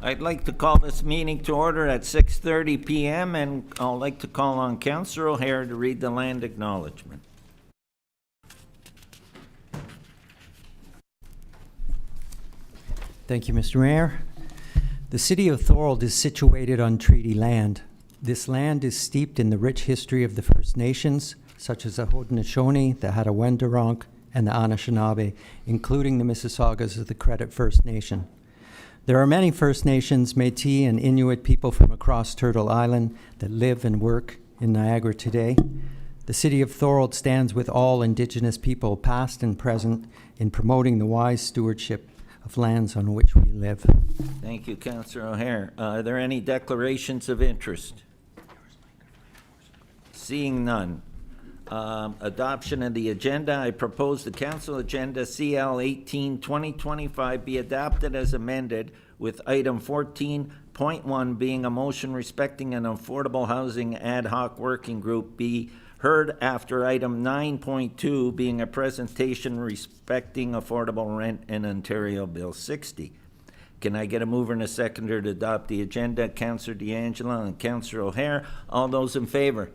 I'd like to call this meeting to order at 6:30 p.m. and I'd like to call on Councillor O'Hare to read the land acknowledgement. Thank you, Mr. Mayor. The city of Thorold is situated on treaty land. This land is steeped in the rich history of the First Nations, such as the Haudenosaunee, the Hattaway-Ronk, and the Anishinaabe, including the Mississaugas of the Credit First Nation. There are many First Nations, Métis, and Inuit people from across Turtle Island that live and work in Niagara today. The city of Thorold stands with all Indigenous people, past and present, in promoting the wise stewardship of lands on which we live. Thank you, Councillor O'Hare. Are there any declarations of interest? Seeing none. Adoption of the agenda. I propose the council agenda CL 18-2025 be adopted as amended, with item 14.1 being a motion respecting an affordable housing ad hoc working group be heard after item 9.2 being a presentation respecting affordable rent in Ontario Bill 60. Can I get a mover and a seconder to adopt the agenda? Councillor D'Angelo and Councillor O'Hare. All those in favor?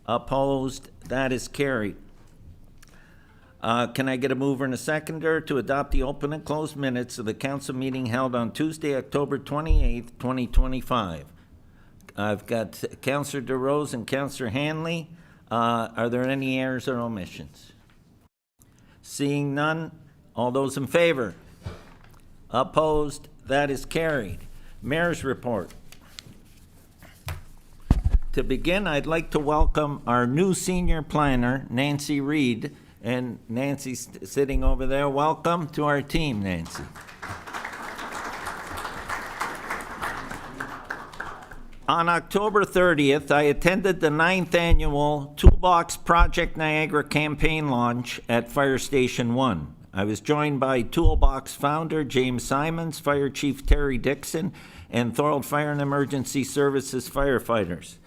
Opposed? That is carried. Can I get a mover and a seconder to adopt the open and closed minutes of the council meeting held on Tuesday, October 28th, 2025? I've got Councillor DeRose and Councillor Hanley. Are there any errors or omissions? Seeing none, all those in favor? Opposed? That is carried. Mayor's report. To begin, I'd like to welcome our new senior planner, Nancy Reed. And Nancy's sitting over there. Welcome to our team, Nancy. On October 30th, I attended the 9th annual Toolbox Project Niagara campaign launch at Fire Station 1. I was joined by Toolbox founder James Simons, Fire Chief Terry Dixon, and Thorold Fire and Emergency Services firefighters.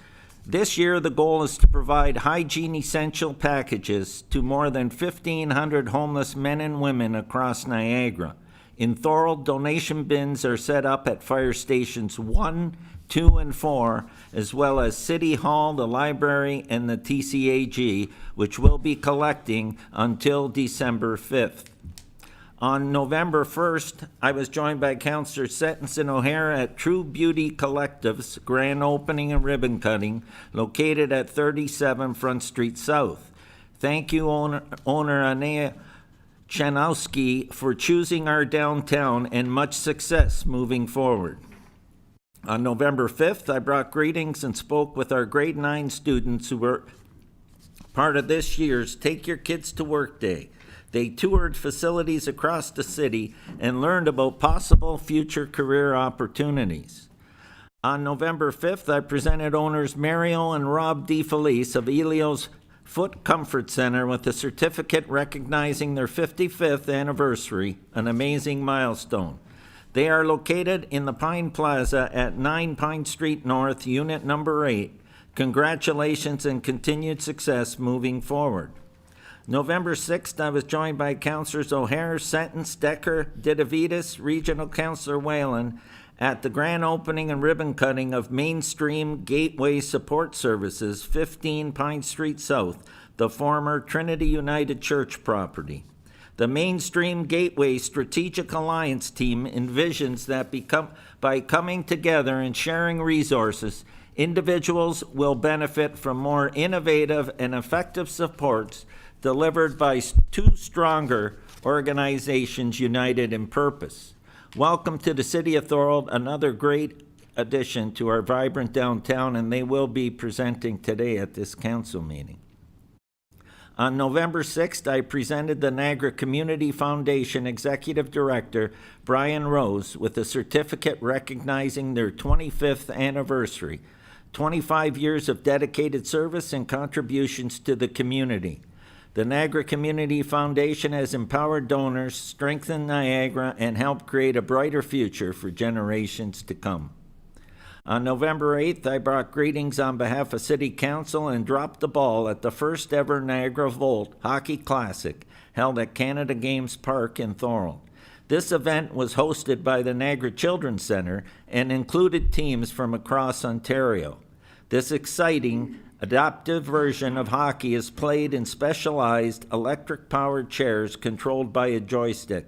This year, the goal is to provide hygiene essential packages to more than 1,500 homeless men and women across Niagara. In Thorold, donation bins are set up at fire stations 1, 2, and 4, as well as City Hall, the library, and the TCAG, which will be collecting until December 5th. On November 1st, I was joined by Councillor Settons and O'Hare at True Beauty Collective's grand opening and ribbon cutting, located at 37 Front Street South. Thank you, owner Anea Chanowski, for choosing our downtown, and much success moving forward. On November 5th, I brought greetings and spoke with our grade 9 students who were part of this year's Take Your Kids to Work Day. They toured facilities across the city and learned about possible future career opportunities. On November 5th, I presented owners Mario and Rob DeFelice of Elio's Foot Comfort Center with a certificate recognizing their 55th anniversary, an amazing milestone. They are located in the Pine Plaza at 9 Pine Street North, Unit Number 8. Congratulations and continued success moving forward. November 6th, I was joined by Councillors O'Hare, Sentence, Decker, Didavitas, Regional Councillor Whalen at the grand opening and ribbon cutting of Mainstream Gateway Support Services, 15 Pine Street South, the former Trinity United Church property. The Mainstream Gateway Strategic Alliance team envisions that by coming together and sharing resources, individuals will benefit from more innovative and effective supports delivered by two stronger organizations united in purpose. Welcome to the City of Thorold, another great addition to our vibrant downtown, and they will be presenting today at this council meeting. On November 6th, I presented the Niagara Community Foundation Executive Director, Brian Rose, with a certificate recognizing their 25th anniversary, 25 years of dedicated service and contributions to the community. The Niagara Community Foundation has empowered donors, strengthened Niagara, and helped create a brighter future for generations to come. On November 8th, I brought greetings on behalf of City Council and dropped the ball at the first ever Niagara Volt Hockey Classic held at Canada Games Park in Thorold. This event was hosted by the Niagara Children's Centre and included teams from across Ontario. This exciting, adaptive version of hockey is played in specialized electric-powered chairs controlled by a joystick.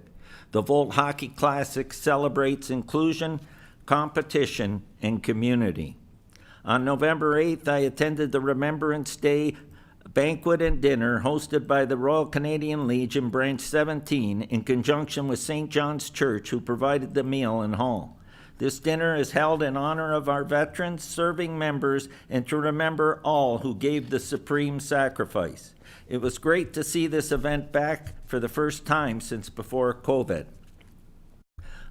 The Volt Hockey Classic celebrates inclusion, competition, and community. On November 8th, I attended the Remembrance Day banquet and dinner hosted by the Royal Canadian Legion Branch 17 in conjunction with St. John's Church, who provided the meal and hall. This dinner is held in honor of our veterans, serving members, and to remember all who gave the supreme sacrifice. It was great to see this event back for the first time since before COVID.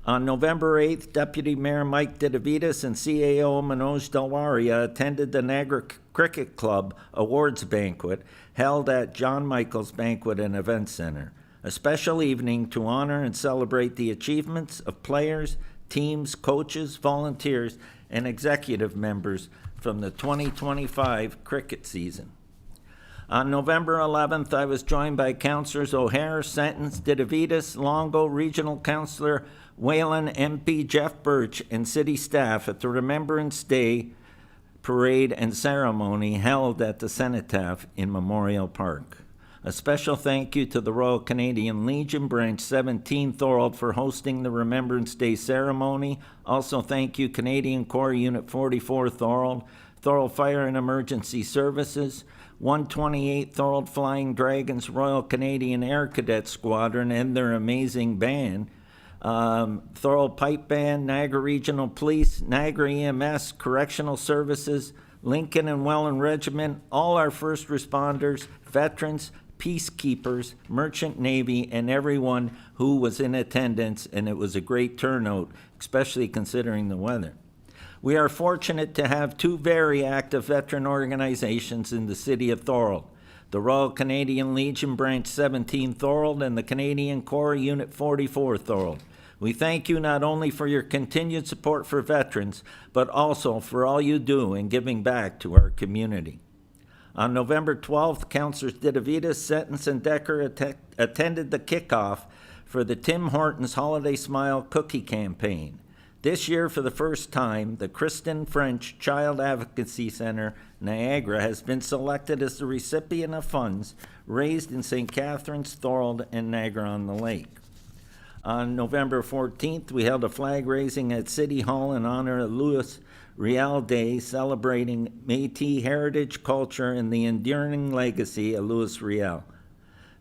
On November 8th, Deputy Mayor Mike Didavitas and CAO Manoj Dalwaria attended the Niagara Cricket Club Awards Banquet held at John Michael's Banquet and Event Center, a special evening to honor and celebrate the achievements of players, teams, coaches, volunteers, and executive members from the 2025 cricket season. On November 11th, I was joined by Councillors O'Hare, Sentence, Didavitas, Longo, Regional Councillor Whalen, MP Jeff Birch, and city staff at the Remembrance Day parade and ceremony held at the Cenotaph in Memorial Park. A special thank you to the Royal Canadian Legion Branch 17 Thorold for hosting the Remembrance Day ceremony. Also thank you Canadian Corps Unit 44 Thorold, Thorold Fire and Emergency Services, 128 Thorold Flying Dragons Royal Canadian Air Cadet Squadron and their amazing band, Thorold Pipe Band, Niagara Regional Police, Niagara EMS, Correctional Services, Lincoln and Welland Regiment, all our first responders, veterans, peacekeepers, Merchant Navy, and everyone who was in attendance, and it was a great turnout, especially considering the weather. We are fortunate to have two very active veteran organizations in the city of Thorold, the Royal Canadian Legion Branch 17 Thorold and the Canadian Corps Unit 44 Thorold. We thank you not only for your continued support for veterans, but also for all you do in giving back to our community. On November 12th, Councillors Didavitas, Sentence, and Decker attended the kickoff for the Tim Hortons Holiday Smile Cookie Campaign. This year, for the first time, the Kristen French Child Advocacy Center, Niagara, has been selected as the recipient of funds raised in St. Catharines, Thorold, and Niagara-on-the-Lake. On November 14th, we held a flag raising at City Hall in honor of Louis Riel Day, celebrating Métis heritage, culture, and the enduring legacy of Louis Riel.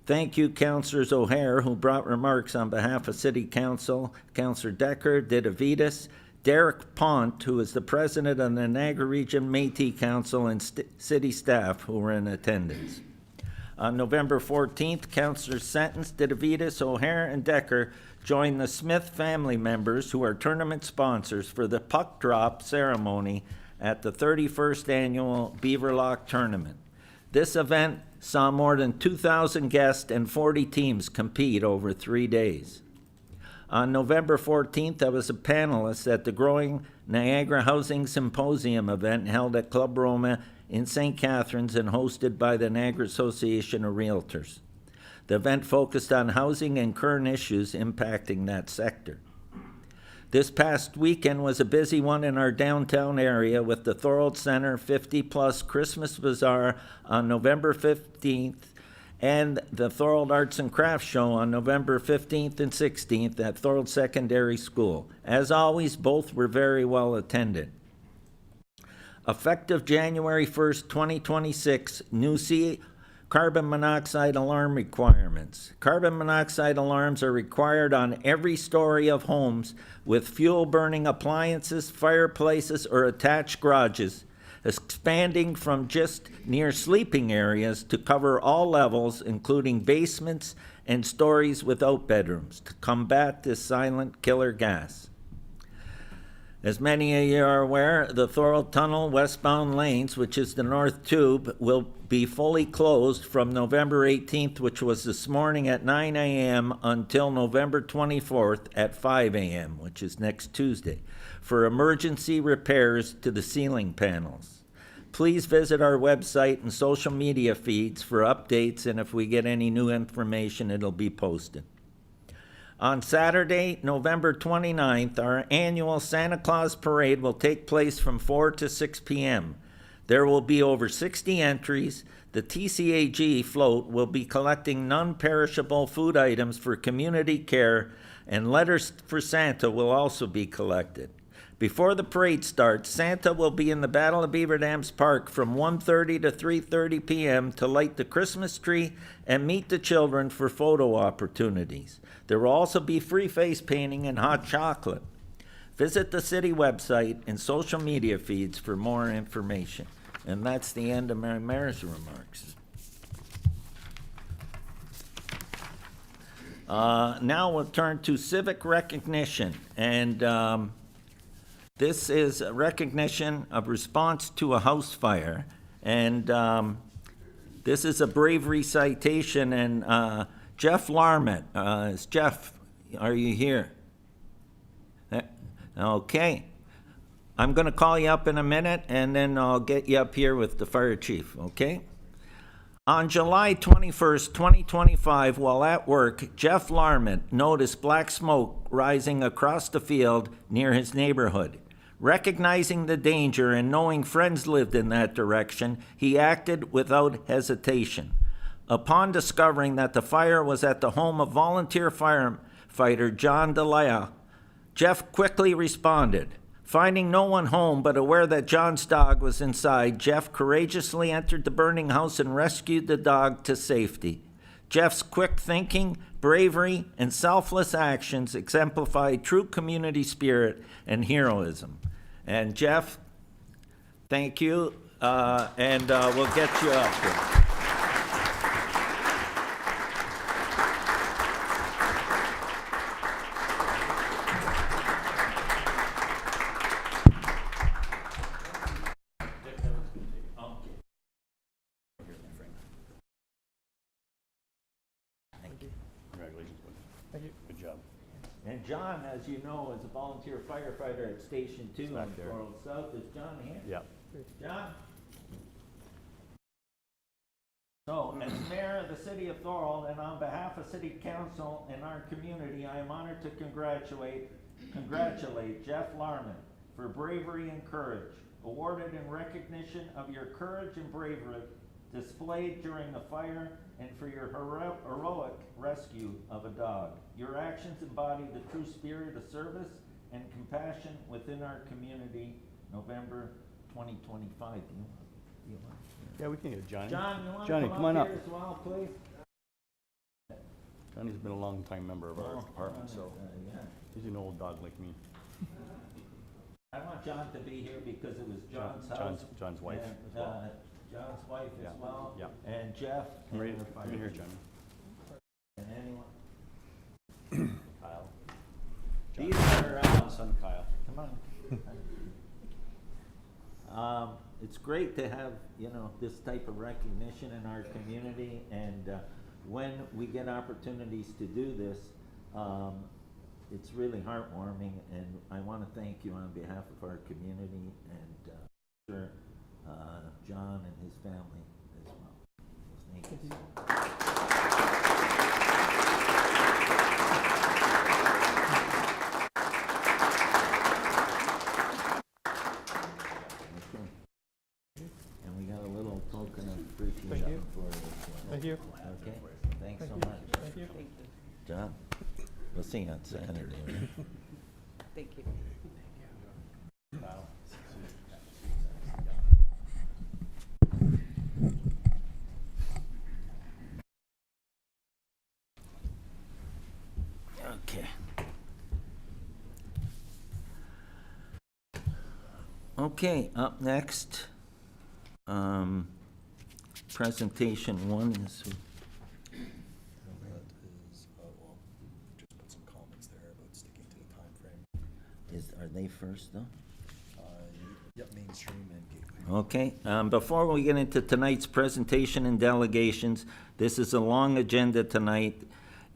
Thank you, Councillors O'Hare, who brought remarks on behalf of City Council, Councillor Decker, Didavitas, Derek Pont, who is the president of the Niagara Region Métis Council, and city staff who were in attendance. On November 14th, Councillors Sentence, Didavitas, O'Hare, and Decker joined the Smith family members, who are tournament sponsors, for the puck drop ceremony at the 31st Annual Beaverlock Tournament. This event saw more than 2,000 guests and 40 teams compete over 3 days. On November 14th, I was a panelist at the Growing Niagara Housing Symposium event held at Club Roma in St. Catharines and hosted by the Niagara Association of Realtors. The event focused on housing and current issues impacting that sector. This past weekend was a busy one in our downtown area with the Thorold Center 50-plus Christmas Bazaar on November 15th and the Thorold Arts and Crafts Show on November 15th and 16th at Thorold Secondary School. As always, both were very well attended. Effective January 1st, 2026, new carbon monoxide alarm requirements. Carbon monoxide alarms are required on every story of homes with fuel-burning appliances, fireplaces, or attached garages, expanding from just near sleeping areas to cover all levels, including basements and stories without bedrooms, to combat this silent killer gas. As many of you are aware, the Thorold Tunnel westbound lanes, which is the North Tube, will be fully closed from November 18th, which was this morning at 9 a.m., until November 24th at 5 a.m., which is next Tuesday, for emergency repairs to the ceiling panels. Please visit our website and social media feeds for updates, and if we get any new information, it'll be posted. On Saturday, November 29th, our annual Santa Claus Parade will take place from 4 to 6 p.m. There will be over 60 entries. The TCAG float will be collecting non-perishable food items for community care, and letters for Santa will also be collected. Before the parade starts, Santa will be in the Battle of Beaver Dams Park from 1:30 to 3:30 p.m. to light the Christmas tree and meet the children for photo opportunities. There will also be free face painting and hot chocolate. Visit the city website and social media feeds for more information. And that's the end of my mayor's remarks. Now we'll turn to civic recognition. And this is a recognition of response to a house fire. And this is a bravery citation. And Jeff Larmett, Jeff, are you here? Okay. I'm going to call you up in a minute, and then I'll get you up here with the fire chief, okay? On July 21st, 2025, while at work, Jeff Larmett noticed black smoke rising across the field near his neighborhood. Recognizing the danger and knowing friends lived in that direction, he acted without hesitation. Upon discovering that the fire was at the home of volunteer firefighter John DeLea, Jeff quickly responded. Finding no one home but aware that John's dog was inside, Jeff courageously entered the burning house and rescued the dog to safety. Jeff's quick thinking, bravery, and selfless actions exemplified true community spirit and heroism. And Jeff, thank you, and we'll get you up here. Congratulations, buddy. Thank you. Good job. And John, as you know, is a volunteer firefighter at Station 2 back on there. Thorold South. Is John here? Yeah. John? So, as mayor of the city of Thorold and on behalf of city council and our community, I am honored to congratulate Jeff Larman for bravery and courage, awarded in recognition of your courage and bravery displayed during the fire and for your heroic rescue of a dog. Your actions embody the true spirit of service and compassion within our community. November 2025. Do you want? Yeah, we can get Johnny. John, you want Johnny, to come come on up up. here as well, please? Johnny's been a long time member of our Oh, department, so yeah. he's an old dog like me. I want John to be here because it was John's house. John's wife and, as well. John's wife Yeah, as well. yeah. And Jeff. Come right and the come in here, Johnny. And anyone. Kyle. These are, John's son, Kyle. come on. It's great to have, this type of recognition in our community, and when we get opportunities to do this, it's really heartwarming, and I want to thank you on behalf of our community and sure, John and his family as well. Thank you. And we got a little token of appreciation for you as well. Thank you. Okay, thanks so much. Thank you. John, we'll see you on Saturday. Right? Thank you. Kyle. Okay. Okay, up next, presentation one is, That is, well, just put some comments there about sticking to the time frame. are they first though? Yep, mainstream and gateway. Okay, before we get into tonight's presentation and delegations, this is a long agenda tonight,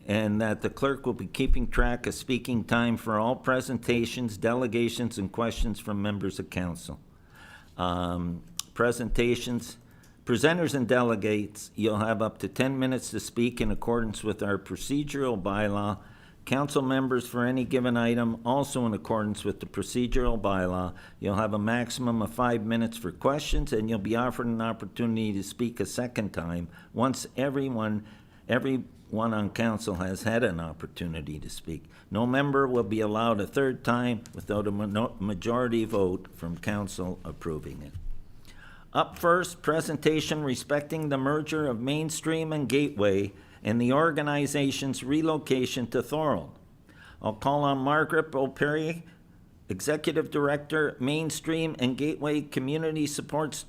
and that the clerk will be keeping track of speaking time for all presentations, delegations, and questions from members of council. Presentations, presenters and delegates, you'll have up to 10 minutes to speak in accordance with our procedural bylaw. Council members, for any given item, also in accordance with the procedural bylaw, you'll have a maximum of 5 minutes for questions, and you'll be offered an opportunity to speak a second time once everyone on council has had an opportunity to speak. No member will be allowed a third time without a majority vote from council approving it. Up first, presentation respecting the merger of Mainstream and Gateway and the organization's relocation to Thorold. I'll call on Margaret Beauperrier, Executive Director, Mainstream and Gateway Community Support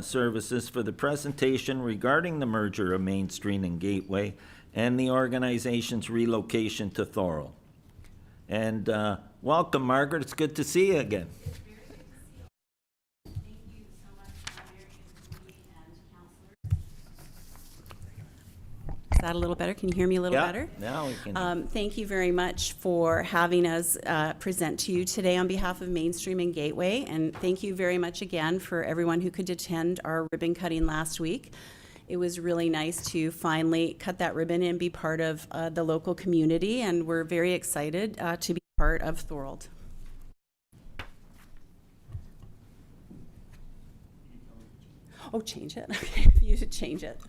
Services, for the presentation regarding the merger of Mainstream and Gateway and the organization's relocation to Thorold. And welcome, Margaret. It's good to see you again. Is that a little better? Can you hear me a little Yeah, better? now we can. Thank you very much for having us present to you today on behalf of Mainstream and Gateway. And thank you very much again for everyone who could attend our ribbon cutting last week. It was really nice to finally cut that ribbon and be part of the local community. And we're very excited to be part of Thorold. Oh, change it? Okay, if you should change it.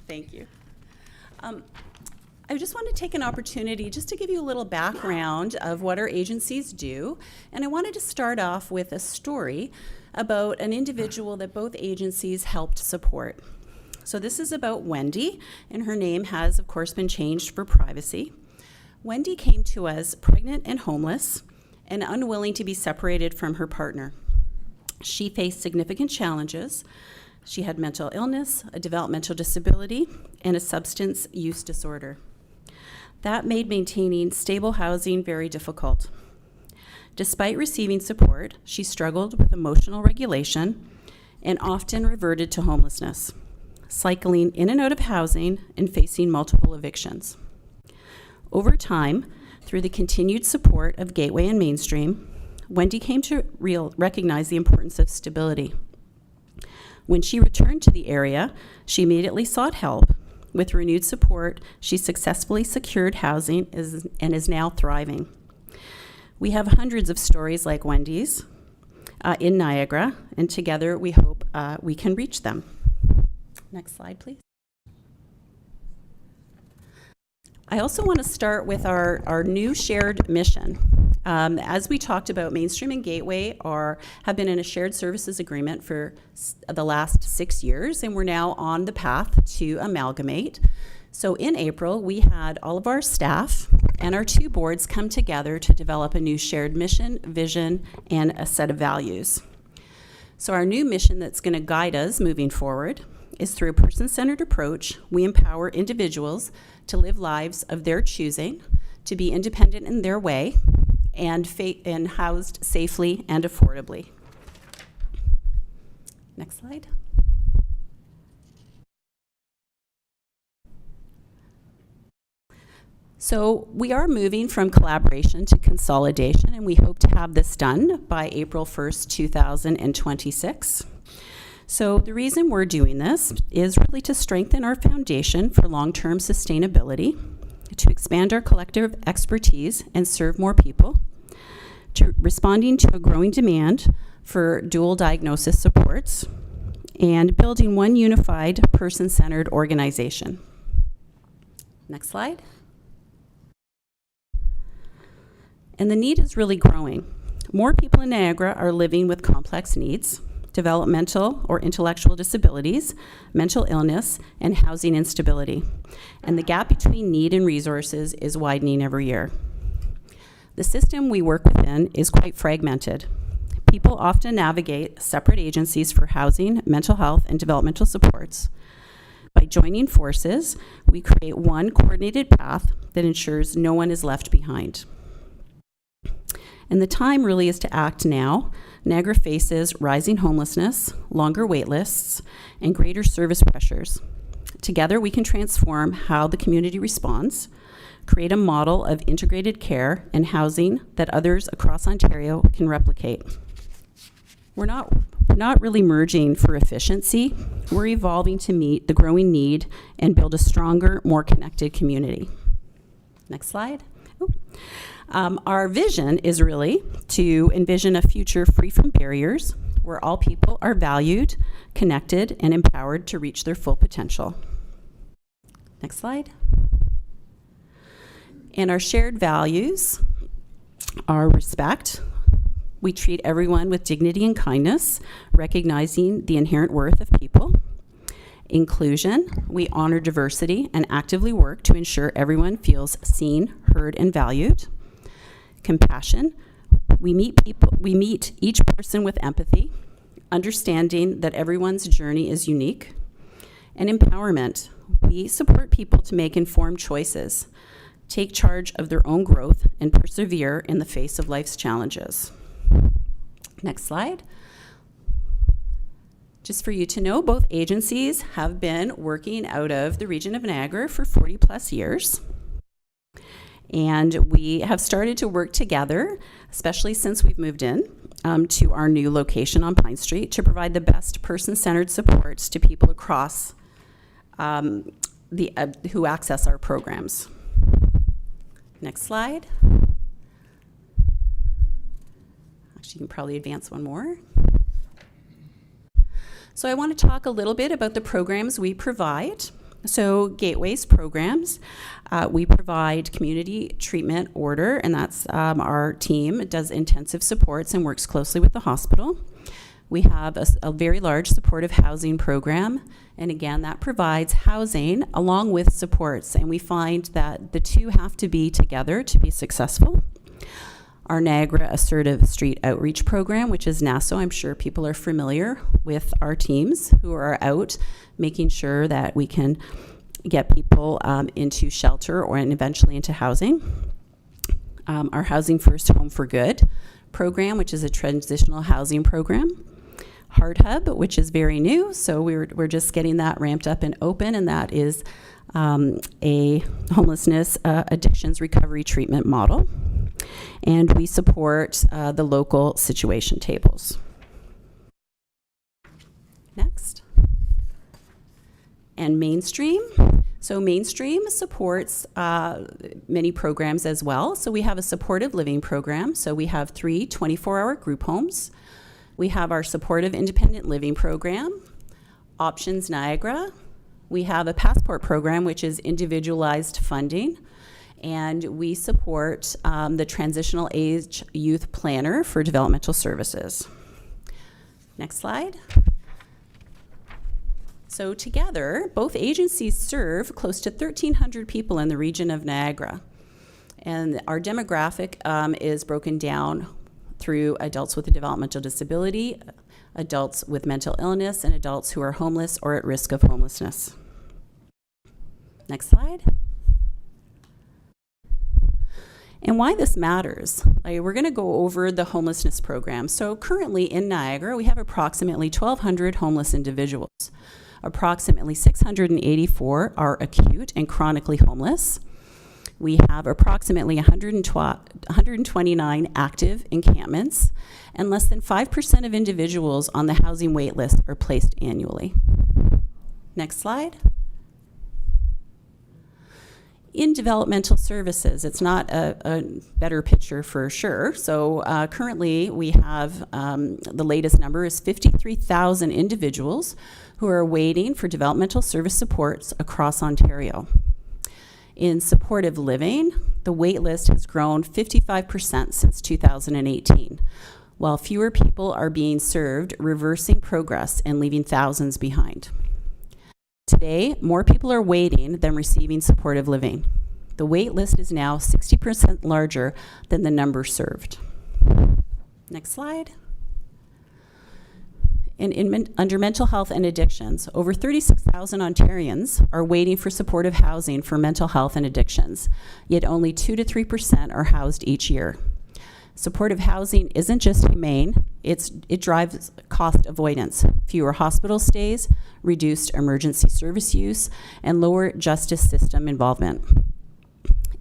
Thank you. I just want to take an opportunity just to give you a little background of what our agencies do. And I wanted to start off with a story about an individual that both agencies helped support. So this is about Wendy, and her name has, of course, been changed for privacy. Wendy came to us pregnant and homeless and unwilling to be separated from her partner. She faced significant challenges. She had mental illness, a developmental disability, and a substance use disorder. That made maintaining stable housing very difficult. Despite receiving support, she struggled with emotional regulation and often reverted to homelessness, cycling in and out of housing and facing multiple evictions. Over time, through the continued support of Gateway and Mainstream, Wendy came to recognize the importance of stability. When she returned to the area, she immediately sought help. With renewed support, she successfully secured housing and is now thriving. We have hundreds of stories like Wendy's in Niagara, and together we hope we can reach them. Next slide, please. I also want to start with our new shared mission. As we talked about, Mainstream and Gateway have been in a shared services agreement for the last 6 years, and we're now on the path to amalgamate. So in April, we had all of our staff and our two boards come together to develop a new shared mission, vision, and a set of values. So our new mission that's going to guide us moving forward is, through a person-centered approach, we empower individuals to live lives of their choosing, to be independent in their way, and housed safely and affordably. Next slide. So we are moving from collaboration to consolidation, and we hope to have this done by April 1st, 2026. So the reason we're doing this is really to strengthen our foundation for long-term sustainability, to expand our collective expertise and serve more people, to responding to a growing demand for dual diagnosis supports, and building one unified person-centered organization. Next slide. And the need is really growing. More people in Niagara are living with complex needs, developmental or intellectual disabilities, mental illness, and housing instability. And the gap between need and resources is widening every year. The system we work within is quite fragmented. People often navigate separate agencies for housing, mental health, and developmental supports. By joining forces, we create one coordinated path that ensures no one is left behind. And the time really is to act now. Niagara faces rising homelessness, longer wait lists, and greater service pressures. Together, we can transform how the community responds, create a model of integrated care and housing that others across Ontario can replicate. We're not really merging for efficiency. We're evolving to meet the growing need and build a stronger, more connected community. Next slide. Our vision is really to envision a future free from barriers where all people are valued, connected, and empowered to reach their full potential. Next slide. And our shared values are respect. We treat everyone with dignity and kindness, recognizing the inherent worth of people. Inclusion, we honor diversity and actively work to ensure everyone feels seen, heard, and valued. Compassion, we meet each person with empathy, understanding that everyone's journey is unique. And empowerment, we support people to make informed choices, take charge of their own growth, and persevere in the face of life's challenges. Next slide. Just for you to know, both agencies have been working out of the region of Niagara for 40 plus years. And we have started to work together, especially since we've moved in to our new location on Pine Street, to provide the best person-centered supports to people across who access our programs. Next slide. Actually, you can probably advance one more. So I want to talk a little bit about the programs we provide. So Gateways programs, we provide community treatment order, and that's our team. It does intensive supports and works closely with the hospital. We have a very large supportive housing program, and again, that provides housing along with supports, and we find that the two have to be together to be successful. Our Niagara Assertive Street Outreach Program, which is NASO. I'm sure people are familiar with our teams who are out making sure that we can get people into shelter and eventually into housing. Our Housing First Home for Good program, which is a transitional housing program. Heart Hub, which is very new, so we're just getting that ramped up and open, and that is a homelessness addictions recovery treatment model. And we support the local situation tables. Next. And Mainstream. So Mainstream supports many programs as well. So we have a supportive living program. So we have 3 24-hour group homes. We have our supportive independent living program, Options Niagara. We have a passport program, which is individualized funding. And we support the Transitional Age Youth Planner for Developmental Services. Next slide. So together, both agencies serve close to 1,300 people in the region of Niagara. And our demographic is broken down through adults with a developmental disability, adults with mental illness, and adults who are homeless or at risk of homelessness. Next slide. And why this matters, we're going to go over the homelessness program. So currently in Niagara, we have approximately 1,200 homeless individuals. Approximately 684 are acute and chronically homeless. We have approximately 129 active encampments, and less than 5% of individuals on the housing wait list are placed annually. Next slide. In developmental services, it's not a better picture for sure. So currently we have, the latest number is 53,000 individuals who are waiting for developmental service supports across Ontario. In supportive living, the wait list has grown 55% since 2018, while fewer people are being served, reversing progress and leaving thousands behind. Today, more people are waiting than receiving supportive living. The wait list is now 60% larger than the number served. Next slide. Under mental health and addictions, over 36,000 Ontarians are waiting for supportive housing for mental health and addictions, yet only 2 to 3% are housed each year. Supportive housing isn't just humane, it drives cost avoidance, fewer hospital stays, reduced emergency service use, and lower justice system involvement.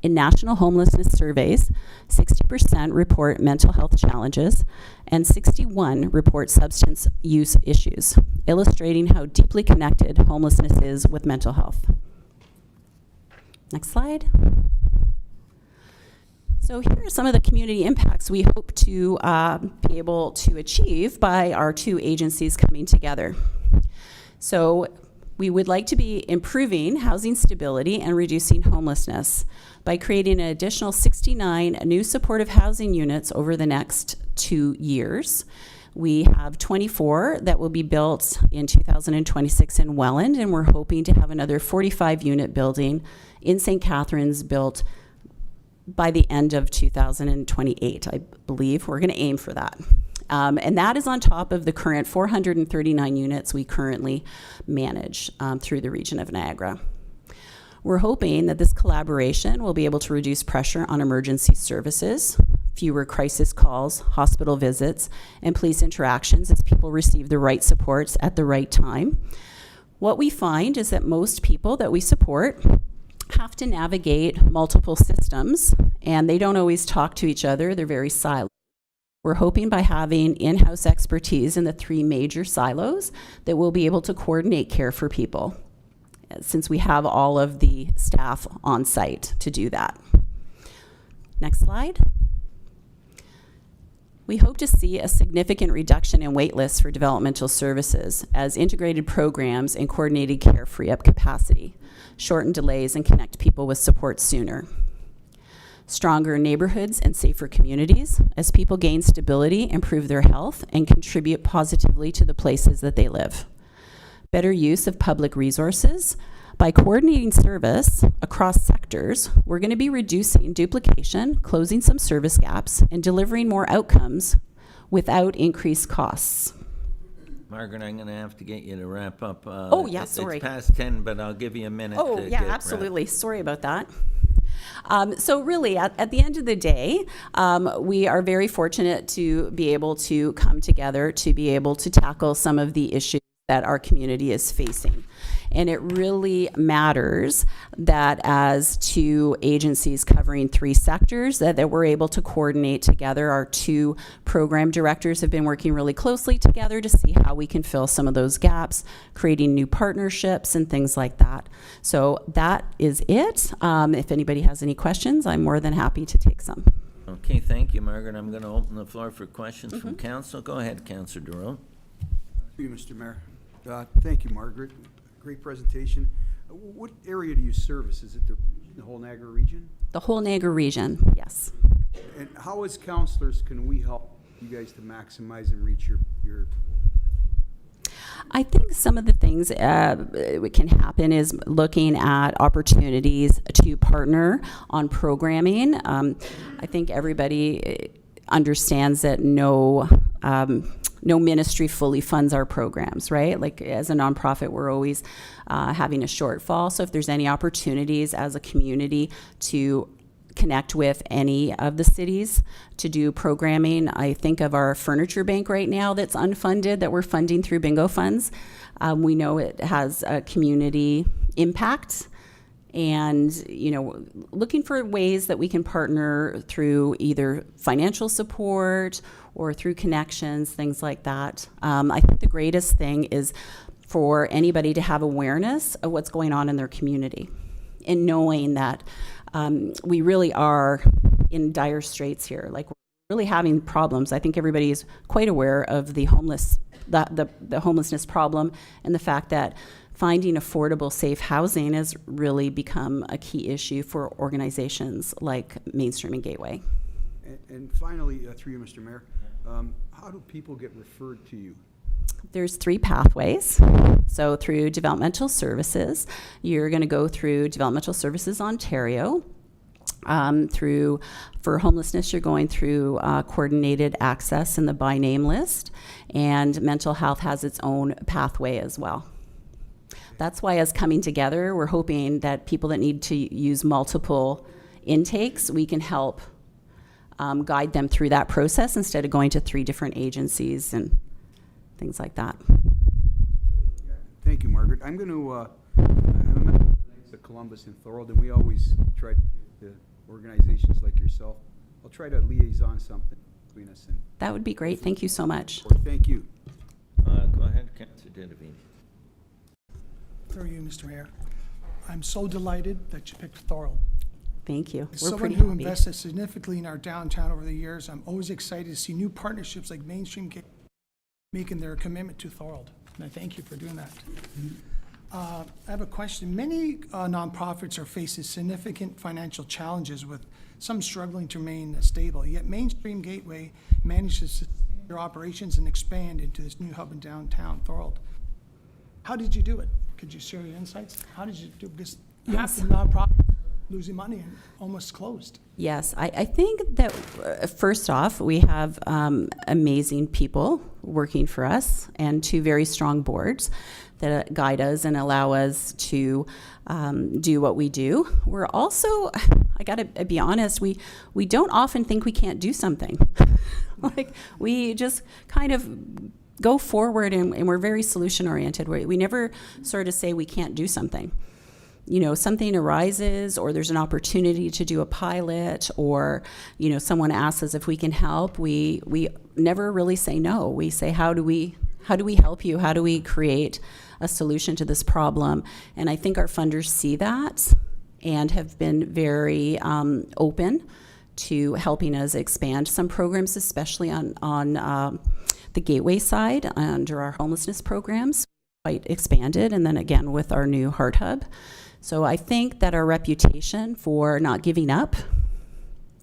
In national homelessness surveys, 60% report mental health challenges and 61% report substance use issues, illustrating how deeply connected homelessness is with mental health. Next slide. So here are some of the community impacts we hope to be able to achieve by our two agencies coming together. So we would like to be improving housing stability and reducing homelessness by creating an additional 69 new supportive housing units over the next 2 years. We have 24 that will be built in 2026 in Welland, and we're hoping to have another 45 unit building in St. Catharines built by the end of 2028, I believe. We're going to aim for that. And that is on top of the current 439 units we currently manage through the region of Niagara. We're hoping that this collaboration will be able to reduce pressure on emergency services, fewer crisis calls, hospital visits, and police interactions as people receive the right supports at the right time. What we find is that most people that we support have to navigate multiple systems, and they don't always talk to each other. They're very siloed. We're hoping by having in-house expertise in the 3 major silos that we'll be able to coordinate care for people, since we have all of the staff on site to do that. Next slide. We hope to see a significant reduction in wait lists for developmental services as integrated programs and coordinated care free up capacity, shorten delays, and connect people with support sooner. Stronger neighborhoods and safer communities as people gain stability, improve their health, and contribute positively to the places that they live. Better use of public resources. By coordinating service across sectors, we're going to be reducing duplication, closing some service gaps, and delivering more outcomes without increased costs. Margaret, I'm going to have to get you to wrap up. Oh, yeah, sorry. It's past 10, but I'll give you a minute. Oh, to yeah, get absolutely. Sorry about that. So really, at the end of the day, we are very fortunate to be able to come together to be able to tackle some of the issues that our community is facing. And it really matters that as two agencies covering 3 sectors, that we're able to coordinate together. Our 2 program directors have been working really closely together to see how we can fill some of those gaps, creating new partnerships and things like that. So that is it. If anybody has any questions, I'm more than happy to take some. Okay, thank you, Margaret. I'm going to open the floor for questions from council. Go ahead, Councillor Thorold. Through you, Mr. Mayor. Thank you, Margaret. Great presentation. What area do you service? Is it the whole Niagara region? The whole Niagara region, yes. And how, as councillors, can we help you guys to maximize and reach your I think some of the things that can happen is looking at opportunities to partner on programming. I think everybody understands that no ministry fully funds our programs, right? Like as a nonprofit, we're always having a shortfall. So if there's any opportunities as a community to connect with any of the cities to do programming, I think of our furniture bank right now that's unfunded that we're funding through bingo funds. We know it has a community impact. And, you know, looking for ways that we can partner through either financial support or through connections, things like that. I think the greatest thing is for anybody to have awareness of what's going on in their community and knowing that we really are in dire straits here. Like, we're really having problems. I think everybody is quite aware of the homelessness problem and the fact that finding affordable, safe housing has really become a key issue for organizations like Mainstream and Gateway. And finally, through you, Mr. Mayor, how do people get referred to you? There's 3 pathways. So through Developmental Services, you're going to go through Developmental Services Ontario. For homelessness, you're going through coordinated access in the by name list, and mental health has its own pathway as well. That's why, as coming together, we're hoping that people that need to use multiple intakes, we can help guide them through that process instead of going to 3 different agencies and things like that. Thank you, Margaret. I'm going to, I'm a member of the Knights of Columbus and Thorold, and we always try to get organizations like yourself. I'll try to liaison something between us. And That would be great. Thank you so much. thank you. Go ahead, Councillor Dedevine. Through you, Mr. Mayor. I'm so delighted that you picked Thorold. Thank you. As We're someone pretty who happy. invested significantly in our downtown over the years, I'm always excited to see new partnerships like Mainstream making their commitment to Thorold, and I thank you for doing that. I have a question. Many nonprofits are facing significant financial challenges, with some struggling to remain stable, yet Mainstream Gateway manages to sustain their operations and expand into this new hub in downtown Thorold. How did you do it? Could you share your insights? How did you do it? Because half the nonprofits are losing money and almost closed. Yes, I think that first off, we have amazing people working for us and two very strong boards that guide us and allow us to do what we do. We're also, I gotta be honest, we don't often think we can't do something. Like, we just kind of go forward and we're very solution oriented. We never sort of say we can't do something. You know, something arises or there's an opportunity to do a pilot, or, you know, someone asks us if we can help, we never really say no. We say, how do we help you? How do we create a solution to this problem? And I think our funders see that and have been very open to helping us expand some programs, especially on the Gateway side under our homelessness programs, quite expanded, and then again with our new Heart Hub. So I think that our reputation for not giving up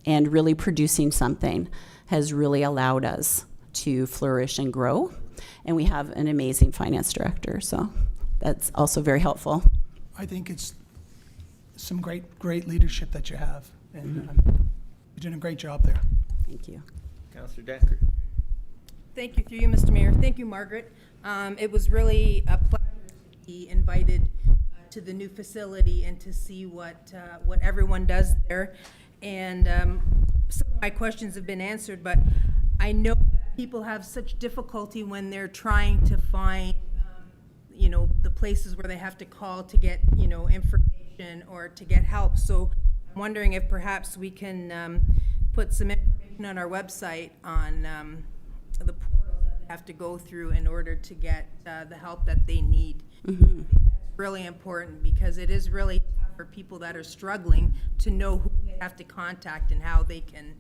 and really producing something has really allowed us to flourish and grow. And we have an amazing finance director, so that's also very helpful. I think it's some great leadership that you have, and you're doing a great job there. Thank you. Councillor Decker. Thank you, through you, Mr. Mayor. Thank you, Margaret. It was really a pleasure to be invited to the new facility and to see what everyone does there. And some of my questions have been answered, but I know that people have such difficulty when they're trying to find, you know, the places where they have to call to get, you know, information or to get help. So I'm wondering if perhaps we can put some information on our website on the portals that they have to go through in order to get the help that they need. Mm-hmm. That's really important, because it is really tough for people that are struggling to know who they have to contact and how they can,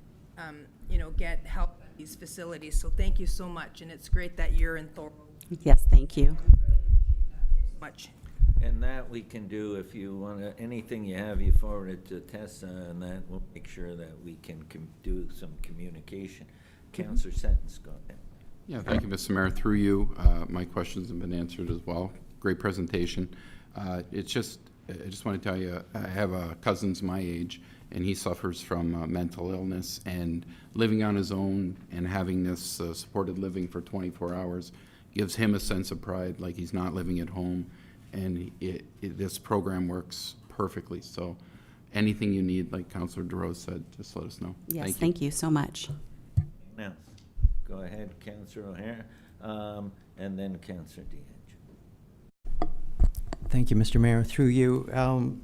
you know, get help at these facilities. So thank you so much, and it's great that you're in Thorold. Yes, thank you. Much. And that we can do, if you want to, anything you have, you forward it to Tessa, and that we'll make sure that we can do some communication. Councillor Sentence, go ahead. Yeah, thank you, Mr. Mayor. Through you, my questions have been answered as well. Great presentation. I just want to tell you, I have cousins my age, and he suffers from mental illness, and living on his own and having this supported living for 24 hours gives him a sense of pride, like he's not living at home, and this program works perfectly. So anything you need, like Councillor DeRose said, just let us know. Yes, thank you so much. Now, go ahead, Councillor O'Hara, and then Councillor DeAngelo. Thank you, Mr. Mayor. Through you,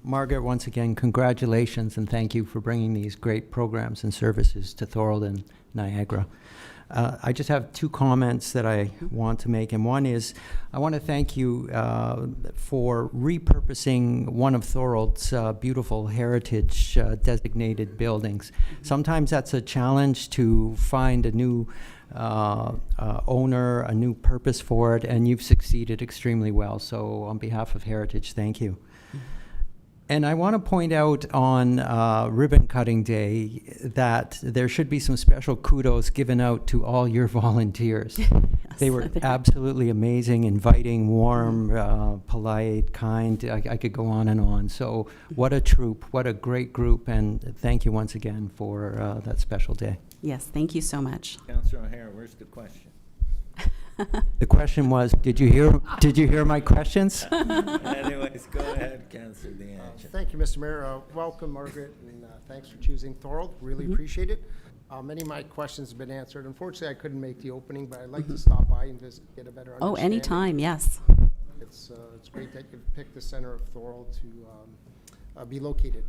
Margaret, once again, congratulations and thank you for bringing these great programs and services to Thorold and Niagara. I just have two comments that I want to make, and one is I want to thank you for repurposing one of Thorold's beautiful heritage designated buildings. Sometimes that's a challenge to find a new owner, a new purpose for it, and you've succeeded extremely well. So on behalf of Heritage, thank you. And I want to point out on Ribbon Cutting Day that there should be some special kudos given out to all your volunteers. Yes. They were absolutely amazing, inviting, warm, polite, kind. I could go on and on. So what a troop, what a great group, and thank you once again for that special day. Yes, thank you so much. Councillor O'Hara, where's the question? The question was, did you hear my questions? Anyways, go ahead, Councillor DeAngelo. Thank you, Mr. Mayor. Welcome, Margaret, and thanks for choosing Thorold. Really appreciate it. Many of my questions have been answered. Unfortunately, I couldn't make the opening, but I'd like to stop by and visit, get a better understanding. Oh, anytime, yes. It's great that you've picked the center of Thorold to be located.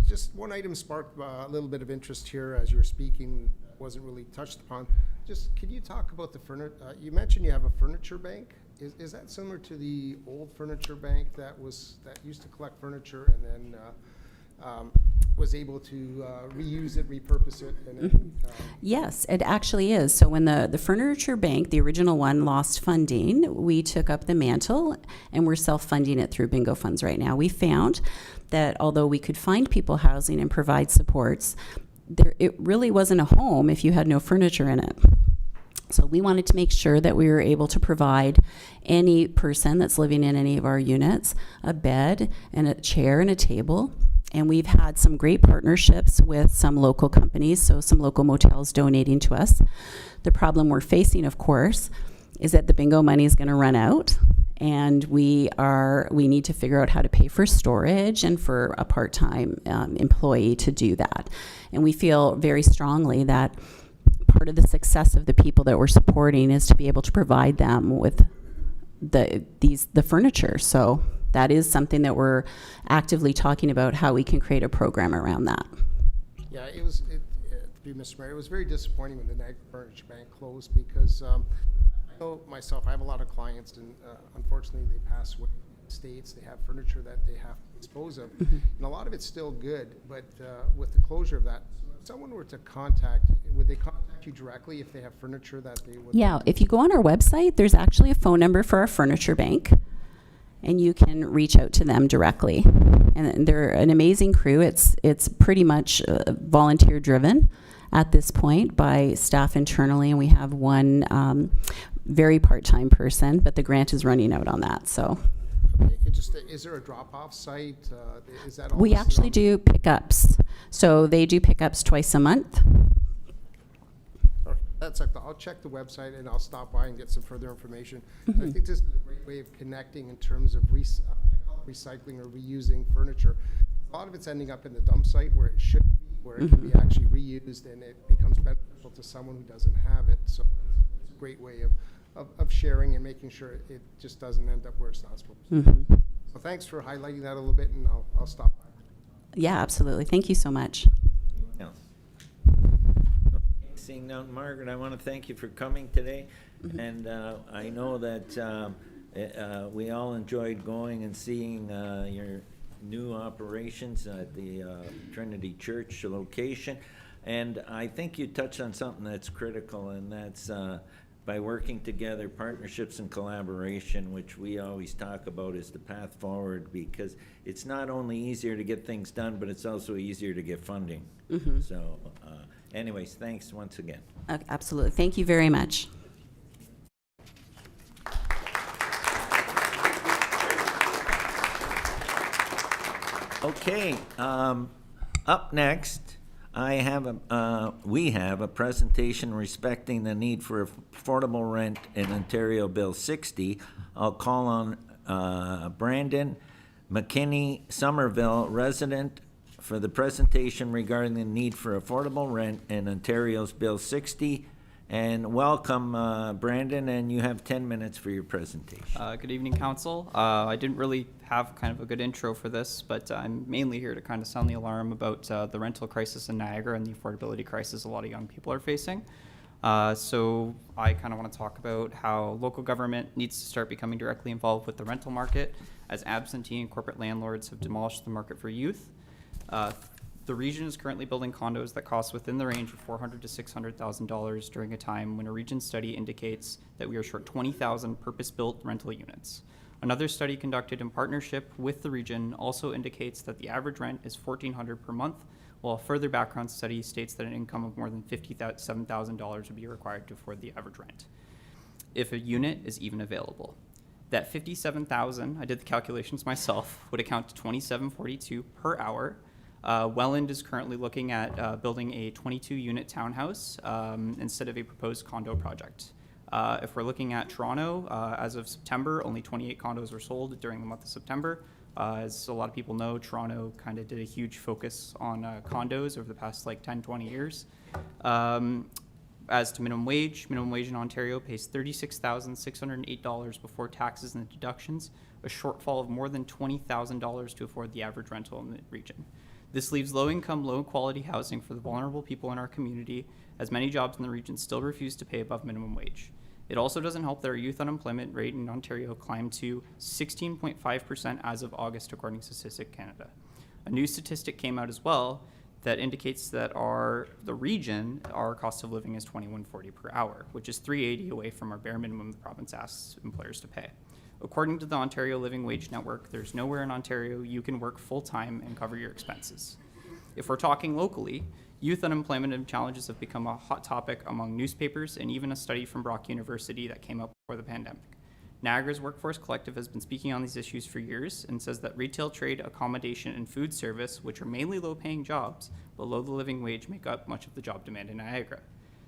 Just one item sparked a little bit of interest here as you were speaking, wasn't really touched upon. Just, could you talk about the furniture? You mentioned you have a furniture bank. Is that similar to the old furniture bank that used to collect furniture and then was able to reuse it, repurpose it, and Yes, it actually is. So when the furniture bank, the original one, lost funding, we took up the mantle and we're self-funding it through bingo funds right now. We found that although we could find people housing and provide supports, it really wasn't a home if you had no furniture in it. So we wanted to make sure that we were able to provide any person that's living in any of our units a bed and a chair and a table. And we've had some great partnerships with some local companies, so some local motels donating to us. The problem we're facing, of course, is that the bingo money is going to run out, and we need to figure out how to pay for storage and for a part-time employee to do that. And we feel very strongly that part of the success of the people that we're supporting is to be able to provide them with the furniture. So that is something that we're actively talking about, how we can create a program around that. yeah, to be Mr. Mayor, it was very disappointing when the Niagara Furniture Bank closed because I know myself, I have a lot of clients, and unfortunately they pass away in the States. They have furniture that they have to dispose of, and a lot of it's still good, but with the closure of that, if someone were to contact, would they contact you directly if they have furniture that they would? Yeah, if you go on our website, there's actually a phone number for our furniture bank, and you can reach out to them directly. And they're an amazing crew. It's pretty much volunteer driven at this point by staff internally, and we have one very part-time person, but the grant is running out on that. So Okay, is there a drop-off site? Is that all we listed actually on- do pickups. So they do pickups twice a month. Okay, that's like I'll check the website and I'll stop by and get some further information. I think this is a great way of connecting in terms of I call it recycling or reusing furniture. A lot of it's ending up in the dump site where it should be, where it can be actually reused and it becomes beneficial to someone who doesn't have it. So it's a great way of sharing and making sure it just doesn't end up where it's not supposed to. So thanks for highlighting that a little bit, and I'll stop by. Yeah, absolutely. Thank you so much. Yeah. Seeing none, Margaret, I want to thank you for coming today. And I know that we all enjoyed going and seeing your new operations at the Trinity Church location. And I think you touched on something that's critical, and that's by working together, partnerships and collaboration, which we always talk about, is the path forward, because it's not only easier to get things done, but it's also easier to get funding. So anyways, thanks once again. Absolutely. Thank you very much. Okay, up next, we have a presentation respecting the need for affordable rent in Ontario Bill 60. I'll call on Brandon McKinney, Somerville resident, for the presentation regarding the need for affordable rent in Ontario's Bill 60. And welcome, Brandon, and you have 10 minutes for your presentation. Good evening, Council. I didn't really have kind of a good intro for this, but I'm mainly here to kind of sound the alarm about the rental crisis in Niagara and the affordability crisis a lot of young people are facing. So I kind of want to talk about how local government needs to start becoming directly involved with the rental market, as absentee and corporate landlords have demolished the market for youth. The region is currently building condos that cost within the range of $400,000 to $600,000 during a time when a region study indicates that we are short 20,000 purpose-built rental units. Another study conducted in partnership with the region also indicates that the average rent is $1,400 per month, while a further background study states that an income of more than $57,000 would be required to afford the average rent, if a unit is even available. That $57,000, I did the calculations myself, would account to $27.42 per hour. Welland is currently looking at building a 22-unit townhouse instead of a proposed condo project. If we're looking at Toronto, as of September, only 28 condos were sold during the month of September. As a lot of people know, Toronto kind of did a huge focus on condos over the past 10, 20 years. As to minimum wage in Ontario pays $36,608 before taxes and deductions, a shortfall of more than $20,000 to afford the average rental in the region. This leaves low-income, low-quality housing for the vulnerable people in our community, as many jobs in the region still refuse to pay above minimum wage. It also doesn't help that our youth unemployment rate in Ontario climbed to 16.5% as of August, according to Statistics Canada. A new statistic came out as well that indicates that the region, our cost of living is $21.40 per hour, which is $3.80 away from our bare minimum the province asks employers to pay. According to the Ontario Living Wage Network, there's nowhere in Ontario you can work full-time and cover your expenses. If we're talking locally, youth unemployment and challenges have become a hot topic among newspapers and even a study from Brock University that came out before the pandemic. Niagara's Workforce Collective has been speaking on these issues for years and says that retail, trade, accommodation, and food service, which are mainly low-paying jobs below the living wage, make up much of the job demand in Niagara.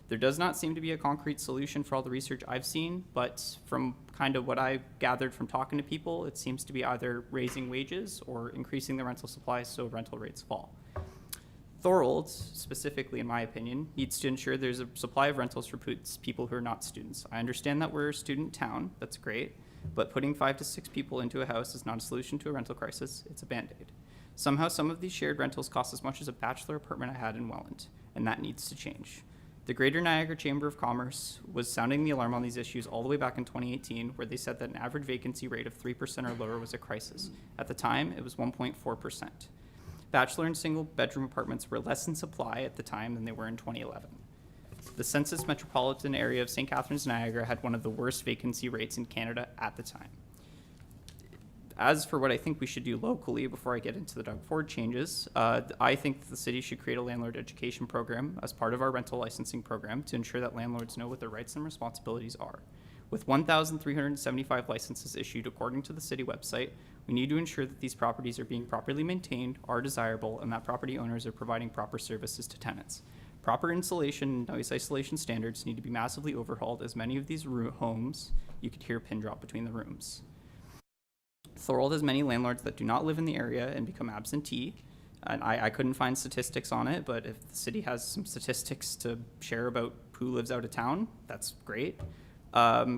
There does not seem to be a concrete solution for all the research I've seen, but from kind of what I've gathered from talking to people, it seems to be either raising wages or increasing the rental supply so rental rates fall. Thorold, specifically in my opinion, needs to ensure there's a supply of rentals for people who are not students. I understand that we're a student town, that's great, but putting 5 to 6 people into a house is not a solution to a rental crisis, it's a Band-Aid. Somehow some of these shared rentals cost as much as a bachelor apartment I had in Welland, and that needs to change. The Greater Niagara Chamber of Commerce was sounding the alarm on these issues all the way back in 2018, where they said that an average vacancy rate of 3% or lower was a crisis. At the time, it was 1.4%. Bachelor and single bedroom apartments were less in supply at the time than they were in 2011. The census metropolitan area of St. Catharines, Niagara had one of the worst vacancy rates in Canada at the time. As for what I think we should do locally, before I get into the Doug Ford changes, I think that the city should create a landlord education program as part of our rental licensing program to ensure that landlords know what their rights and responsibilities are. With 1,375 licenses issued according to the city website, we need to ensure that these properties are being properly maintained, are desirable, and that property owners are providing proper services to tenants. Proper insulation and noise isolation standards need to be massively overhauled, as many of these homes, you could hear a pin drop between the rooms. Thorold has many landlords that do not live in the area and become absentee. And I couldn't find statistics on it, but if the city has some statistics to share about who lives out of town, that's great.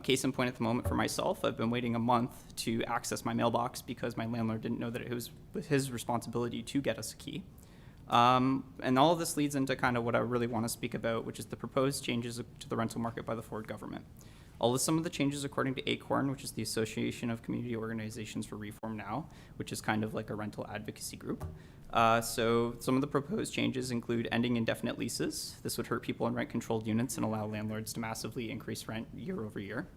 Case in point at the moment for myself, I've been waiting a month to access my mailbox because my landlord didn't know that it was his responsibility to get us a key. And all of this leads into kind of what I really want to speak about, which is the proposed changes to the rental market by the Ford government. I'll list some of the changes according to ACORN, which is the Association of Community Organizations for Reform Now, which is kind of like a rental advocacy group. So some of the proposed changes include ending indefinite leases. This would hurt people in rent-controlled units and allow landlords to massively increase rent year over year.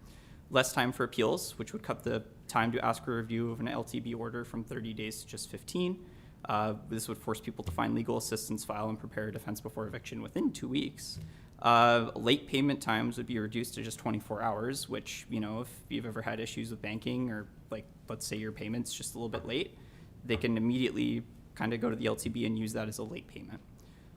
Less time for appeals, which would cut the time to ask for review of an LTB order from 30 days to just 15. This would force people to find legal assistance, file and prepare a defense before eviction within 2 weeks. Late payment times would be reduced to just 24 hours, which, you know, if you've ever had issues with banking or, like, let's say your payment's just a little bit late, they can immediately kind of go to the LTB and use that as a late payment.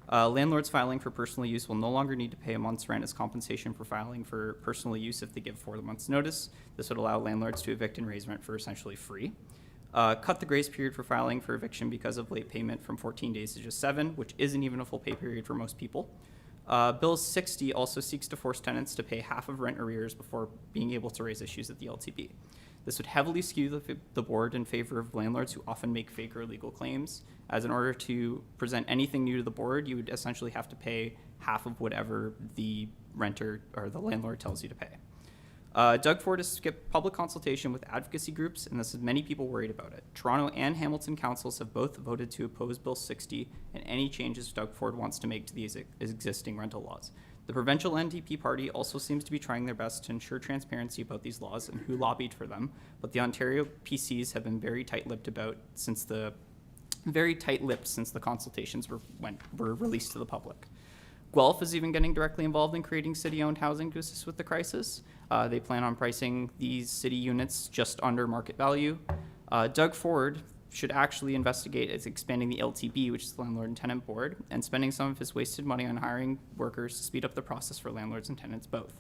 Landlords filing for personal use will no longer need to pay a month's rent as compensation for filing for personal use if they give 4 months' notice. This would allow landlords to evict and raise rent for essentially free. Cut the grace period for filing for eviction because of late payment from 14 days to just 7, which isn't even a full pay period for most people. Bill 60 also seeks to force tenants to pay half of rent arrears before being able to raise issues at the LTB. This would heavily skew the board in favor of landlords who often make fake or illegal claims, as in order to present anything new to the board, you would essentially have to pay half of whatever the renter or the landlord tells you to pay. Doug Ford has skipped public consultation with advocacy groups, and this has many people worried about it. Toronto and Hamilton councils have both voted to oppose Bill 60 and any changes Doug Ford wants to make to these existing rental laws. The provincial NDP party also seems to be trying their best to ensure transparency about these laws and who lobbied for them, but the Ontario PCs have been very tight-lipped since the consultations were released to the public. Guelph is even getting directly involved in creating city-owned housing to assist with the crisis. They plan on pricing these city units just under market value. Doug Ford should actually investigate as expanding the LTB, which is the Landlord and Tenant Board, and spending some of his wasted money on hiring workers to speed up the process for landlords and tenants both.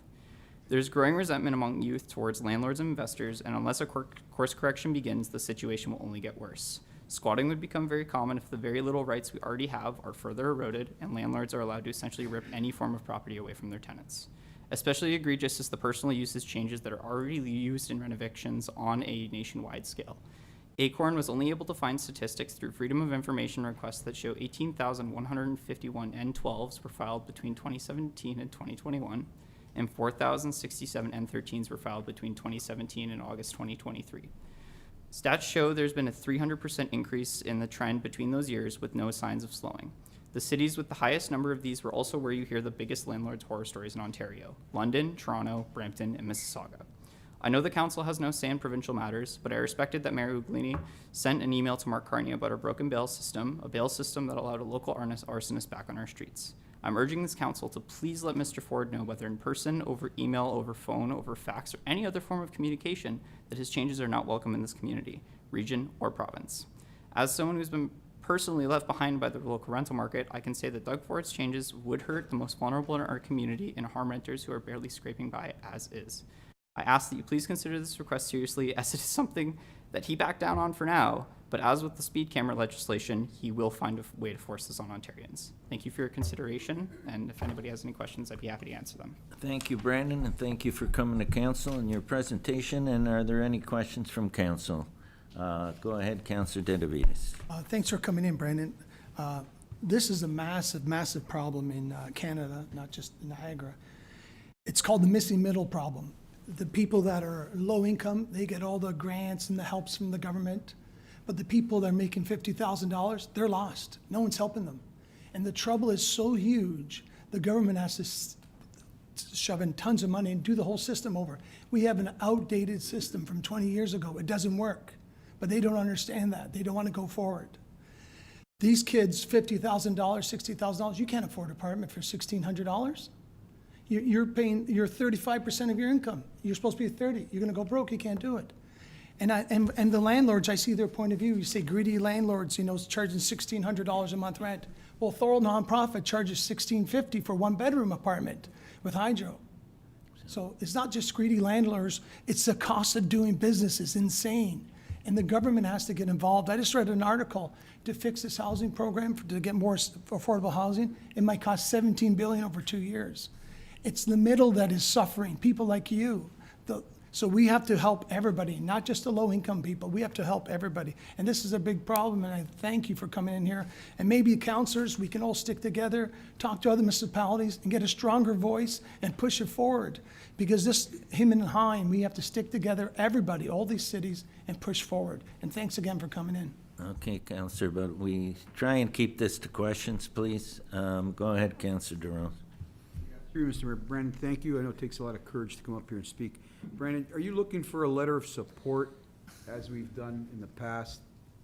There's growing resentment among youth towards landlords and investors, and unless a course correction begins, the situation will only get worse. Squatting would become very common if the very little rights we already have are further eroded and landlords are allowed to essentially rip any form of property away from their tenants. Especially egregious is the personal uses changes that are already used in renovictions on a nationwide scale. ACORN was only able to find statistics through Freedom of Information requests that show 18,151 N12s were filed between 2017 and 2021, and 4,067 N13s were filed between 2017 and August 2023. Stats show there's been a 300% increase in the trend between those years with no signs of slowing. The cities with the highest number of these were also where you hear the biggest landlords' horror stories in Ontario: London, Toronto, Brampton, and Mississauga. I know the council has no say in provincial matters, but I respected that Mayor Uglini sent an email to Mark Carney about our broken bail system, a bail system that allowed a local arsonist back on our streets. I'm urging this council to please let Mr. Ford know, whether in person, over email, over phone, over fax, or any other form of communication, that his changes are not welcome in this community, region, or province. As someone who's been personally left behind by the local rental market, I can say that Doug Ford's changes would hurt the most vulnerable in our community and harm renters who are barely scraping by as is. I ask that you please consider this request seriously, as it is something that he backed down on for now, but as with the speed camera legislation, he will find a way to force this on Ontarians. Thank you for your consideration, and if anybody has any questions, I'd be happy to answer them. Thank you, Brandon, and thank you for coming to council and your presentation. And are there any questions from council? Go ahead, Councillor Dedivides. Thanks for coming in, Brandon. This is a massive, massive problem in Canada, not just in Niagara. It's called the missing middle problem. The people that are low income, they get all the grants and the helps from the government. But the people that are making $50,000, they're lost. No one's helping them. And the trouble is so huge, the government has to shove in tons of money and do the whole system over. We have an outdated system from 20 years ago. It doesn't work. But they don't understand that. They don't want to go forward. These kids, $50,000, $60,000, you can't afford an apartment for $1,600. You're paying, you're 35% of your income. You're supposed to be 30. You're going to go broke. You can't do it. And the landlords, I see their point of view. You say greedy landlords, charging $1,600 a month rent. Well, Thorold nonprofit charges $1,650 for one bedroom apartment with hydro. So it's not just greedy landlords. It's the cost of doing business is insane. And the government has to get involved. I just read an article to fix this housing program to get more affordable housing. It might cost $17 billion over 2 years. It's the middle that is suffering, people like you. So we have to help everybody, not just the low-income people. We have to help everybody. And this is a big problem, and I thank you for coming in here. And maybe councillors, we can all stick together, talk to other municipalities, and get a stronger voice and push it forward. Because him and Hein, we have to stick together, everybody, all these cities, and push forward. And thanks again for coming in. Okay, Councillor, but we try and keep this to questions, please. Go ahead, Councillor Durand. Through you, Mr. Mayor. Brandon, thank you. I know it takes a lot of courage to come up here and speak. Brandon, are you looking for a letter of support, as we've done in the past,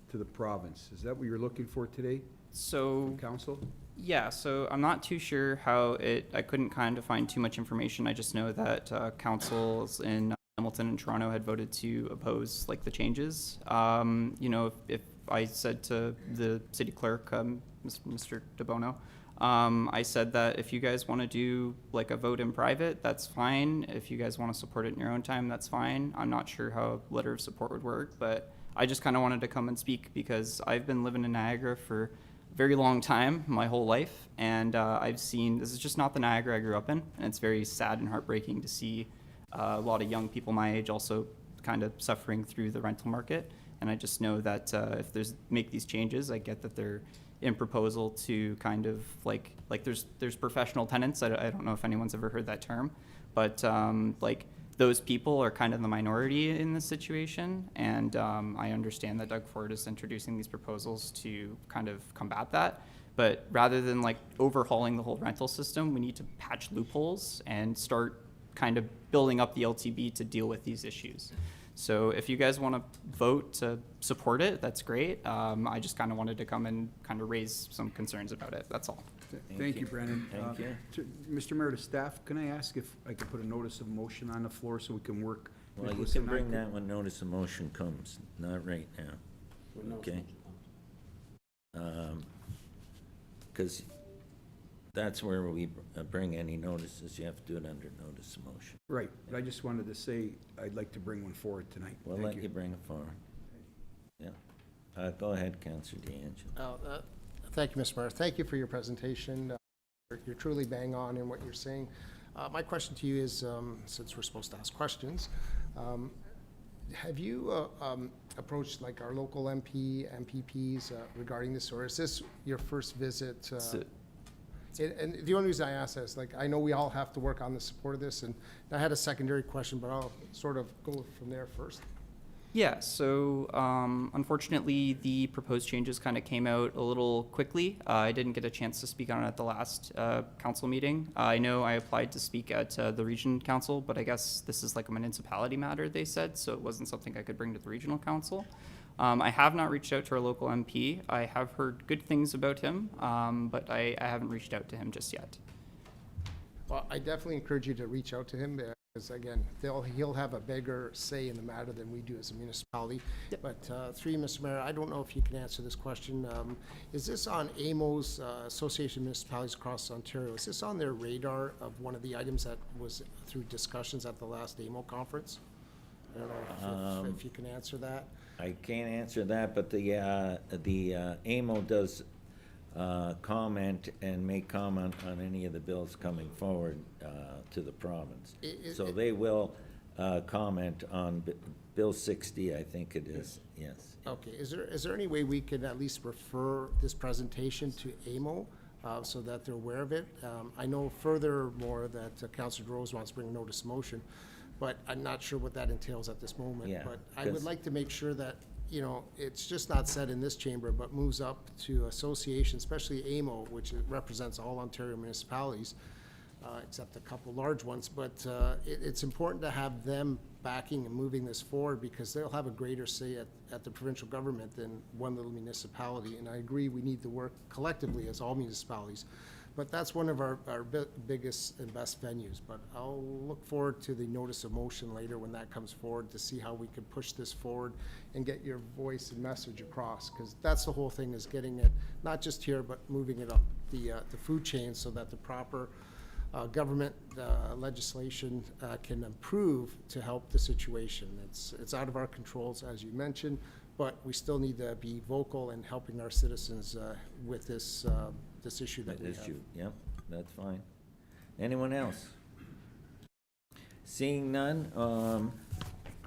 to the province? Is that what you're looking for today, So, council? yeah, so I'm not too sure how I couldn't kind of find too much information. I just know that councils in Hamilton and Toronto had voted to oppose the changes. If I said to the city clerk, Mr. DeBono, I said that if you guys want to do a vote in private, that's fine. If you guys want to support it in your own time, that's fine. I'm not sure how a letter of support would work, but I just kind of wanted to come and speak because I've been living in Niagara for a very long time, my whole life, and I've seen, this is just not the Niagara I grew up in, and it's very sad and heartbreaking to see a lot of young people my age also kind of suffering through the rental market. And I just know that if make these changes, I get that they're in proposal to kind of there's professional tenants. I don't know if anyone's ever heard that term, but those people are kind of the minority in this situation. And I understand that Doug Ford is introducing these proposals to kind of combat that. But rather than overhauling the whole rental system, we need to patch loopholes and start kind of building up the LTB to deal with these issues. So if you guys want to vote to support it, that's great. I just kind of wanted to come and kind of raise some concerns about it. That's all. Thank you, Brandon. Thank you. Mr. Mayor, to staff, can I ask if I could put a notice of motion on the floor so we can work? Well, you can bring that when notice of motion comes, not right now. Okay? Because that's where we bring any notices. You have to do it under notice of motion. Right, but I just wanted to say I'd like to bring one forward tonight. We'll Thank let you bring it forward. Yeah. Go ahead, Councillor DeAngelo. Thank you, Mr. Mayor. Thank you for your presentation. You're truly bang on in what you're saying. My question to you is, since we're supposed to ask questions, have you approached our local MPPs regarding this, or is this your first visit? And the only reason I ask that is, I know we all have to work on the support of this, and I had a secondary question, but I'll sort of go from there first. Yeah, so unfortunately, the proposed changes kind of came out a little quickly. I didn't get a chance to speak on it at the last council meeting. I know I applied to speak at the region council, but I guess this is like a municipality matter, they said, so it wasn't something I could bring to the regional council. I have not reached out to our local MP. I have heard good things about him, but I haven't reached out to him just yet. Well, I definitely encourage you to reach out to him, because again, he'll have a bigger say in the matter than we do as a municipality. Yep. But through you, Mr. Mayor, I don't know if you can answer this question. Is this on AMO's, Association of Municipalities Across Ontario, is this on their radar of one of the items that was through discussions at the last AMO conference? I don't know if you can answer that. I can't answer that, but the AMO does comment and make comment on any of the bills coming forward to the province. So they will comment on Bill 60, I think it is, yes. Okay, is there any way we could at least refer this presentation to AMO so that they're aware of it? I know furthermore that Councillor Rose wants to bring a notice of motion, but I'm not sure what that entails at this moment. Yeah, But I would like to make sure that, you know, it's just not said in this chamber, but moves up to associations, especially AMO, which represents all Ontario municipalities, except a couple large ones. But it's important to have them backing and moving this forward, because they'll have a greater say at the provincial government than one little municipality. And I agree, we need to work collectively as all municipalities. But that's one of our biggest and best venues. But I'll look forward to the notice of motion later when that comes forward, to see how we can push this forward and get your voice and message across. Because that's the whole thing, is getting it, not just here, but moving it up the food chain, so that the proper government legislation can improve to help the situation. It's out of our controls, as you mentioned, but we still need to be vocal in helping our citizens with this issue that we have. Yep, that's fine. Anyone else? Seeing none,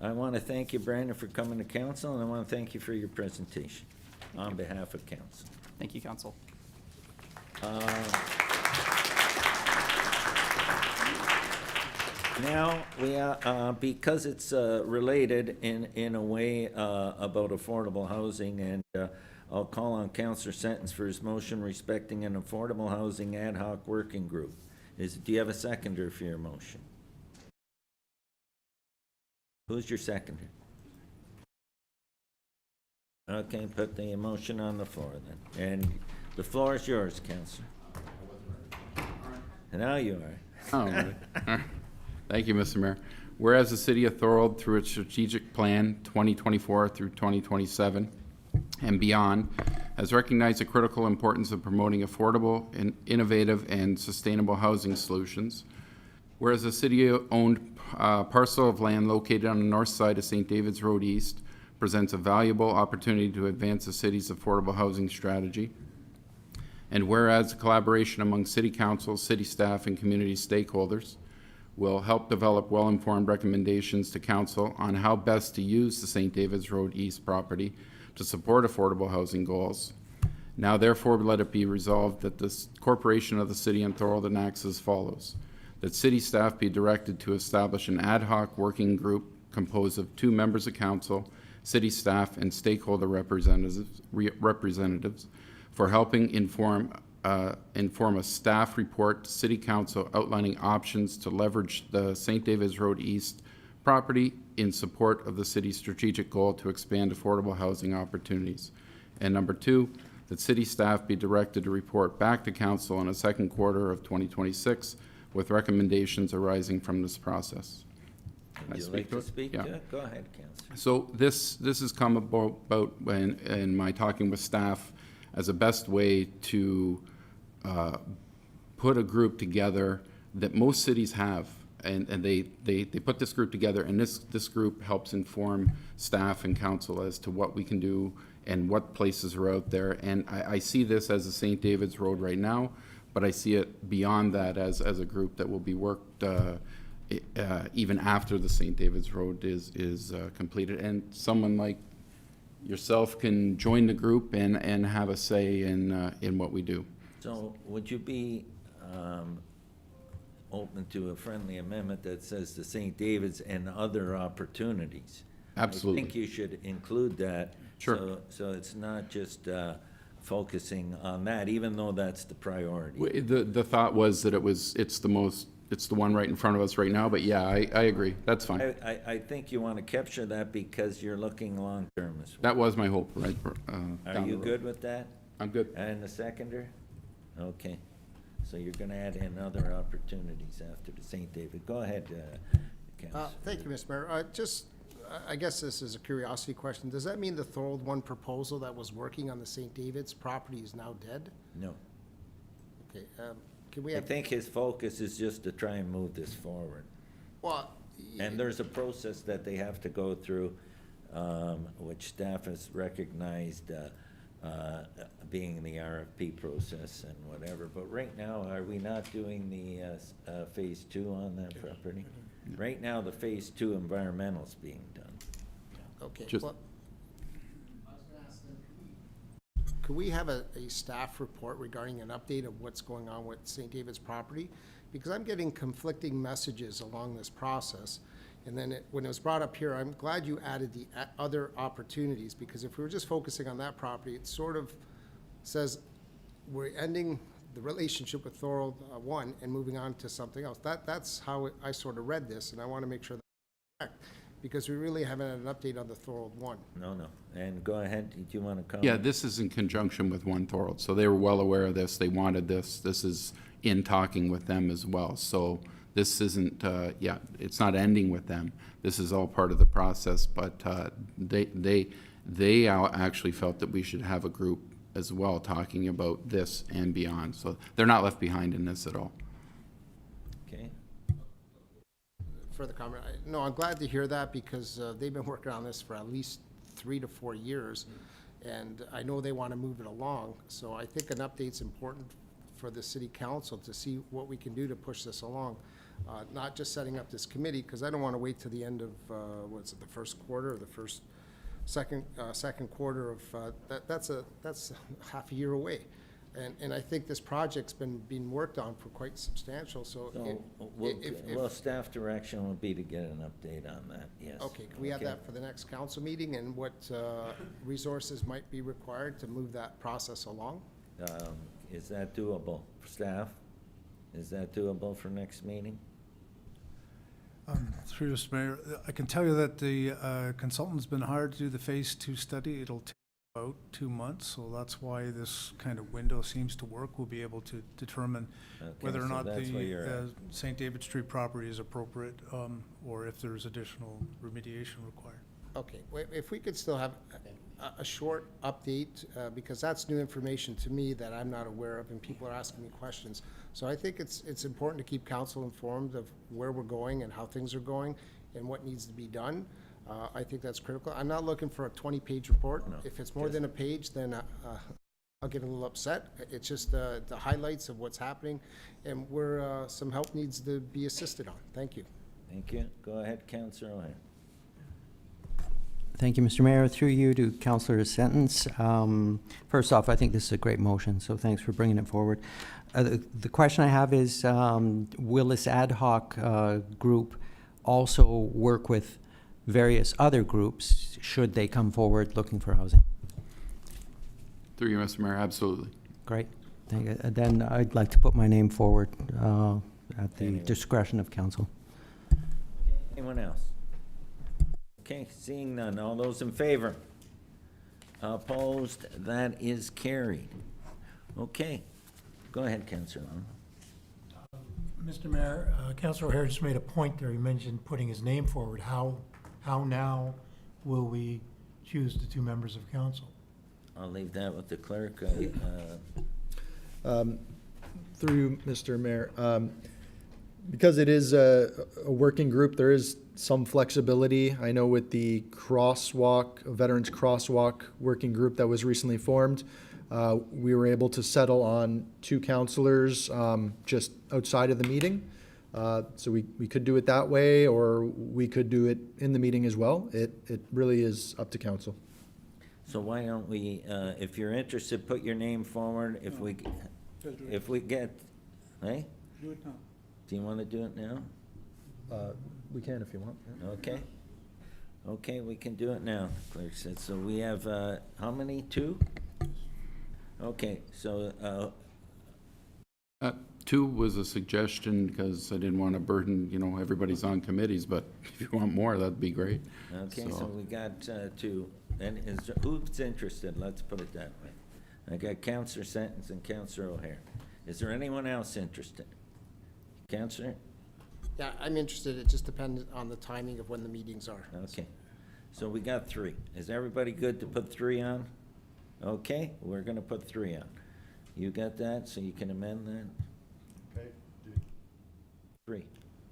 I want to thank you, Brandon, for coming to council, and I want to thank you for your presentation on behalf of council. Thank you, Council. Now, because it's related in a way about affordable housing, and I'll call on Councillor Sentence for his motion respecting an affordable housing ad hoc working group. Do you have a seconder for your motion? Who's your seconder? Okay, put the motion on the floor then. And the floor is yours, Councillor. And now you are. Oh, really? Thank you, Mr. Mayor. Whereas the City of Thorold, through its strategic plan 2024 through 2027 and beyond, has recognized the critical importance of promoting affordable and innovative and sustainable housing solutions. Whereas the city-owned parcel of land located on the north side of St. David's Road East presents a valuable opportunity to advance the city's affordable housing strategy. And whereas the collaboration among city council, city staff, and community stakeholders will help develop well-informed recommendations to council on how best to use the St. David's Road East property to support affordable housing goals. Now therefore let it be resolved that the corporation of the city of Thorold enacts as follows: that city staff be directed to establish an ad hoc working group composed of 2 members of council, city staff, and stakeholder representatives for helping inform a staff report to City Council outlining options to leverage the St. David's Road East property in support of the city's strategic goal to expand affordable housing opportunities. And number 2, that city staff be directed to report back to Council in the second quarter of 2026 with recommendations arising from this process. Would you like to speak Yeah. to it? Go ahead, Councillor. So this has come about in my talking with staff as a best way to put a group together that most cities have, and they put this group together, and this group helps inform staff and council as to what we can do and what places are out there. And I see this as a St. David's Road right now, but I see it beyond that as a group that will be worked even after the St. David's Road is completed. And someone like yourself can join the group and have a say in what we do. So would you be open to a friendly amendment that says the St. David's and other opportunities? Absolutely. I think you should include that. Sure. So it's not just focusing on that, even though that's the priority. The thought was that it's the one right in front of us right now, but yeah, I agree. That's fine. I think you want to capture that because you're looking long-term as well. That was my hope, right? Are down you the road. good with that? I'm good. And the seconder? Okay. So you're going to add in other opportunities after the St. David. Go ahead, Councillor. Thank you, Mr. Mayor. I guess this is a curiosity question. Does that mean the Thorold One proposal that was working on the St. David's property is now dead? No. Okay, can we I have, think his focus is just to try and move this forward. well, And there's a process that they have to go through, which staff has recognized being the RFP process and whatever. But right now, are we not doing the phase 2 on that property? Right now, the phase 2 environmental's being done. okay. Just- well, could we have a staff report regarding an update of what's going on with St. David's property? Because I'm getting conflicting messages along this process. And then when it was brought up here, I'm glad you added the other opportunities, because if we were just focusing on that property, it sort of says we're ending the relationship with Thorold One and moving on to something else. That's how I sort of read this, and I want to make sure that's correct, because we really haven't had an update on the Thorold One. No. And go ahead, do you want to comment? Yeah, this is in conjunction with One Thorold, so they were well aware of this. They wanted this. This is in talking with them as well. So this isn't, it's not ending with them. This is all part of the process, but they actually felt that we should have a group as well talking about this and beyond. So they're not left behind in this at all. Okay. Further comment? No, I'm glad to hear that, because they've been working on this for at least 3 to 4 years, and I know they want to move it along. So I think an update's important for the city council to see what we can do to push this along. Not just setting up this committee, because I don't want to wait till the end of, the first quarter or the second quarter of, that's half a year away. And I think this project's been being worked on for quite substantial, so. Well, staff direction will be to get an update on that, yes. Okay, can we have that for the next council meeting, and what resources might be required to move that process along? Is that doable for staff? Is that doable for next meeting? Through you, Mr. Mayor, I can tell you that the consultant's been hired to do the phase 2 study. It'll take about 2 months, so that's why this kind of window seems to work. We'll be able to determine whether or so not that's where you're at. the St. David Street property is appropriate, or if there's additional remediation required. Okay, if we could still have a short update, because that's new information to me that I'm not aware of, and people are asking me questions. So I think it's important to keep council informed of where we're going and how things are going and what needs to be done. I think that's critical. I'm not looking for a 20-page report. No, If it's more than a page, then I'll get a little upset. It's just the highlights of what's happening and where some help needs to be assisted on. Thank you. Thank you. Go ahead, Councillor O'Hare. Thank you, Mr. Mayor. Through you to Councillor Sentence. First off, I think this is a great motion, so thanks for bringing it forward. The question I have is, will this ad hoc group also work with various other groups should they come forward looking for housing? Through you, Mr. Mayor, absolutely. Great. Thank you. Then I'd like to put my name forward at the discretion of council. Anyone else? Okay, seeing none. All those in favor? Opposed? That is carried. Okay. Go ahead, Councillor Long. Mr. Mayor, Councilor O'Hare just made a point there. He mentioned putting his name forward. How now will we choose the 2 members of council? I'll leave that with the clerk. Through you, Mr. Mayor, because it is a working group, there is some flexibility. I know with the Veterans Crosswalk working group that was recently formed, we were able to settle on 2 councillors just outside of the meeting. So we could do it that way, or we could do it in the meeting as well. It really is up to council. So why don't we, if you're interested, put your name forward. If we get, hey? Do it now. Do you want to do it now? We can if you want. Okay. Okay, we can do it now, clerk said. So we have, how many? 2? Okay, so, 2 was a suggestion because I didn't want to burden, everybody's on committees, but if you want more, that'd be great. okay, so we got 2. And who's interested? Let's put it that way. I got Counselor Sentence and Counselor O'Hare. Is there anyone else interested? Counselor? Yeah, I'm interested. It just depends on the timing of when the meetings are. Okay, so we got 3. Is everybody good to put 3 on? Okay, we're gonna put 3 on. You got that, so you can amend that? Okay. 3.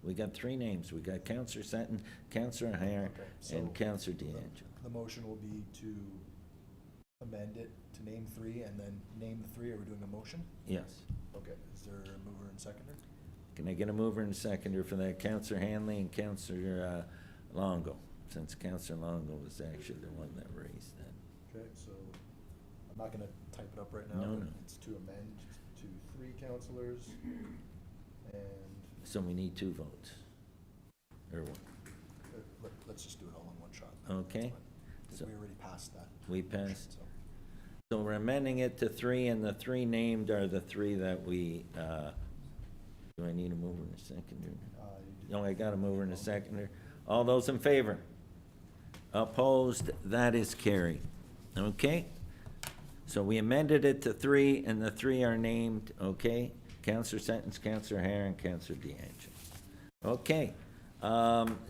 We got 3 names. We got Counselor Sutton, Counselor O'Hare, Okay, so and Counselor DeAngelo. The motion will be to amend it to name 3 and then name the 3. Are we doing a motion? Yes. Okay, is there a mover and seconder? Can I get a mover and a seconder for that? Counselor Hanley and Counselor Longo, since Counselor Longo was actually the one that raised that. Okay, so I'm not gonna type it up right now. No, but no. It's to amend to 3 counselors and So we need 2 votes. Or what? let's just do it all in one shot. Okay. Because So we already passed that. we motion, passed. so. So we're amending it to 3, and the 3 named are the 3 that we, do I need a mover and a seconder? You do- No, I got a mover and a seconder. All those in favor? Opposed? That is carried. Okay? So we amended it to 3, and the 3 are named, okay? Counselor Sentence, Counselor O'Hare, and Counselor DeAngelo. Okay.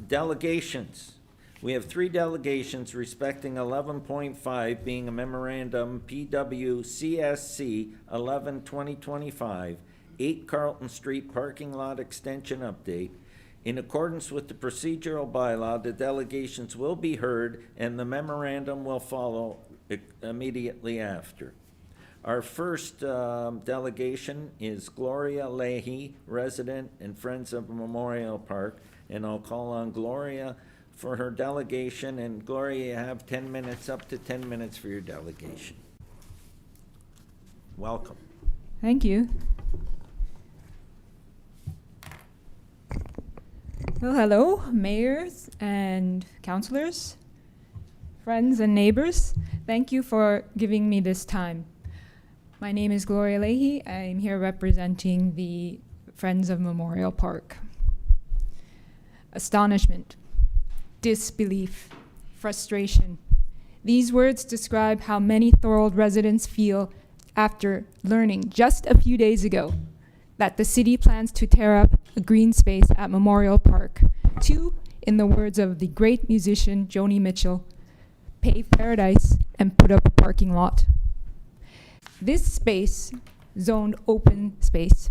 Delegations. We have 3 delegations respecting 11.5 being a memorandum PWCSC 11/2025, 8 Carlton Street parking lot extension update. In accordance with the procedural bylaw, the delegations will be heard and the memorandum will follow immediately after. Our first delegation is Gloria Leahy, resident and Friends of Memorial Park, and I'll call on Gloria for her delegation, and Gloria, you have 10 minutes, up to 10 minutes for your delegation. Welcome. Thank you. Well, hello, mayors and councilors, friends and neighbors. Thank you for giving me this time. My name is Gloria Leahy. I'm here representing the Friends of Memorial Park. Astonishment, disbelief, frustration. These words describe how many Thorold residents feel after learning just a few days ago that the city plans to tear up a green space at Memorial Park to, in the words of the great musician Joni Mitchell, pave paradise and put up a parking lot. This space, zoned open space,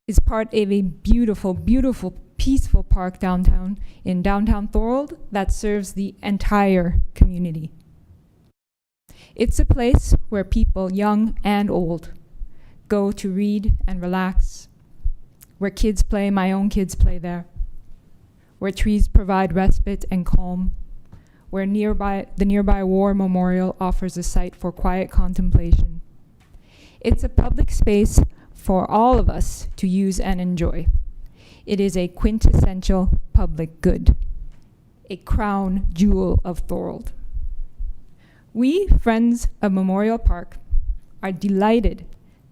is part of a beautiful, beautiful, peaceful park downtown in downtown Thorold that serves the entire community. It's a place where people, young and old, go to read and relax, where kids play, my own kids play there, where trees provide respite and calm, where the nearby war memorial offers a site for quiet contemplation. It's a public space for all of us to use and enjoy. It is a quintessential public good, a crown jewel of Thorold. We, Friends of Memorial Park, are delighted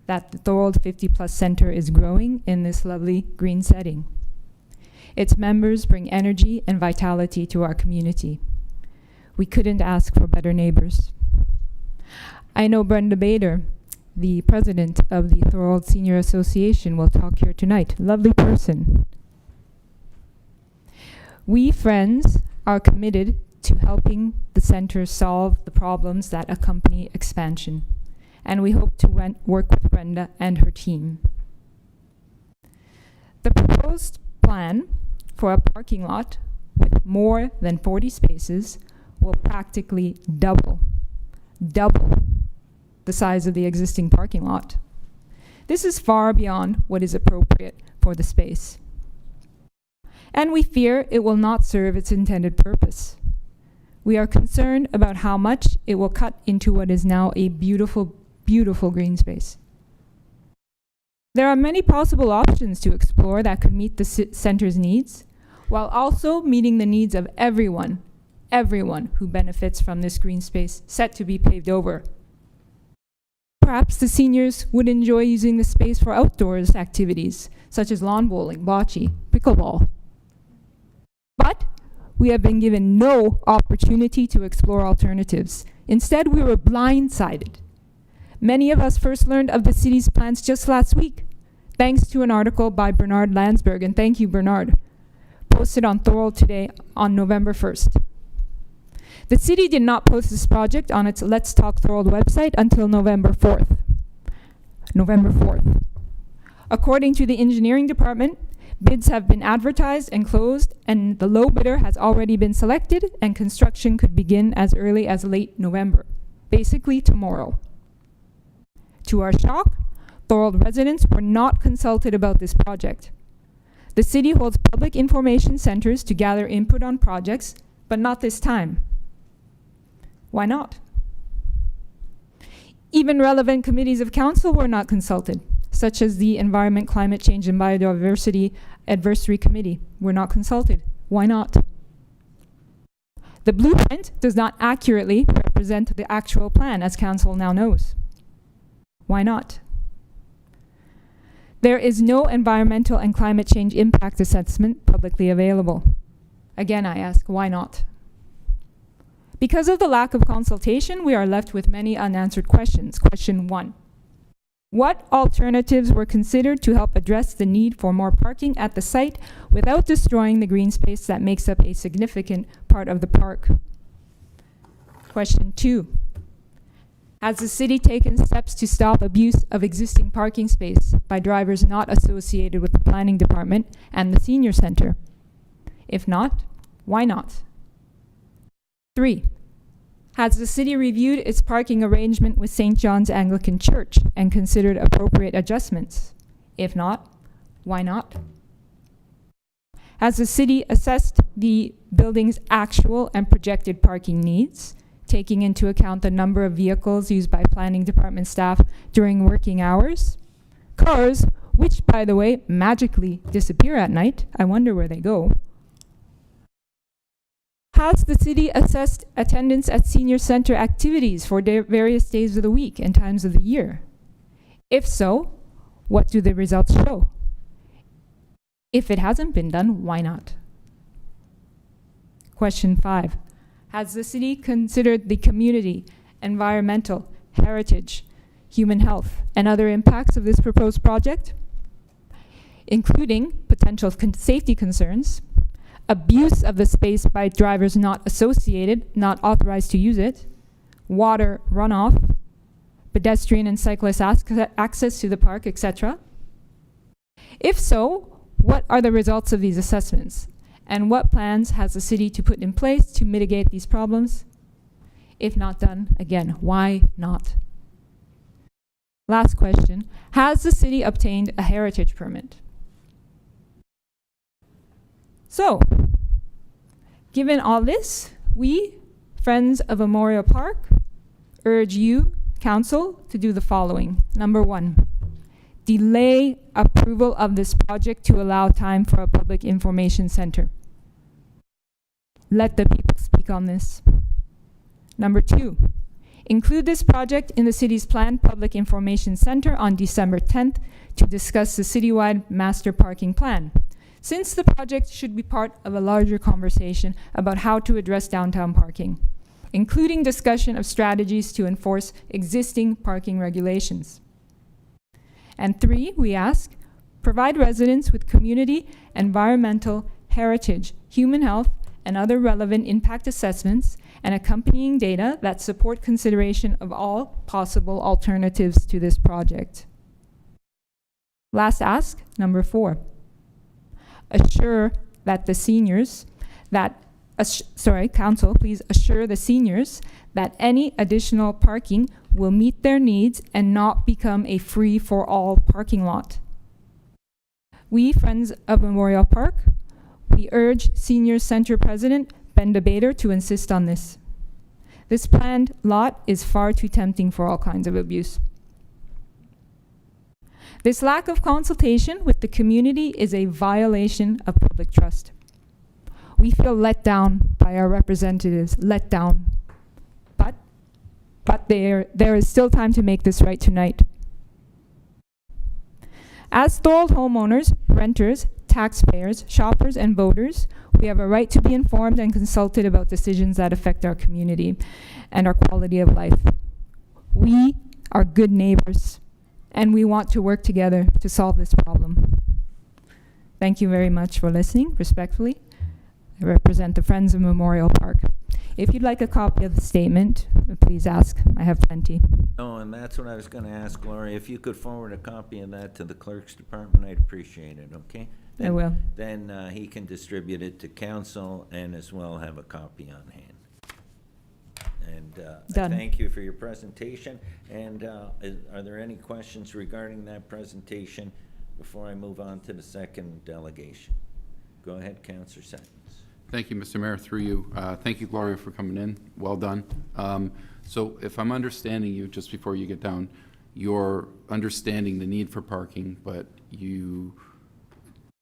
that the Thorold 50+ Center is growing in this lovely green setting. Its members bring energy and vitality to our community. We couldn't ask for better neighbors. I know Brenda Bader, the president of the Thorold Senior Association, will talk here tonight. Lovely person. We Friends are committed to helping the center solve the problems that accompany expansion, and we hope to work with Brenda and her team. The proposed plan for a parking lot with more than 40 spaces will practically double the size of the existing parking lot. This is far beyond what is appropriate for the space. And we fear it will not serve its intended purpose. We are concerned about how much it will cut into what is now a beautiful, beautiful green space. There are many possible options to explore that could meet the center's needs, while also meeting the needs of everyone everyone who benefits from this green space set to be paved over. Perhaps the seniors would enjoy using the space for outdoors activities, such as lawn bowling, bocce, pickleball. But we have been given no opportunity to explore alternatives. Instead, we were blindsided. Many of us first learned of the city's plans just last week, thanks to an article by Bernard Landsberg, and thank you, Bernard, posted on Thorold today on November 1st. The city did not post this project on its Let's Talk Thorold website until November 4th. According to the engineering department, bids have been advertised and closed, and the low bidder has already been selected, and construction could begin as early as late November, basically tomorrow. To our shock, Thorold residents were not consulted about this project. The city holds public information centers to gather input on projects, but not this time. Why not? Even relevant committees of council were not consulted, such as the Environment, Climate Change, and Biodiversity Advisory Committee were not consulted. Why not? The blueprint does not accurately represent the actual plan, as council now knows. Why not? There is no environmental and climate change impact assessment publicly available. Again, I ask, why not? Because of the lack of consultation, we are left with many unanswered questions. Question 1. What alternatives were considered to help address the need for more parking at the site without destroying the green space that makes up a significant part of the park? Question 2. Has the city taken steps to stop abuse of existing parking space by drivers not associated with the planning department and the senior center? If not, why not? 3. Has the city reviewed its parking arrangement with St. John's Anglican Church and considered appropriate adjustments? If not, why not? Has the city assessed the building's actual and projected parking needs, taking into account the number of vehicles used by planning department staff during working hours? Cars, which, by the way, magically disappear at night. I wonder where they go. Has the city assessed attendance at senior center activities for various days of the week and times of the year? If so, what do the results show? If it hasn't been done, why not? Question 5. Has the city considered the community, environmental, heritage, human health, and other impacts of this proposed project, including potential safety concerns, abuse of the space by drivers not associated, not authorized to use it, water runoff, pedestrian and cyclist access to the park, etc.? If so, what are the results of these assessments? And what plans has the city to put in place to mitigate these problems? If not done, again, why not? Last question, has the city obtained a heritage permit? So, given all this, we, Friends of Memorial Park, urge you, Council, to do the following. Number 1, delay approval of this project to allow time for a public information center. Let the people speak on this. Number 2, include this project in the city's planned public information center on December 10th to discuss the citywide master parking plan, since the project should be part of a larger conversation about how to address downtown parking, including discussion of strategies to enforce existing parking regulations. And 3, we ask, provide residents with community, environmental, heritage, human health, and other relevant impact assessments and accompanying data that support consideration of all possible alternatives to this project. Last ask, number 4. Assure that the seniors Council, please assure the seniors that any additional parking will meet their needs and not become a free-for-all parking lot. We, Friends of Memorial Park, we urge Senior Center President Ben DeBader to insist on this. This planned lot is far too tempting for all kinds of abuse. This lack of consultation with the community is a violation of public trust. We feel let down by our representatives let down. But there is still time to make this right tonight. As Thorold homeowners, renters, taxpayers, shoppers, and voters, we have a right to be informed and consulted about decisions that affect our community and our quality of life. We are good neighbors, and we want to work together to solve this problem. Thank you very much for listening. Respectfully, I represent the Friends of Memorial Park. If you'd like a copy of the statement, please ask. I have plenty. Oh, and that's what I was gonna ask, Gloria. If you could forward a copy of that to the clerk's department, I'd appreciate it, okay? I will. Then he can distribute it to council and as well have a copy on hand. And Done. thank you for your presentation. And are there any questions regarding that presentation before I move on to the second delegation? Go ahead, Councillor Sentence. Thank you, Mr. Mayor, through you. Thank you, Gloria, for coming in. Well done. So if I'm understanding you, just before you get down, you're understanding the need for parking, but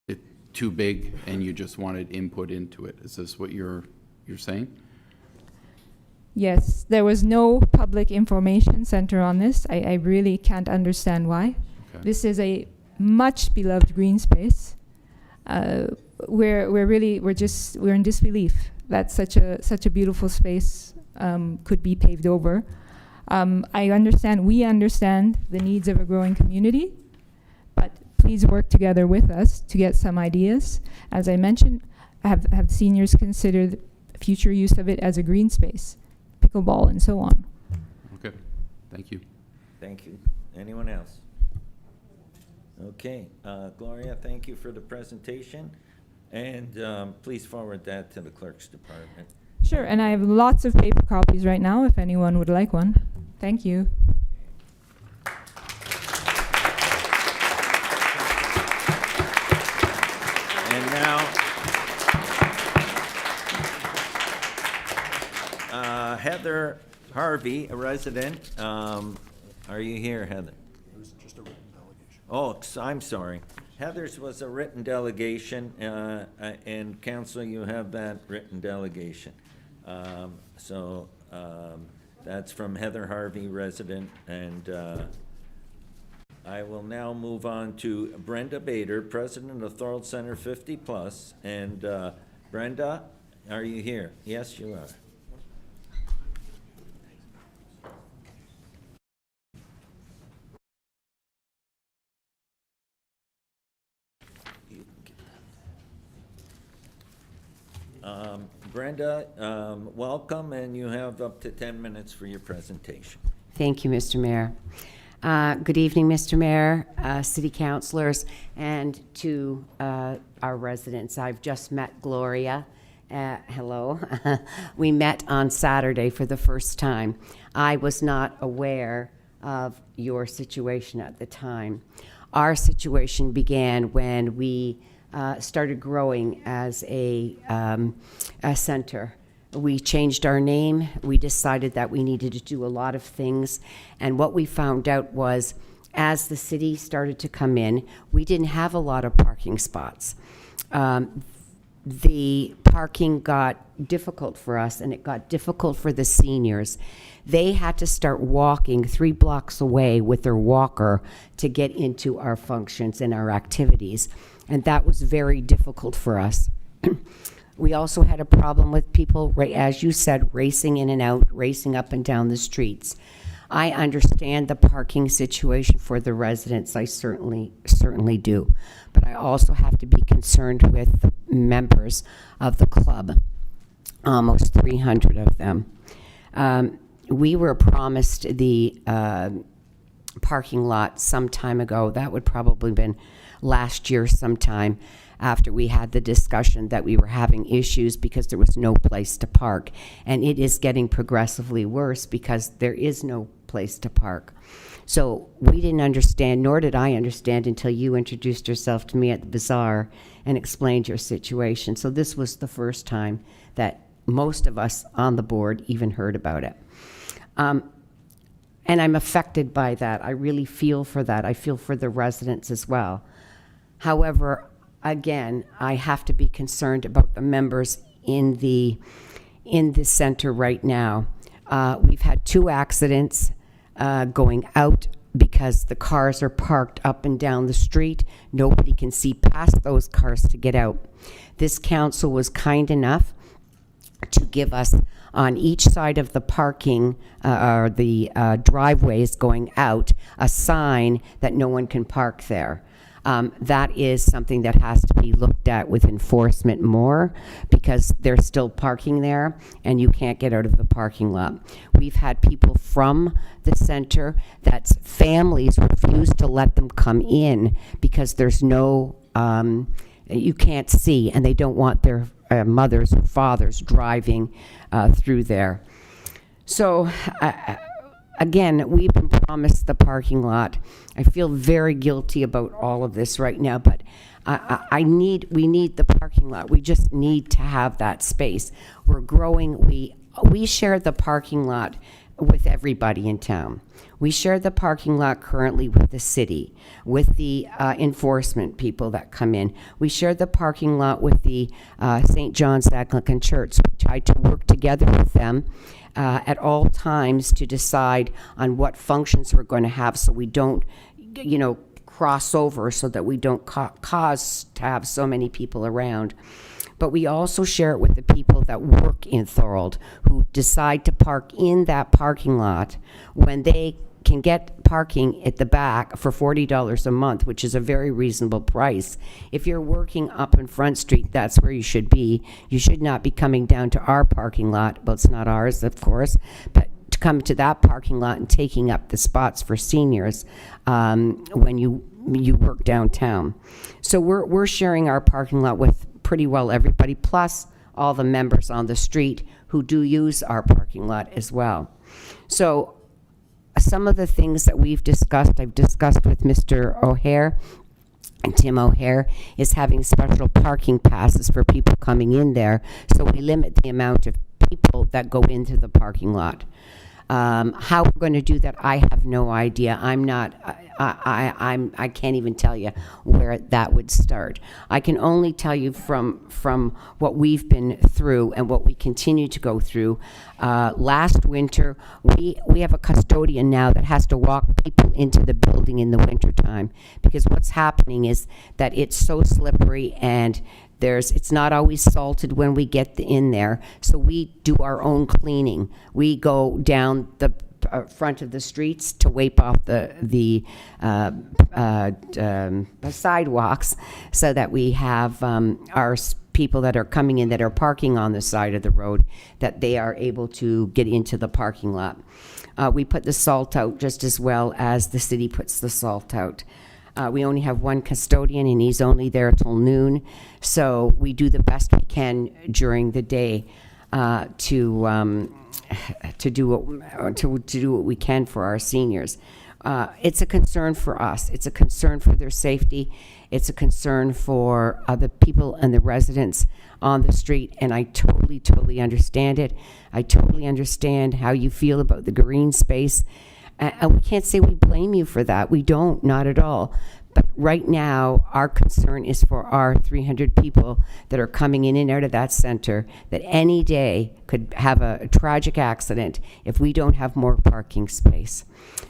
it's too big and you just wanted input into it. Is this what you're saying? Yes, there was no public information center on this. I really can't understand why. Okay. This is a much beloved green space. We're in disbelief that such a beautiful space could be paved over. We understand the needs of a growing community, but please work together with us to get some ideas. As I mentioned, have seniors consider the future use of it as a green space, pickleball and so on. Okay, thank you. Thank you. Anyone else? Okay, Gloria, thank you for the presentation. And please forward that to the clerk's department. Sure, and I have lots of paper copies right now if anyone would like one. Thank you. And now, Heather Harvey, a resident. Are you here, Heather? It was just a written delegation. Oh, I'm sorry. Heather's was a written delegation, and council, you have that written delegation. That's from Heather Harvey, resident, and I will now move on to Brenda Bader, president of Thorold Center 50 Plus. And Brenda, are you here? Yes, you are. Brenda, welcome, and you have up to 10 minutes for your presentation. Thank you, Mr. Mayor. Good evening, Mr. Mayor, city councilors, and to our residents. I've just met Gloria. Hello. We met on Saturday for the first time. I was not aware of your situation at the time. Our situation began when we started growing as a center. We changed our name. We decided that we needed to do a lot of things. And what we found out was, as the city started to come in, we didn't have a lot of parking spots. The parking got difficult for us, and it got difficult for the seniors. They had to start walking 3 blocks away with their walker to get into our functions and our activities. And that was very difficult for us. We also had a problem with people, as you said, racing in and out, racing up and down the streets. I understand the parking situation for the residents. I certainly do. But I also have to be concerned with the members of the club, almost 300 of them. We were promised the parking lot some time ago. That would probably have been last year sometime, after we had the discussion that we were having issues because there was no place to park. And it is getting progressively worse because there is no place to park. So we didn't understand, nor did I understand until you introduced yourself to me at the bazaar and explained your situation. So this was the first time that most of us on the board even heard about it. And I'm affected by that. I really feel for that. I feel for the residents as well. However, again, I have to be concerned about the members in the center right now. We've had 2 accidents going out because the cars are parked up and down the street. Nobody can see past those cars to get out. This council was kind enough to give us on each side of the parking or the driveways going out a sign that no one can park there. That is something that has to be looked at with enforcement more, because they're still parking there and you can't get out of the parking lot. We've had people from the center that's families refuse to let them come in because there's no, you can't see, and they don't want their mothers or fathers driving through there. So, again, we've been promised the parking lot. I feel very guilty about all of this right now, but we need the parking lot. We just need to have that space. We're growing. We share the parking lot with everybody in town. We share the parking lot currently with the city, with the enforcement people that come in. We share the parking lot with the St. John's Anglican Church. We try to work together with them at all times to decide on what functions we're going to have, so we don't, cross over, so that we don't cause to have so many people around. But we also share it with the people that work in Thorold, who decide to park in that parking lot when they can get parking at the back for $40 a month, which is a very reasonable price. If you're working up in Front Street, that's where you should be. You should not be coming down to our parking lot. Well, it's not ours, of course, but to come to that parking lot and taking up the spots for seniors when you work downtown. So we're sharing our parking lot with pretty well everybody, plus all the members on the street who do use our parking lot as well. So some of the things that I've discussed with Mr. O'Hare and Tim O'Hare, is having special parking passes for people coming in there, so we limit the amount of people that go into the parking lot. How we're going to do that, I have no idea. I can't even tell you where that would start. I can only tell you from what we've been through and what we continue to go through. Last winter, we have a custodian now that has to walk people into the building in the wintertime, because what's happening is that it's so slippery, and it's not always salted when we get in there, so we do our own cleaning. We go down the front of the streets to wipe off the sidewalks, so that we have our people that are coming in, that are parking on the side of the road, that they are able to get into the parking lot. We put the salt out just as well as the city puts the salt out. We only have one custodian, and he's only there till noon, so we do the best we can during the day to do what we can for our seniors. It's a concern for us. It's a concern for their safety. It's a concern for the people and the residents on the street, and I totally understand it. I totally understand how you feel about the green space. And we can't say we blame you for that. We don't, not at all. But right now, our concern is for our 300 people that are coming in and out of that center, that any day could have a tragic accident if we don't have more parking space.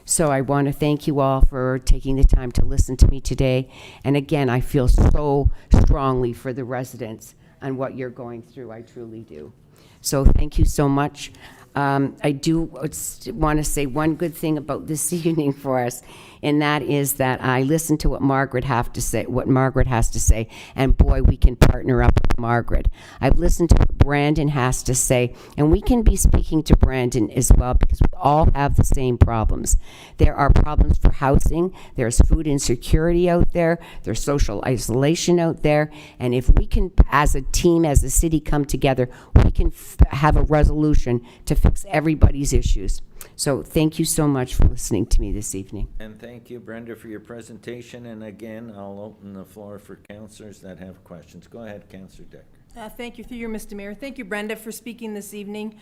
So I want to thank you all for taking the time to listen to me today. And again, I feel so strongly for the residents and what you're going through. I truly do. So thank you so much. I do want to say one good thing about this evening for us, and that is that I listened to what Margaret has to say, and boy, we can partner up with Margaret. I've listened to what Brandon has to say, and we can be speaking to Brandon as well, because we all have the same problems. There are problems for housing, there's food insecurity out there, there's social isolation out there, and if we can, as a team, as a city, come together, we can have a resolution to fix everybody's issues. So thank you so much for listening to me this evening. And thank you, Brenda, for your presentation. And again, I'll open the floor for councillors that have questions. Go ahead, Councillor Decker. Thank you, through you, Mr. Mayor. Thank you, Brenda, for speaking this evening.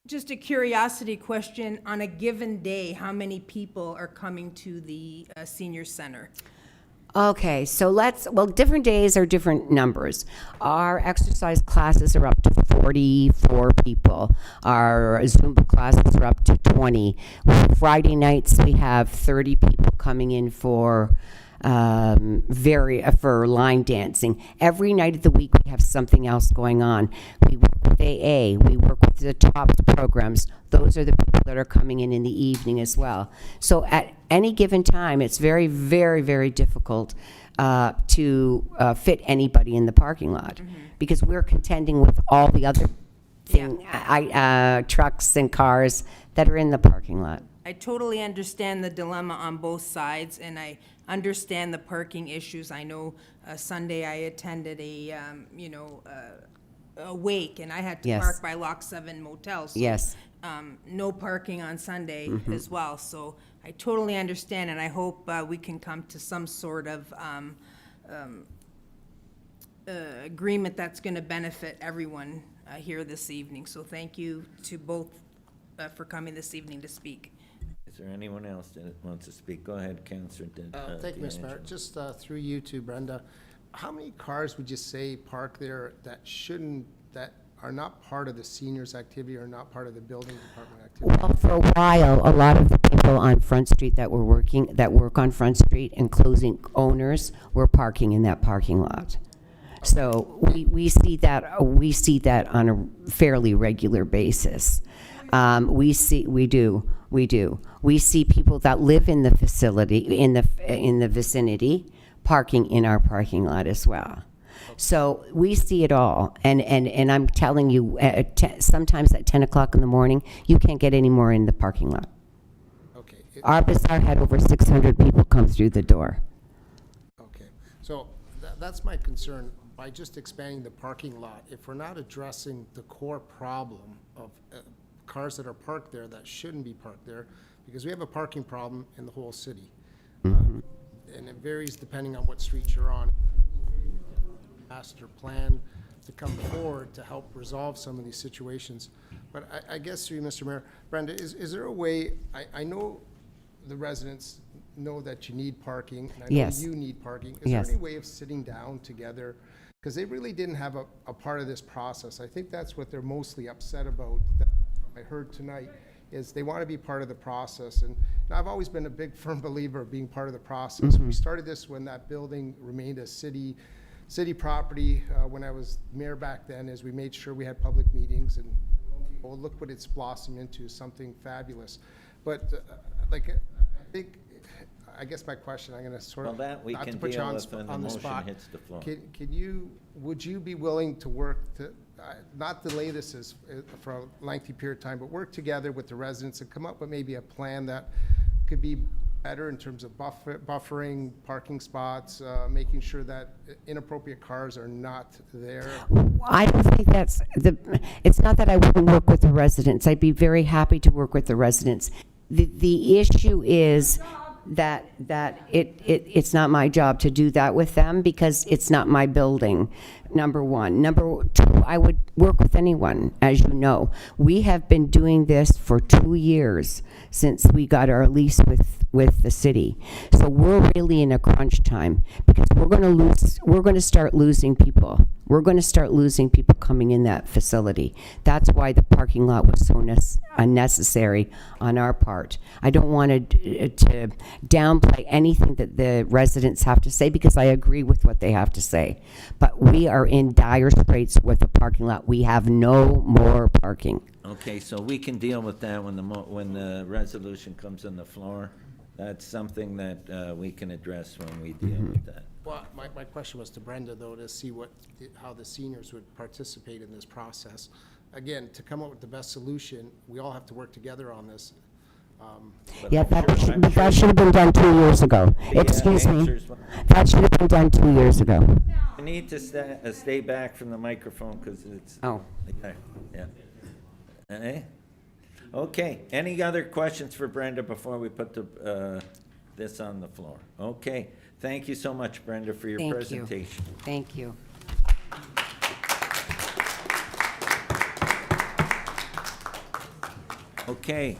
Just a curiosity question: on a given day, how many people are coming to the senior center? Okay, so different days are different numbers. Our exercise classes are up to 44 people. Our Zumba classes are up to 20. Friday nights, we have 30 people coming in for line dancing. Every night of the week, we have something else going on. We work with AA. We work with the TOPS programs. Those are the people that are coming in the evening as well. So at any given time, it's very, very, very difficult to fit anybody in the parking lot because we're contending with all the other trucks and cars that are in the parking lot. I totally understand the dilemma on both sides, and I understand the parking issues. I know Sunday I attended a wake, and I had to Yes. park by Lock 7 Motel. So, Yes. no parking on Sunday as well. So I totally understand, and I hope we can come to some sort of agreement that's going to benefit everyone here this evening. So thank you to both for coming this evening to speak. Is there anyone else that wants to speak? Go ahead, Councillor. Thank you, Mr. Mayor. Just through you to Brenda, how many cars would you say park there that are not part of the seniors activity or not part of the building department activity? Well, for a while, a lot of the people on Front Street that work on Front Street, including owners, were parking in that parking lot. So we see that on a fairly regular basis. We do. We see people that live in the facility, in the vicinity, parking in our parking lot as well. So we see it all, and I'm telling you, sometimes at 10 o'clock in the morning, you can't get any more in the parking lot. Okay. Our bazaar had over 600 people come through the door. Okay, so that's my concern. By just expanding the parking lot, if we're not addressing the core problem of cars that are parked there that shouldn't be parked there, because we have a parking problem in the whole city. And it varies depending on what street you're on. Master plan to come forward to help resolve some of these situations. But I guess through you, Mr. Mayor, Brenda, is there a way, I know the residents know that you need parking, and I know Yes. you need parking. Is Yes. there any way of sitting down together? Because they really didn't have a part of this process. I think that's what they're mostly upset about, that I heard tonight, is they want to be part of the process. And I've always been a big firm believer of being part of the process. We started this when that building remained a city property, when I was mayor back then, as we made sure we had public meetings, and well, look what it's blossomed into, something fabulous. But I guess my question, I'm going to sort of, Well, that we not to can put you deal on with when the on the motion spot. hits the floor. Would you be willing to work to, not delay this for a lengthy period of time, but work together with the residents and come up with maybe a plan that could be better in terms of buffering parking spots, making sure that inappropriate cars are not there? I don't think it's not that I wouldn't work with the residents. I'd be very happy to work with the residents. The issue is that it's not my job to do that with them because it's not my building, number one. Number two, I would work with anyone, as you know. We have been doing this for 2 years since we got our lease with the city. So we're really in a crunch time because we're going to start losing people. We're going to start losing people coming in that facility. That's why the parking lot was so unnecessary on our part. I don't want to downplay anything that the residents have to say because I agree with what they have to say. But we are in dire straits with the parking lot. We have no more parking. Okay, so we can deal with that when the resolution comes on the floor. That's something that we can address when we deal with that. Well, my question was to Brenda, though, to see how the seniors would participate in this process. Again, to come up with the best solution, we all have to work together on this. Yeah, that should have been done 2 years ago. Excuse me. That should have been done 2 years ago. You need to stay back from the microphone because it's... Oh. Yeah. Okay, any other questions for Brenda before we put this on the floor? Okay, thank you so much, Brenda, for your presentation. Thank you. Okay,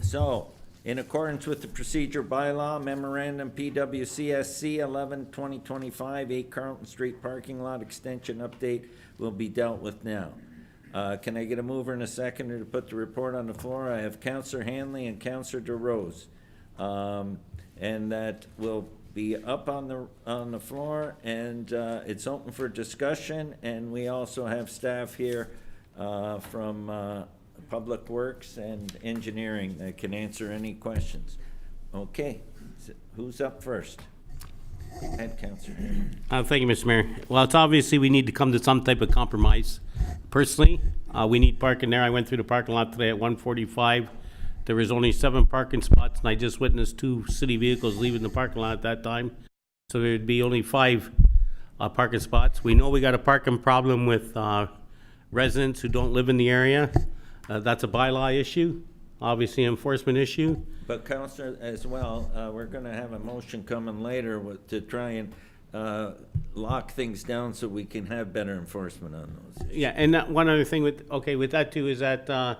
so In accordance with the procedure bylaw, memorandum PWCSC 11/2025, 8 Carlton Street parking lot extension update will be dealt with now. Can I get a mover and a seconder to put the report on the floor? I have Councillor Hanley and Councillor DeRose. And that will be up on the floor, and it's open for discussion, and we also have staff here from Public Works and Engineering that can answer any questions. Okay, who's up first? Head Councillor. Thank you, Mr. Mayor. Well, it's obviously we need to come to some type of compromise. Personally, we need parking there. I went through the parking lot today at 1:45. There was only 7 parking spots, and I just witnessed 2 city vehicles leaving the parking lot at that time. So there'd be only 5 parking spots. We know we got a parking problem with residents who don't live in the area. That's a bylaw issue, obviously enforcement issue. But Councillor, as well, we're gonna have a motion coming later to try and lock things down so we can have better enforcement on those issues. Yeah, and one other thing with that too is that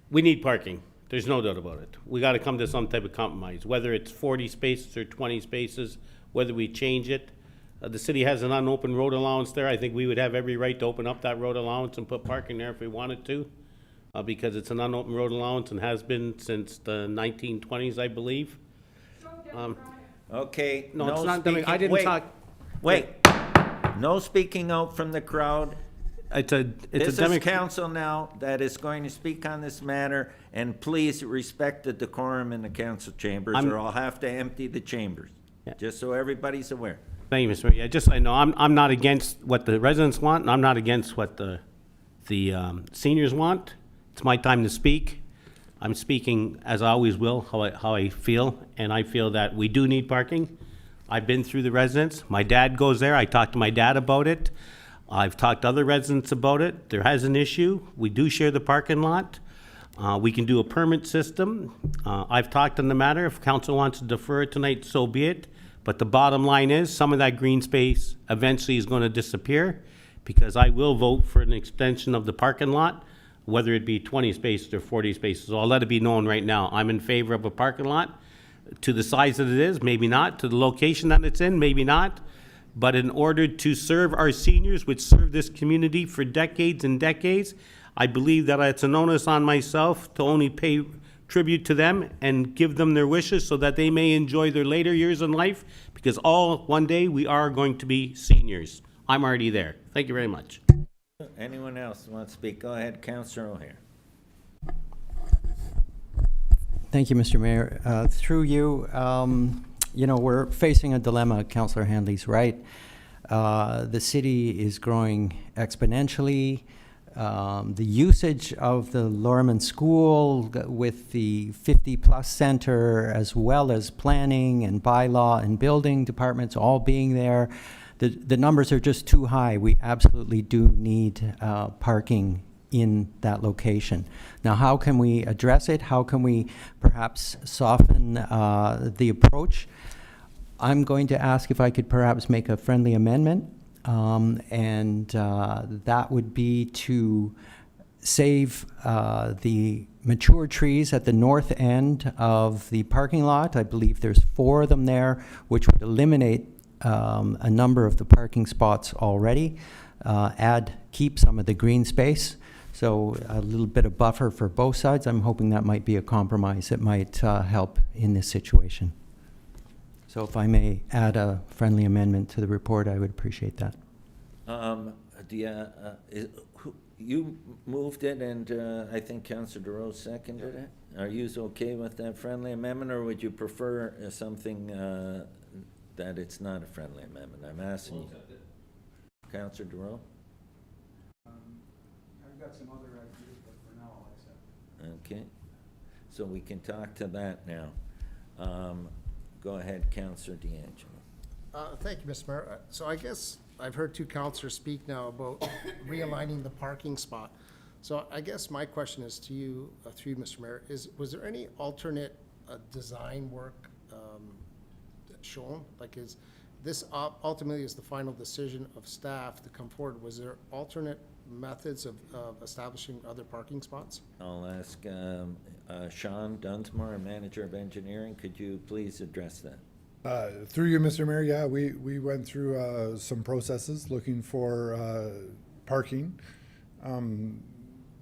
we need parking. There's no doubt about it. We got to come to some type of compromise, whether it's 40 spaces or 20 spaces, whether we change it. The city has an unopened road allowance there. I think we would have every right to open up that road allowance and put parking there if we wanted to, because it's an unopened road allowance and has been since the 1920s, I believe. Okay. No, it's not. Speaking, I didn't talk. Wait. No speaking out from the crowd. This is council now that is going to speak on this matter, and please respect the decorum in the council chambers, or I'll have to empty the chambers. Yeah. Just so everybody's aware. Thank you, Mr. Mayor. Yeah, just so I know, I'm not against what the residents want, and I'm not against what the seniors want. It's my time to speak. I'm speaking, as I always will, how I feel, and I feel that we do need parking. I've been through the residents. My dad goes there. I talked to my dad about it. I've talked to other residents about it. There has an issue. We do share the parking lot. We can do a permit system. I've talked on the matter. If council wants to defer it tonight, so be it. But the bottom line is, some of that green space eventually is going to disappear, because I will vote for an extension of the parking lot, whether it be 20 spaces or 40 spaces. So I'll let it be known right now. I'm in favor of a parking lot to the size that it is, maybe not. To the location that it's in, maybe not. But in order to serve our seniors, which serve this community for decades and decades, I believe that it's an onus on myself to only pay tribute to them and give them their wishes so that they may enjoy their later years in life, because one day we are going to be seniors. I'm already there. Thank you very much. Anyone else want to speak? Go ahead, Councillor O'Hare. Thank you, Mr. Mayor. Through you, we're facing a dilemma. Councillor Handley's right. The city is growing exponentially. The usage of the Lorman School with the 50-plus center, as well as planning and bylaw and building departments all being there, the numbers are just too high. We absolutely do need parking in that location. Now, how can we address it? How can we perhaps soften the approach? I'm going to ask if I could perhaps make a friendly amendment, and that would be to save the mature trees at the north end of the parking lot. I believe there's 4 of them there, which would eliminate a number of the parking spots already, keep some of the green space. So a little bit of buffer for both sides. I'm hoping that might be a compromise that might help in this situation. So if I may add a friendly amendment to the report, I would appreciate that. You moved it, and I think Councillor DeRose seconded it. Are you okay with that friendly amendment, or would you prefer something that it's not a friendly amendment? I'm asking you. Councillor DeRose? I've got some other ideas, but for now I'll accept. Okay. So we can talk to that now. Go ahead, Councillor D'Angelo. Thank you, Mr. Mayor. So I guess I've heard 2 councillors speak now about realigning the parking spot. So I guess my question is to you, through you, Mr. Mayor, was there any alternate design work shown? Like, is this ultimately is the final decision of staff to come forward? Was there alternate methods of establishing other parking spots? I'll ask Sean Dunsmore, Manager of Engineering. Could you please address that? Through you, Mr. Mayor, yeah, we went through some processes looking for parking.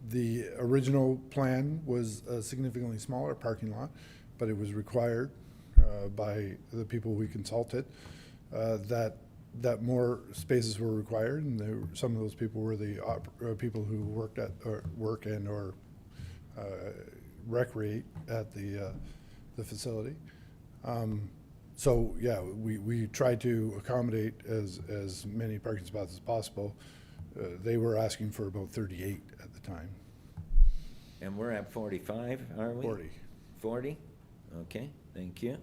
The original plan was a significantly smaller parking lot, but it was required by the people we consulted that more spaces were required, and some of those people were the people who worked at or work and or recreate at the facility. So yeah, we tried to accommodate as many parking spots as possible. They were asking for about 38 at the time. And we're at 45, are we? 40. 40? Okay, thank you.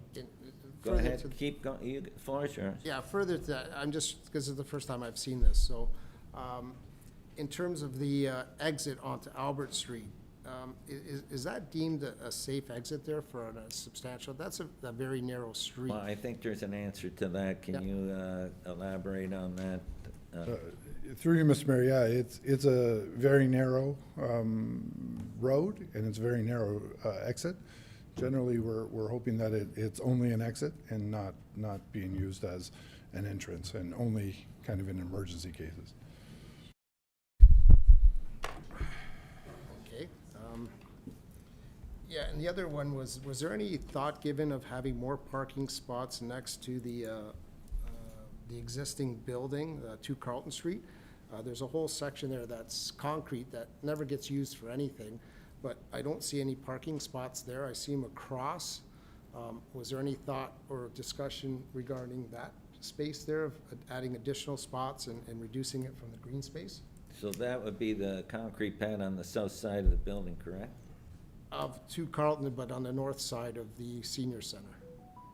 Go Further ahead, to- keep going, you, floor is yours. Yeah, further to that, I'm just, because it's the first time I've seen this, so, in terms of the exit onto Albert Street, is that deemed a safe exit there for a substantial, that's a very narrow street. Well, I think there's an answer to that. Can you elaborate on that? Through you, Mr. Mayor, yeah, it's a very narrow road, and it's a very narrow exit. Generally, we're hoping that it's only an exit and not being used as an entrance, and only kind of in emergency cases. Okay. Yeah, and the other one was there any thought given of having more parking spots next to the existing building, 2 Carlton Street? There's a whole section there that's concrete that never gets used for anything, but I don't see any parking spots there. I see them across. Was there any thought or discussion regarding that space there of adding additional spots and reducing it from the green space? So that would be the concrete pad on the south side of the building, correct? Of 2 Carlton, but on the north side of the senior center.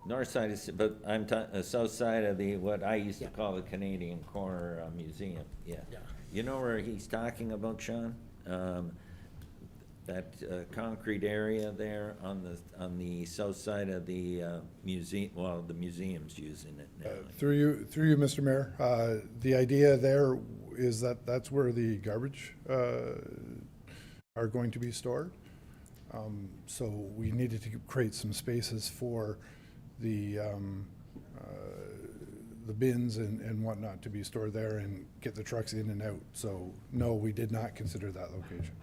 North side is, but I'm south side of the, what I used to call the Canadian Corner Museum, yeah. Yeah. You know where he's talking about, Sean? That concrete area there on the south side of the museum, well, the museum's using it now. Through you, Mr. Mayor, the idea there is that that's where the garbage are going to be stored. So we needed to create some spaces for the bins and whatnot to be stored there and get the trucks in and out. So no, we did not consider that location.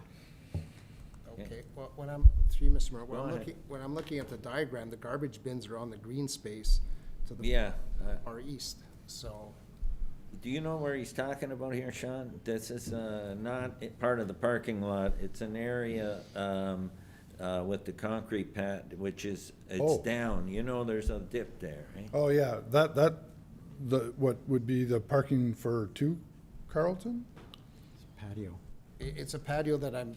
Okay, well, when I'm, through you, Mr. Mayor, Go ahead. when I'm looking at the diagram, the garbage bins are on the green space to the Yeah. far east, so. Do you know where he's talking about here, Sean? This is not part of the parking lot. It's an area with the concrete pad, which is, it's Oh. down. You know, there's a dip there, right? Oh, yeah, what would be the parking for 2 Carlton? Patio. It's a patio that in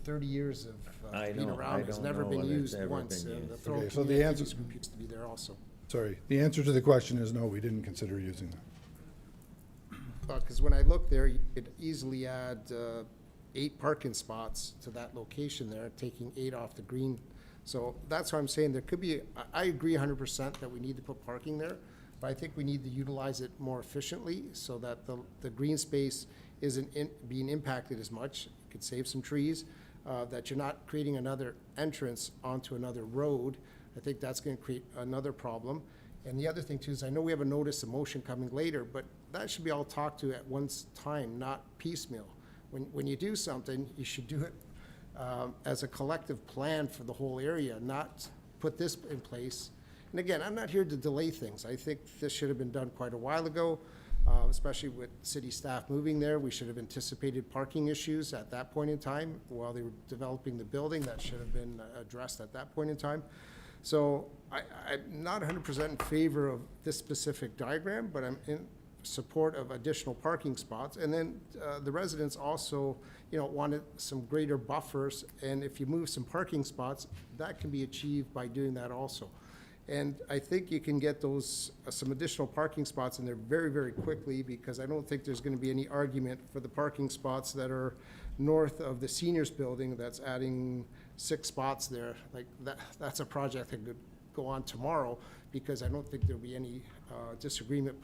30 years of I being know, around, I has don't never know been whether it's used ever once. been And the used. Thorold Okay, so the Community answer- Activities Group used to be there also. Sorry, the answer to the question is no, we didn't consider using that. Because when I look there, you could easily add 8 parking spots to that location there, taking 8 off the green. So that's what I'm saying, there could be, I agree 100% that we need to put parking there, but I think we need to utilize it more efficiently so that the green space isn't being impacted as much. You could save some trees, that you're not creating another entrance onto another road. I think that's going to create another problem. And the other thing too is I know we have a notice of motion coming later, but that should be all talked to at one time, not piecemeal. When you do something, you should do it as a collective plan for the whole area, not put this in place. And again, I'm not here to delay things. I think this should have been done quite a while ago, especially with city staff moving there. We should have anticipated parking issues at that point in time while they were developing the building. That should have been addressed at that point in time. So I'm not 100% in favor of this specific diagram, but I'm in support of additional parking spots. And then the residents also, wanted some greater buffers. And if you move some parking spots, that can be achieved by doing that also. And I think you can get those, some additional parking spots in there very, very quickly, because I don't think there's gonna be any argument for the parking spots that are north of the seniors building that's adding 6 spots there. Like, that's a project that could go on tomorrow, because I don't think there'll be any disagreement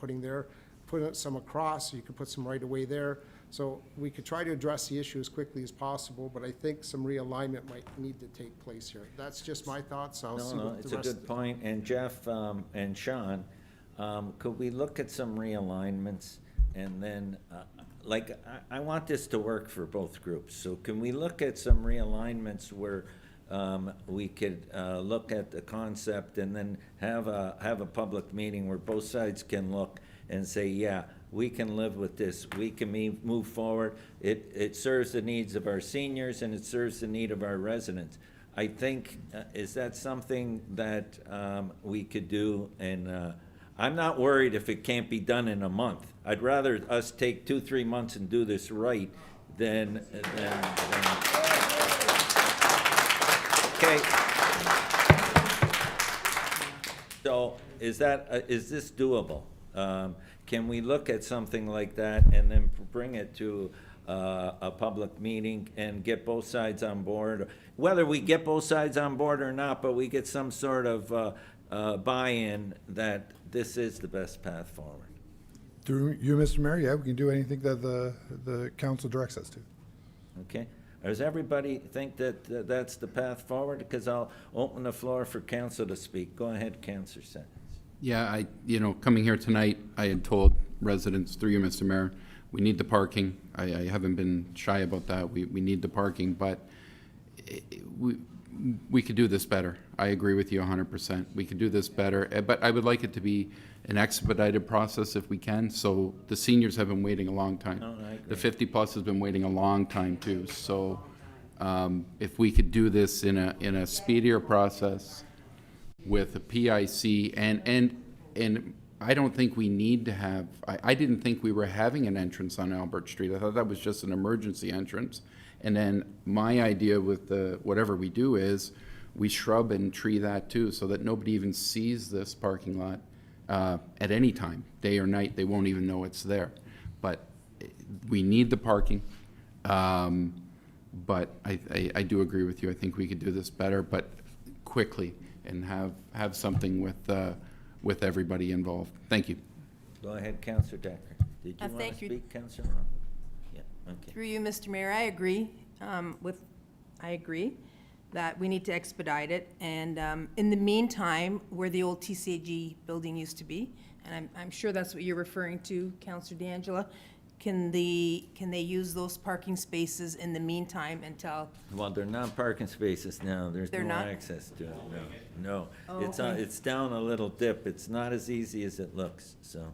put some across, you could put some right away there. So we could try to address the issue as quickly as possible, but I think some realignment might need to take place here. That's just my thoughts. I'll see No, what it's the a rest. good point. And Jeff and Sean, could we look at some realignments? And then, like, I want this to work for both groups. So can we look at some realignments where we could look at the concept and then have a public meeting where both sides can look and say, yeah, we can live with this, we can move forward. It serves the needs of our seniors and it serves the need of our residents. I think, is that something that we could do? And I'm not worried if it can't be done in a month. I'd rather us take 2-3 months and do this right than okay. So is this doable? Can we look at something like that and then bring it to a public meeting and get both sides on board? Whether we get both sides on board or not, but we get some sort of buy-in that this is the best path forward. Through you, Mr. Mayor, yeah, we can do anything that the council directs us to. Okay? Does everybody think that that's the path forward? Because I'll open the floor for council to speak. Go ahead, Councillor Sentence. Yeah, coming here tonight, I had told residents, through you, Mr. Mayor, we need the parking. I haven't been shy about that. We need the parking, but we could do this better. I agree with you 100%. We could do this better, but I would like it to be an expedited process if we can. So the seniors have been waiting a long time. No, I agree. The 50+ has been waiting a long time too. So if we could do this in a speedier process with a PIC and I don't think we need to have, I didn't think we were having an entrance on Albert Street. I thought that was just an emergency entrance. And then my idea with whatever we do is we shrub and tree that too, so that nobody even sees this parking lot at any time, day or night. They won't even know it's there. But we need the parking. But I do agree with you. I think we could do this better, but quickly, and have something with everybody involved. Thank you. Go ahead, Councillor Decker. Did you want to thank you. speak, Councillor Ron? Yeah, okay. Through you, Mr. Mayor, I agree I agree that we need to expedite it. And in the meantime, where the old TCAG building used to be, and I'm sure that's what you're referring to, Councillor D'Angela, can they use those parking spaces in the meantime until? Well, they're not parking spaces now. There's They're no not? access to it, no. Oh, It's okay. it's down a little dip. It's not as easy as it looks, so.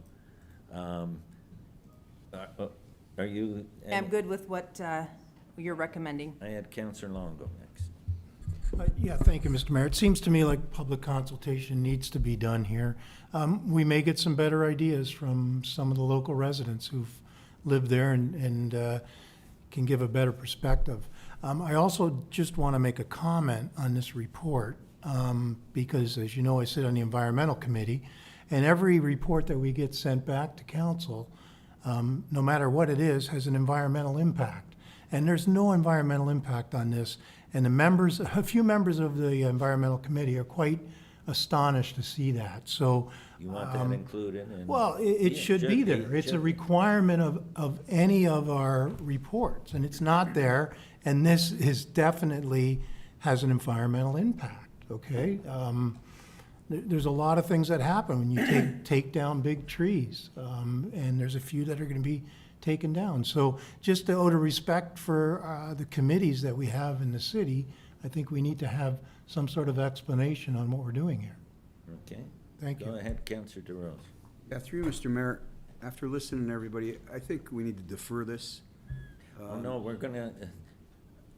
Are you? I'm good with what you're recommending. I had Councillor Long go next. Yeah, thank you, Mr. Mayor. It seems to me like public consultation needs to be done here. We may get some better ideas from some of the local residents who've lived there and can give a better perspective. I also just want to make a comment on this report because, as you know, I sit on the Environmental Committee, and every report that we get sent back to council, no matter what it is, has an environmental impact. And there's no environmental impact on this. And a few members of the Environmental Committee are quite astonished to see that. So. You want that included? Well, it should be there. It's a requirement of any of our reports, and it's not there. And this is definitely has an environmental impact, okay? There's a lot of things that happen when you take down big trees, and there's a few that are going to be taken down. So just to out of respect for the committees that we have in the city, I think we need to have some sort of explanation on what we're doing here. Okay. Thank you. Go ahead, Councillor DeRose. Yeah, through you, Mr. Mayor, after listening to everybody, I think we need to defer this. Oh, no, we're gonna,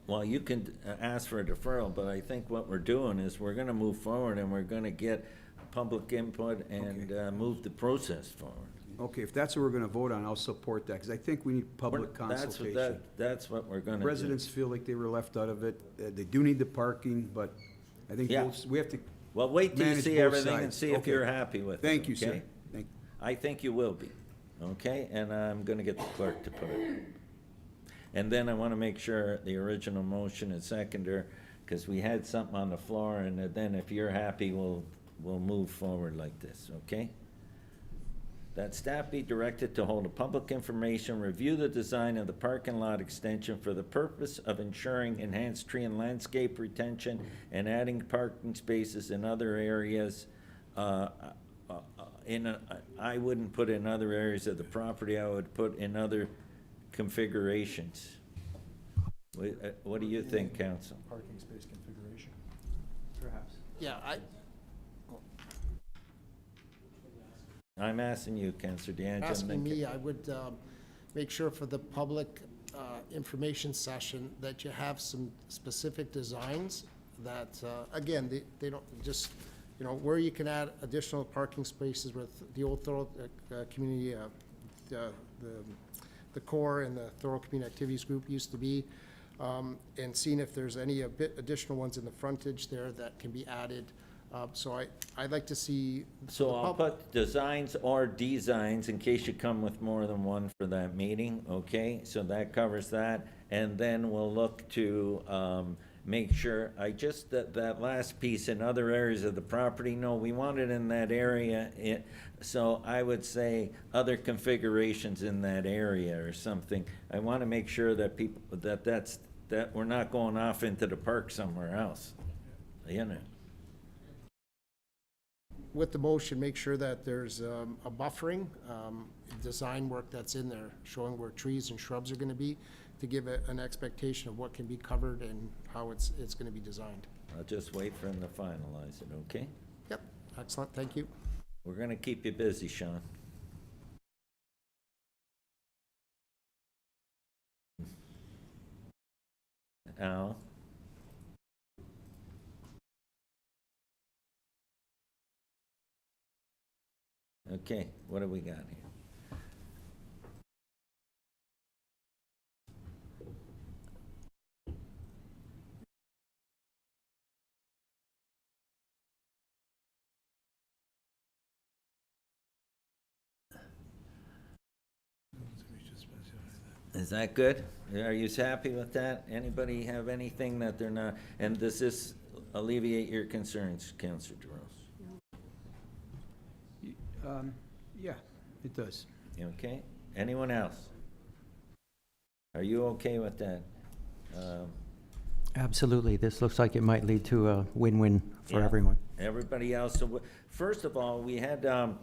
well, you can ask for a deferral, but I think what we're doing is we're gonna move forward and we're gonna get public input and move the process forward. Okay, if that's what we're gonna vote on, I'll support that, because I think we need public consultation. That's what we're gonna do. Residents feel like they were left out of it. They do need the parking, but I think Yeah. we have to. Well, wait till you manage see both everything and sides. see if Okay. you're happy with it. Thank you, sir. okay? Thank I think you will be, okay? And I'm gonna get the clerk to put it. And then I wanna make sure the original motion is seconder, because we had something on the floor, and then if you're happy, we'll move forward like this, okay? that staff be directed to hold a public information, review the design of the parking lot extension for the purpose of ensuring enhanced tree and landscape retention and adding parking spaces in other areas. I wouldn't put in other areas of the property, I would put in other configurations. What do you think, council? Parking space configuration. Perhaps. Yeah, I'm asking you, Councillor DeAngelo. asking me, I would make sure for the public information session that you have some specific designs that, again, they don't just, you know, where you can add additional parking spaces with the old Thorold community, the core and the Thorold Community Activities Group used to be, and seeing if there's any additional ones in the frontage there that can be added. So I'd like to see. So I'll put designs or designs in case you come with more than one for that meeting, okay? So that covers that. And then we'll look to make sure, that last piece in other areas of the property, no, we want it in that area. So I would say other configurations in that area or something. I want to make sure that people, that we're not going off into the park somewhere else, you know? With the motion, make sure that there's a buffering, design work that's in there, showing where trees and shrubs are gonna be, to give an expectation of what can be covered and how it's gonna be designed. I'll just wait for him to finalize it, okay? Yep, excellent, thank you. We're gonna keep you busy, Sean. Al? Okay, what do we got here? Is that good? Are you happy with that? Anybody have anything that they're not, and does this alleviate your concerns, Councillor DeRose? Yeah, it does. Okay, anyone else? Are you okay with that? Absolutely. This looks like it might lead to a win-win for Yeah. everyone. Everybody else, so first of all, we had a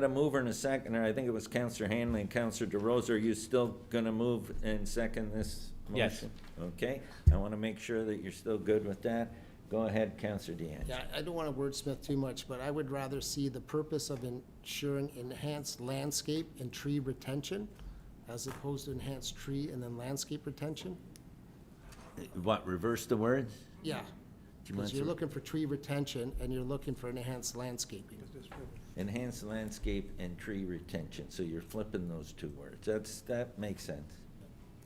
mover and a seconder, I think it was Councillor Hanley and Councillor DeRose. Are you still gonna move and second this motion? Yes. Okay, I wanna make sure that you're still good with that. Go ahead, Councillor DeAngelo. Yeah, I don't want to wordsmith too much, but I would rather see the purpose of ensuring enhanced landscape and tree retention as opposed to enhanced tree and then landscape retention. What, reverse the words? Yeah, Do you because want you're to- looking for tree retention and you're looking for enhanced landscaping. Enhance landscape and tree retention, so you're flipping those two words. That makes sense.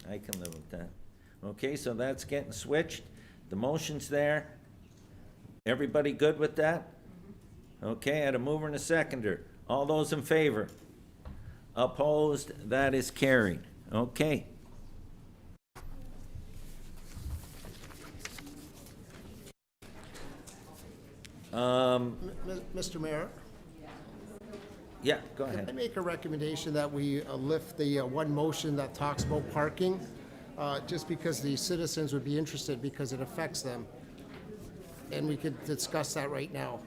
I can live with that. Okay, so that's getting switched. The motion's there. Everybody good with that? Okay, I had a mover and a seconder. All those in favor? Opposed? That is carried. Okay. Mr. Mayor? Yeah, go Can I ahead. make a recommendation that we lift the one motion that talks about parking, just because the citizens would be interested because it affects them? And we could discuss that right now.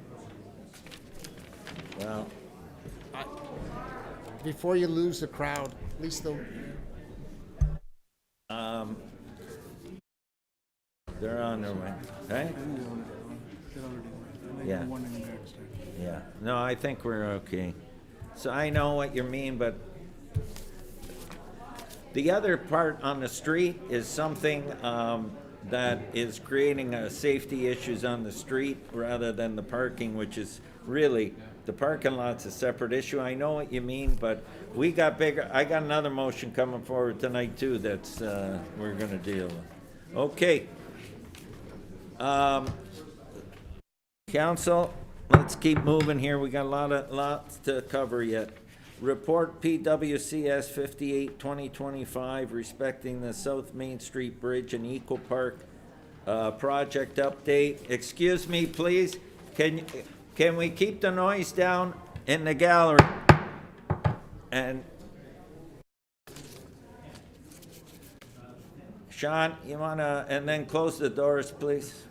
Well, Before you lose the crowd, at least the, they're on their way, right? Yeah. Yeah, no, I think we're okay. So I know what you mean, but the other part on the street is something that is creating safety issues on the street rather than the parking, which is really, the parking lot's a separate issue. I know what you mean, but we got bigger, I got another motion coming forward tonight too that's we're gonna deal with. Okay. Council, let's keep moving here. We got lots to cover yet. Report PWCS 58 2025 respecting the South Main Street Bridge and Eco Park project update. Excuse me, please. Can we keep the noise down in the gallery? And Sean, you wanna, and then close the doors, please?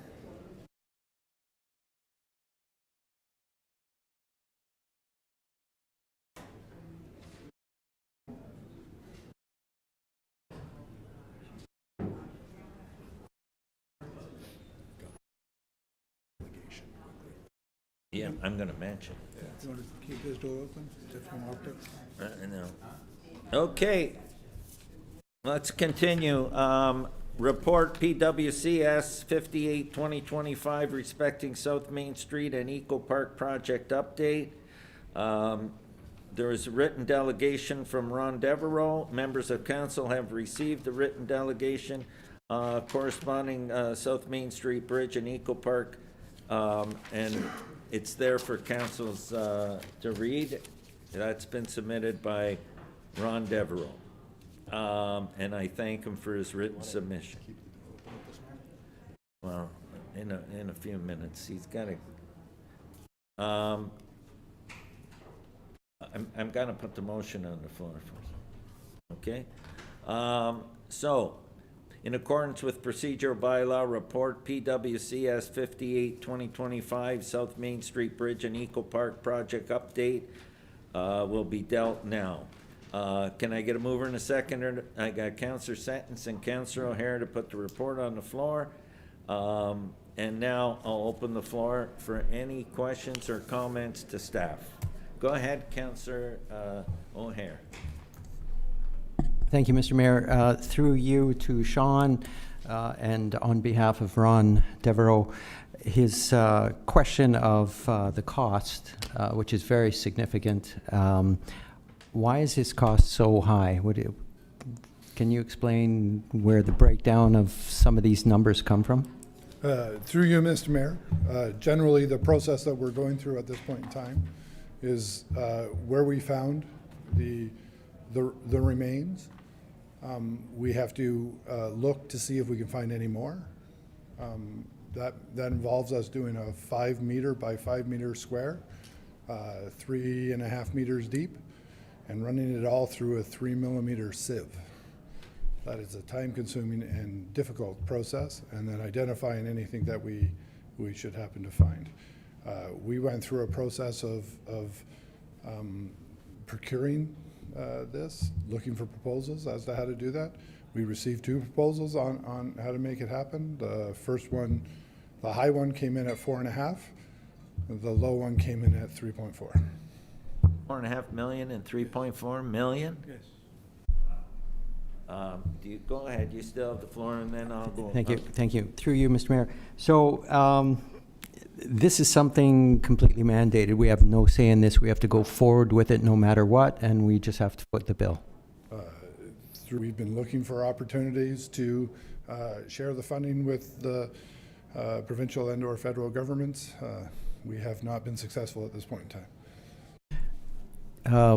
Yeah, I'm gonna mention. You want to keep this door open, different optics? I know. Okay, let's continue. Report PWCS 58 2025 respecting South Main Street and Eco Park project update. There is a written delegation from Ron Devereaux. Members of council have received the written delegation corresponding South Main Street Bridge and Eco Park, and it's there for councils to read. That's been submitted by Ron Devereaux. And I thank him for his written submission. Well, in a few minutes, he's got to. I'm gonna put the motion on the floor first. Okay? So, in accordance with procedural bylaw report PWCS 58 2025 South Main Street Bridge and Eco Park project update will be dealt now. Can I get a mover and a seconder? I got Councillor Sentence and Councillor O'Hare to put the report on the floor. And now I'll open the floor for any questions or comments to staff. Go ahead, Councillor O'Hare. Thank you, Mr. Mayor. Through you to Sean, and on behalf of Ron Devereaux, his question of the cost, which is very significant. Why is his cost so high? Can you explain where the breakdown of some of these numbers come from? Through you, Mr. Mayor, generally the process that we're going through at this point in time is where we found the remains. We have to look to see if we can find any more. That involves us doing a 5 meter by 5 meter square, 3.5 meters deep, and running it all through a 3 millimeter sieve. That is a time-consuming and difficult process, and then identifying anything that we should happen to find. We went through a process of procuring this, looking for proposals as to how to do that. We received 2 proposals on how to make it happen. The first one, the high one came in at 4.5. The low one came in at 3.4. 4.5 million and 3.4 million? Yes. Do you go ahead? You still have the floor, and then I'll go. Thank you. Thank you. Through you, Mr. Mayor. So this is something completely mandated. We have no say in this. We have to go forward with it no matter what, and we just have to foot the bill. We've been looking for opportunities to share the funding with the provincial and/or federal governments. We have not been successful at this point in time.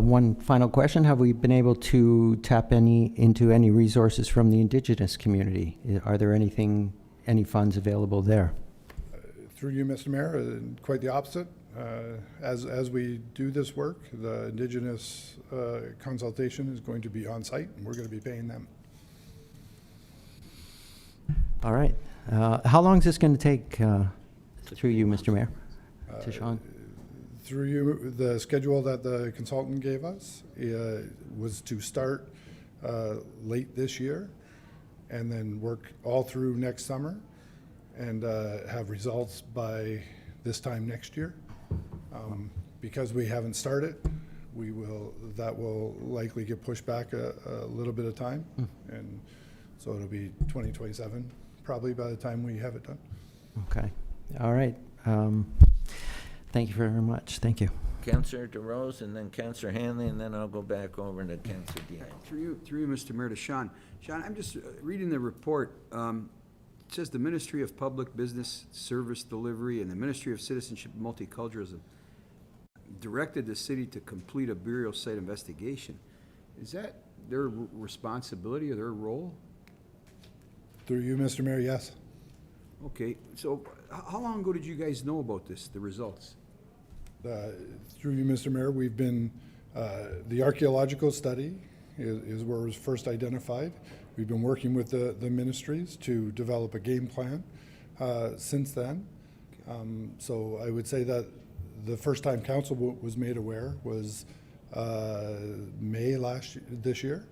One final question. Have we been able to tap into any resources from the Indigenous community? Are there any funds available there? Through you, Mr. Mayor, quite the opposite. As we do this work, the Indigenous consultation is going to be on site, and we're going to be paying them. All right. How long is this going to take? Through you, Mr. Mayor, to Sean? Through you, the schedule that the consultant gave us was to start late this year and then work all through next summer and have results by this time next year. Because we haven't started, that will likely get pushed back a little bit of time. And so it'll be 2027 probably by the time we have it done. Okay. All right. Thank you very much. Thank you. Councillor DeRose, and then Councillor Hanley, and then I'll go back over to Councillor Dion. Through you, Mr. Mayor, to Sean. Sean, I'm just reading the report. It says the Ministry of Public Business Service Delivery and the Ministry of Citizenship and Multiculturalism directed the city to complete a burial site investigation. Is that their responsibility or their role? Through you, Mr. Mayor, yes. Okay, so how long ago did you guys know about this, the results? Through you, Mr. Mayor, we've been The archaeological study is where it was first identified. We've been working with the ministries to develop a game plan since then. So I would say that the first time council was made aware was May this year.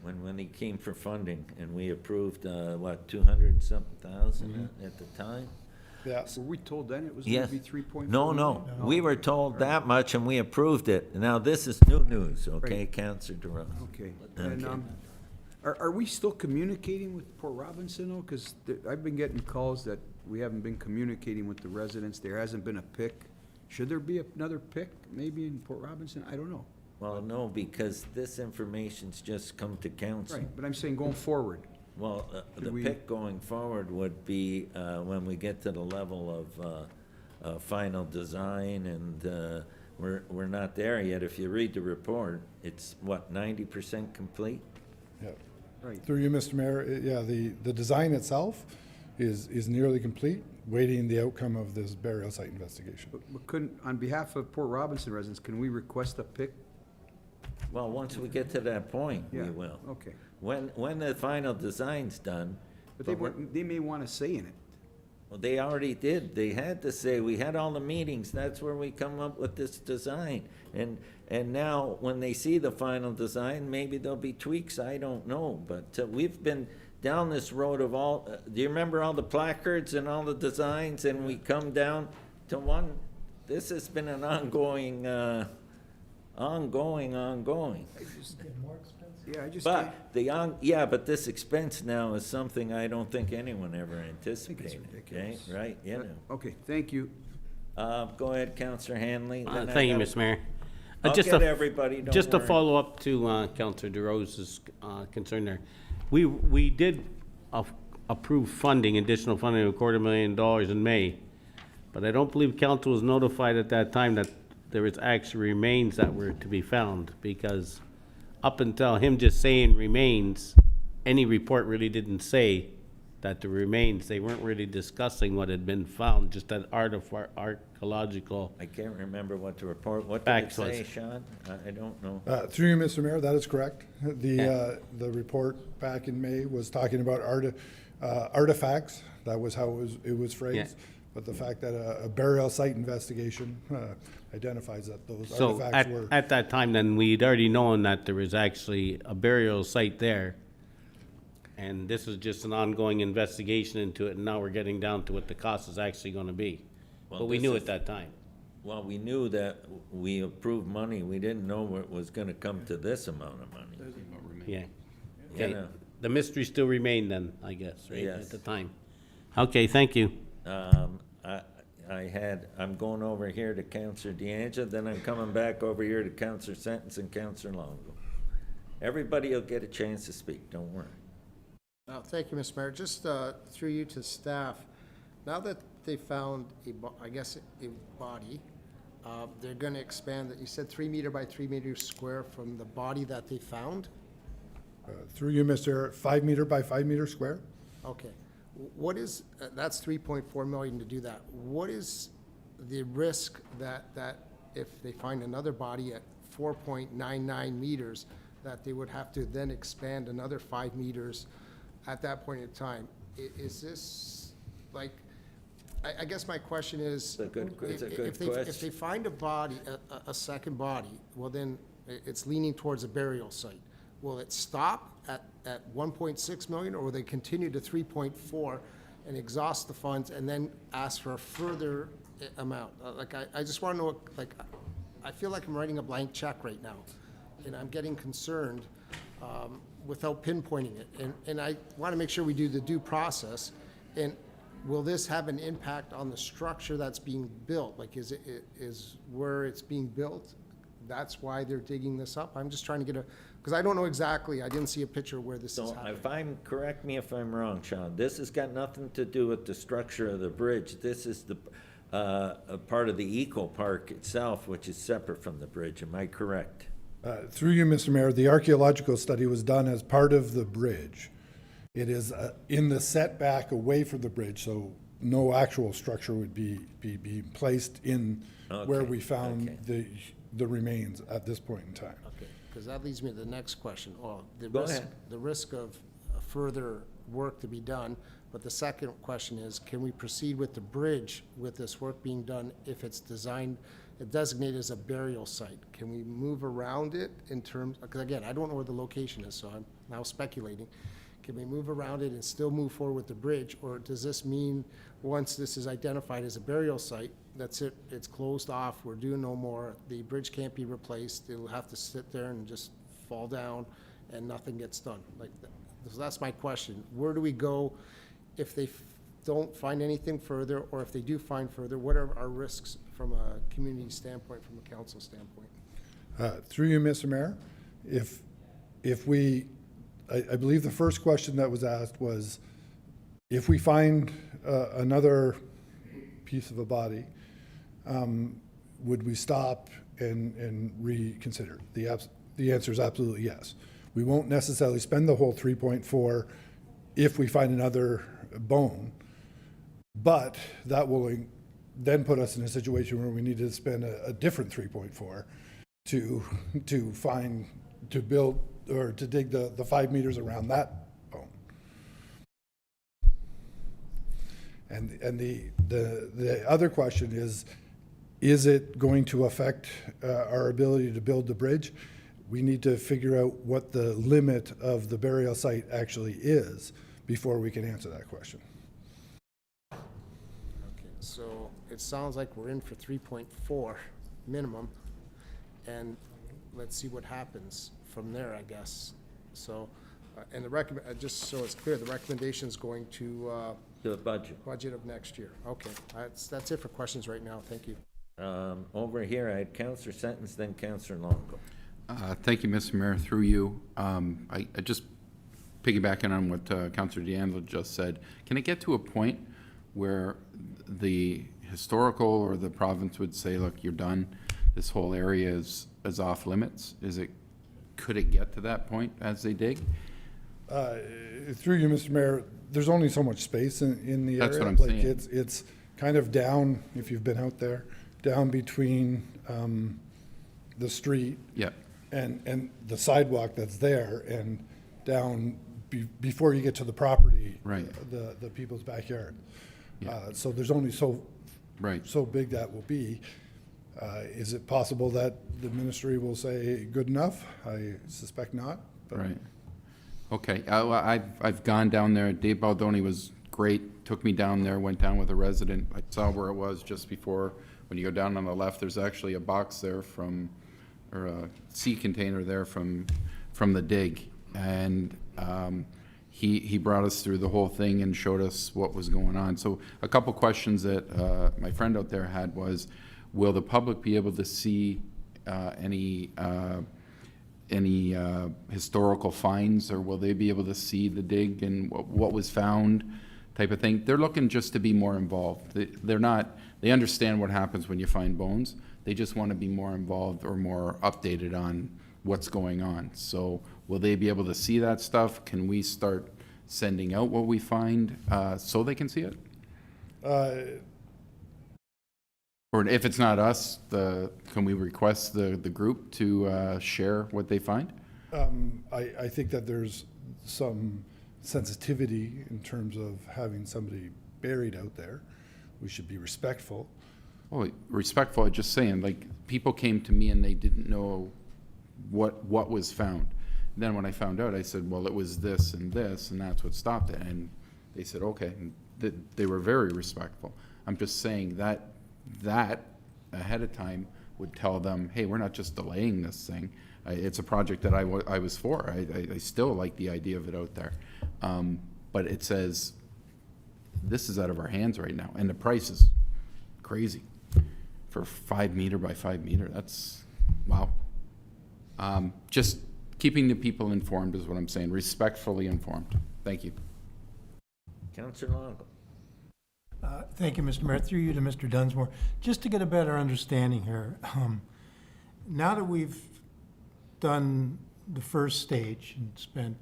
When he came for funding, and we approved, 200 and something thousand at the time? Yeah. Were we told then it was Yes. gonna be 3.4? No, million? we were told that much and we approved it. Now, this is new news, okay, Right. Councillor Duran? Okay, and, Okay. are we still communicating with Port Robinson though? Cause I've been getting calls that we haven't been communicating with the residents, there hasn't been a pick. Should there be another pick, maybe in Port Robinson? I don't know. Well, no, because this information's just come to council. Right, but I'm saying going forward. Well, the Should we- pick going forward would be when we get to the level of final design, and we're not there yet. If you read the report, it's, 90% complete? Yeah. Right. Through you, Mr. Mayor, the design itself is nearly complete, waiting the outcome of this burial site investigation. But couldn't, on behalf of Port Robinson residents, can we request a pick? Well, once we get to that point, we Yeah, will. okay. When the final design's done. But we're- they may want to say in it. Well, they already did. They had to say, we had all the meetings, that's where we come up with this design. And now, when they see the final design, maybe there'll be tweaks, I don't know. But we've been down this road of all, do you remember all the placards and all the designs? And we come down to one, this has been an ongoing. Yeah, I just. But but this expense now is something I don't think anyone ever I think it's anticipated, okay? ridiculous. Right, you know. Okay, thank you. Go ahead, Councillor Hanley. then I Thank you, have- Mr. Mayor. I'll Just get to- everybody, don't Just to worry. follow up to Councillor DeRose's concern there. We did approve funding, additional funding of $250,000 in May, but I don't believe council was notified at that time that there was actually remains that were to be found, because up until him just saying remains, any report really didn't say that the remains, they weren't really discussing what had been found, just that archaeological. I can't remember what the report, what did it Facts was. say, Sean? I don't know. Through you, Mr. Mayor, that is correct. The report back in May was talking about artifacts. That was how it was phrased. Yeah. But the fact that a burial site investigation identifies that those So artifacts were. at that time, then, we'd already known that there was actually a burial site there. And this is just an ongoing investigation into it, and now we're getting down to what the cost is actually gonna be. Well, But we this knew is- at that time. Well, we knew that we approved money. We didn't know it was gonna come to this amount of money. Yeah. You Okay, know. the mystery still remained then, I guess, right, Yes. at the time. Okay, thank you. I'm going over here to Councillor DeAngelo, then I'm coming back over here to Councillor Sentence and Councillor Longo. Everybody will get a chance to speak, don't worry. Thank you, Mr. Mayor. Just through you to staff, now that they found a body, they're going to expand it. You said 3 meter by 3 meters square from the body that they found? Through you, Mr. 5 meter by 5 meter square. Okay. What is, that's 3.4 million to do that. What is the risk that if they find another body at 4.99 meters, that they would have to then expand another 5 meters at that point in time? Is this, like, I guess my question is, It's a good if they question. find a body, a second body, well then, it's leaning towards a burial site. Will it stop at 1.6 million, or will they continue to 3.4 and exhaust the funds and then ask for a further amount? I just want to know, I feel like I'm writing a blank check right now, and I'm getting concerned without pinpointing it. And I want to make sure we do the due process. And will this have an impact on the structure that's being built? Like, is where it's being built, that's why they're digging this up? I'm just trying to get because I don't know exactly, I didn't see a picture where this is So happening. correct me if I'm wrong, Sean, this has got nothing to do with the structure of the bridge. This is a part of the eco park itself, which is separate from the bridge. Am I correct? Through you, Mr. Mayor, the archaeological study was done as part of the bridge. It is in the setback away from the bridge, so no actual structure would be placed in where Okay, we found okay. the remains at this point in time. Okay, because that leads me to the next question. Well, Go ahead. the risk of further work to be done, but the second question is, can we proceed with the bridge with this work being done if it's designed, designated as a burial site? Can we move around it in terms, because again, I don't know where the location is, so I'm now speculating. Can we move around it and still move forward with the bridge, or does this mean once this is identified as a burial site, that's it, it's closed off, we're doing no more, the bridge can't be replaced, it'll have to sit there and just fall down and nothing gets done? Like, so that's my question. Where do we go if they don't find anything further, or if they do find further, what are our risks from a community standpoint, from a council standpoint? Through you, Mr. Mayor, if we, I believe the first question that was asked was, if we find another piece of a body, would we stop and reconsider? The answer is absolutely yes. We won't necessarily spend the whole 3.4 if we find another bone, but that will then put us in a situation where we need to spend a different 3.4 to find, to build, or to dig the 5 meters around that bone. And the other question is it going to affect our ability to build the bridge? We need to figure out what the limit of the burial site actually is before we can answer that question. Okay, so it sounds like we're in for 3.4 minimum, and let's see what happens from there, I guess. So, and just so it's clear, the recommendation is going to The budget. of next year. Okay, that's it for questions right now. Thank you. Over here, I had Councillor Sentence, then Councillor Longo. Thank you, Mr. Mayor. Through you, I just piggybacking on what Councillor D'Angelo just said. Can it get to a point where the historical or the province would say, "Look, you're done. This whole area is off limits"? Could it get to that point as they dig? Through you, Mr. Mayor, there's only so much space in the area. That's what I'm saying. It's kind of down, if you've been out there, down between the street. Yeah. And the sidewalk that's there, and down before you get to the property. Right. The people's backyard. Yeah. So there's only so big that will be. Is it possible that the ministry will say good enough? I suspect not. But Right. Okay. Well, I've gone down there. Dave Baldoni was great. Took me down there. Went down with a resident. I saw where it was just before. When you go down on the left, there's actually a box there or a sea container there from the dig, and he brought us through the whole thing and showed us what was going on. So a couple questions that my friend out there had was, will the public be able to see any historical finds, or will they be able to see the dig and what was found, type of thing? They're looking just to be more involved. They understand what happens when you find bones. They just want to be more involved or more updated on what's going on. So will they be able to see that stuff? Can we start sending out what we find so they can see it? Or if it's not us, can we request the group to share what they find? I think that there's some sensitivity in terms of having somebody buried out there. We should be respectful. Oh, respectful, I'm just saying, like, people came to me and they didn't know what was found. Then when I found out, I said, well, it was this, and that's what stopped it. And they said, okay. And they were very respectful. I'm just saying that ahead of time would tell them, hey, we're not just delaying this thing. It's a project that I was for. I still like the idea of it out there. But it says, this is out of our hands right now. And the price is crazy for 5 meter by 5 meter. That's, wow. Just keeping the people informed is what I'm saying, respectfully informed. Thank you. Councillor Longo. Thank you, Mr. Mayor. Through you to Mr. Dunsmore. Just to get a better understanding here, now that we've done the first stage and spent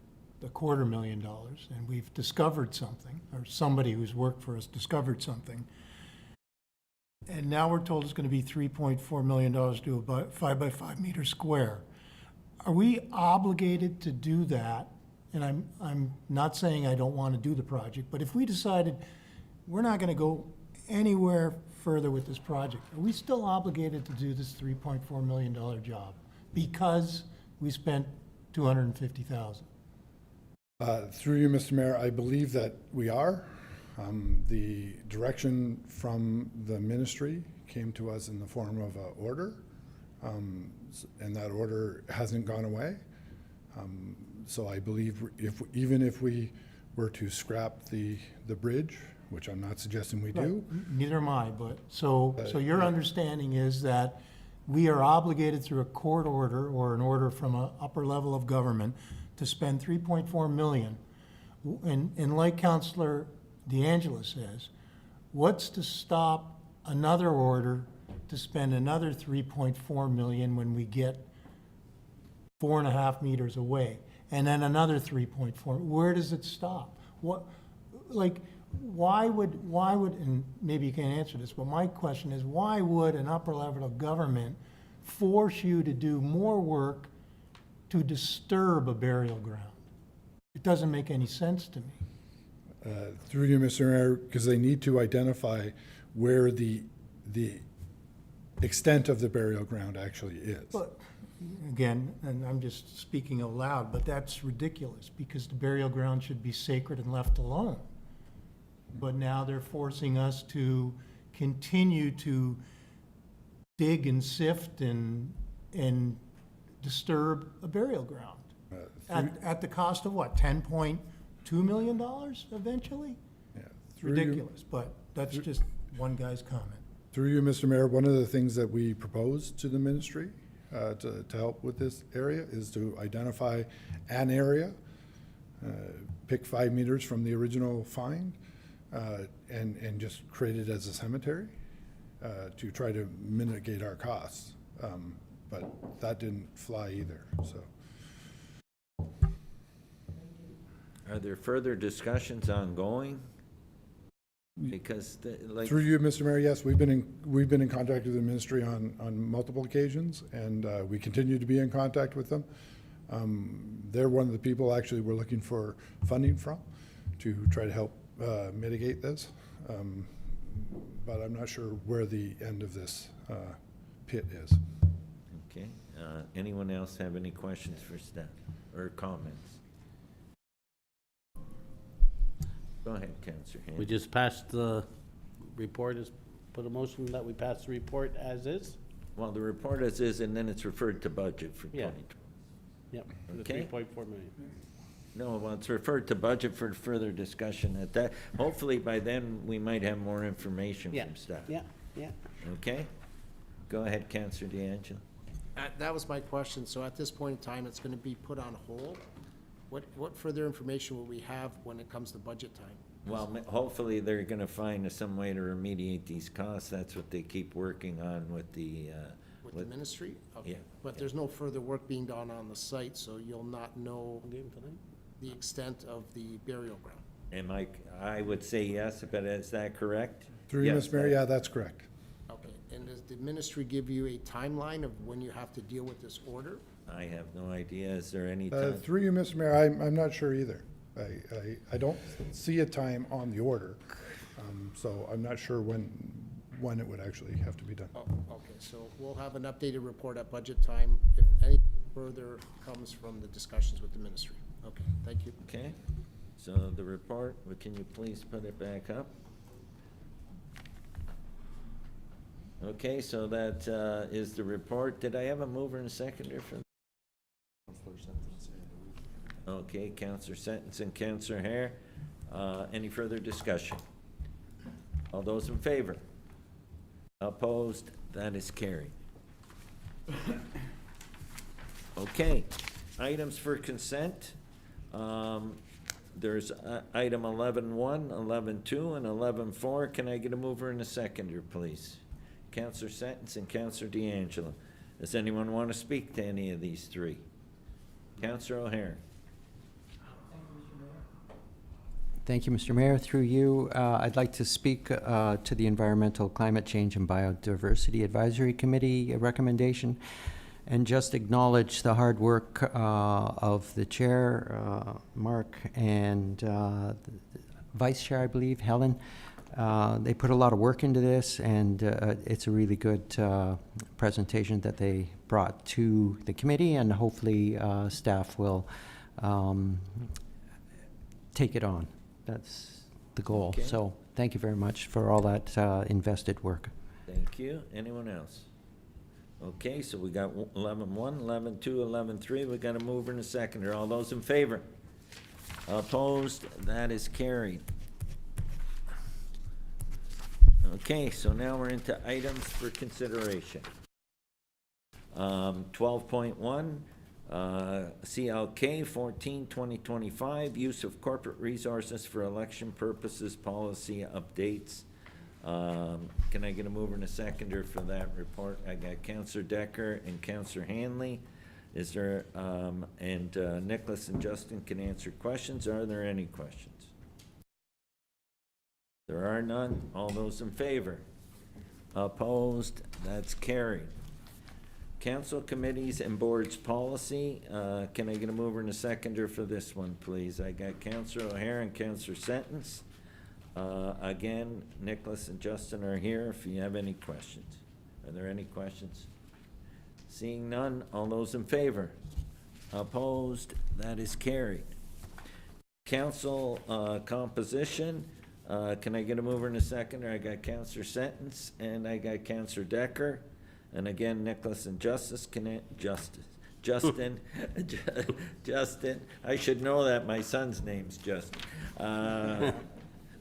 $250,000 and we've discovered something, or somebody who's worked for us discovered something, And now we're told it's gonna be $3.4 million to do a 5 by 5 meter square. Are we obligated to do that? And I'm not saying I don't want to do the project, but if we decided we're not gonna go anywhere further with this project, are we still obligated to do this $3.4 million job? Because we spent $250,000? Through you, Mr. Mayor, I believe that we are. The direction from the ministry came to us in the form of an order, and that order hasn't gone away. So I believe even if we were to scrap the bridge, which I'm not suggesting we do. Right. Neither am I, but, so your understanding is that we are obligated through a court order or an order from an upper level of government to spend $3.4 million. And like Councillor DeAngelo says, what's to stop another order to spend another $3.4 million when we get 4.5 meters away? And then another 3.4, where does it stop? Why would, and maybe you can't answer this, but my question is, why would an upper level of government force you to do more work to disturb a burial ground? It doesn't make any sense to me. Through you, Mr. Mayor, because they need to identify where the extent of the burial ground actually is. But, again, and I'm just speaking out loud, but that's ridiculous, because the burial ground should be sacred and left alone. But now they're forcing us to continue to dig and sift and disturb a burial ground. At the cost of what, $10.2 million eventually? Yeah, through you- Ridiculous, but that's just one guy's comment. Through you, Mr. Mayor, one of the things that we proposed to the ministry to help with this area is to identify an area, pick 5 meters from the original find, and just create it as a cemetery to try to mitigate our costs. But that didn't fly either, so. Are there further discussions ongoing? Because, Through you, Mr. Mayor, yes, we've been in contact with the ministry on multiple occasions, and we continue to be in contact with them. They're one of the people actually we're looking for funding from to try to help mitigate this. But I'm not sure where the end of this pit is. Okay, anyone else have any questions for staff or comments? Go ahead, Councillor Hand. We just passed the report, put a motion that we pass the report as is? Well, the report as is, and then it's referred to budget for Yeah. 2020. Yep, for the Okay. 3.4 million. No, well, it's referred to budget for further discussion at that. Hopefully by then, we might have more information Yeah, from staff. yeah, yeah. Okay? Go ahead, Councillor DeAngelo. That was my question. So at this point in time, it's gonna be put on hold. What further information will we have when it comes to budget time? Well, hopefully they're gonna find some way to remediate these costs. That's what they keep working on with the, With the ministry? Okay. Yeah. But there's no further work being done on the site, so you'll not know the extent of the burial ground. I would say yes, but is that correct? Through you, Yes, Mr. Mayor, yeah, that's correct. Okay, and does the ministry give you a timeline of when you have to deal with this order? I have no idea. Is there any time? Through you, Mr. Mayor, I'm not sure either. I don't see a time on the order, so I'm not sure when it would actually have to be done. Oh, okay, so we'll have an updated report at budget time if anything further comes from the discussions with the ministry. Okay, thank you. Okay, so the report, can you please put it back up? Okay, so that is the report. Did I have a mover and a seconder for? Okay, Councillor Sentence and Councillor Hare. Any further discussion? All those in favor? Opposed? That is carried. Okay, items for consent. There's item 11.1, 11.2, and 11.4. Can I get a mover and a seconder, please? Councillor Sentence and Councillor DeAngelo. Does anyone want to speak to any of these three? Councillor O'Hare. Thank you, Mr. Mayor. Through you, I'd like to speak to the Environmental Climate Change and Biodiversity Advisory Committee recommendation and just acknowledge the hard work of the chair, Mark, and vice chair, I believe, Helen. They put a lot of work into this, and it's a really good presentation that they brought to the committee, and hopefully staff will take it on. That's the goal. Okay. So thank you very much for all that invested work. Thank you. Anyone else? Okay, so we got 11-1, 11-2, 11-3. We got a mover and a seconder. All those in favor? Opposed? That is carried. Okay, so now we're into items for consideration. 12.1, CLK 14-2025, use of corporate resources for election purposes, policy updates. Can I get a mover and a seconder for that report? I got Councillor Decker and Councillor Hanley. Is there, and Nicholas and Justin can answer questions. Are there any questions? There are none. All those in favor? Opposed? That's carried. Council committees and boards policy. Can I get a mover and a seconder for this one, please? I got Councillor O'Hare and Councillor Sentence. Again, Nicholas and Justin are here if you have any questions. Are there any questions? Seeing none, all those in favor? Opposed? That is carried. Council composition. Can I get a mover and a seconder? I got Councillor Sentence and I got Councillor Decker. And again, Nicholas and Justin. Justin. I should know that. My son's name's Justin.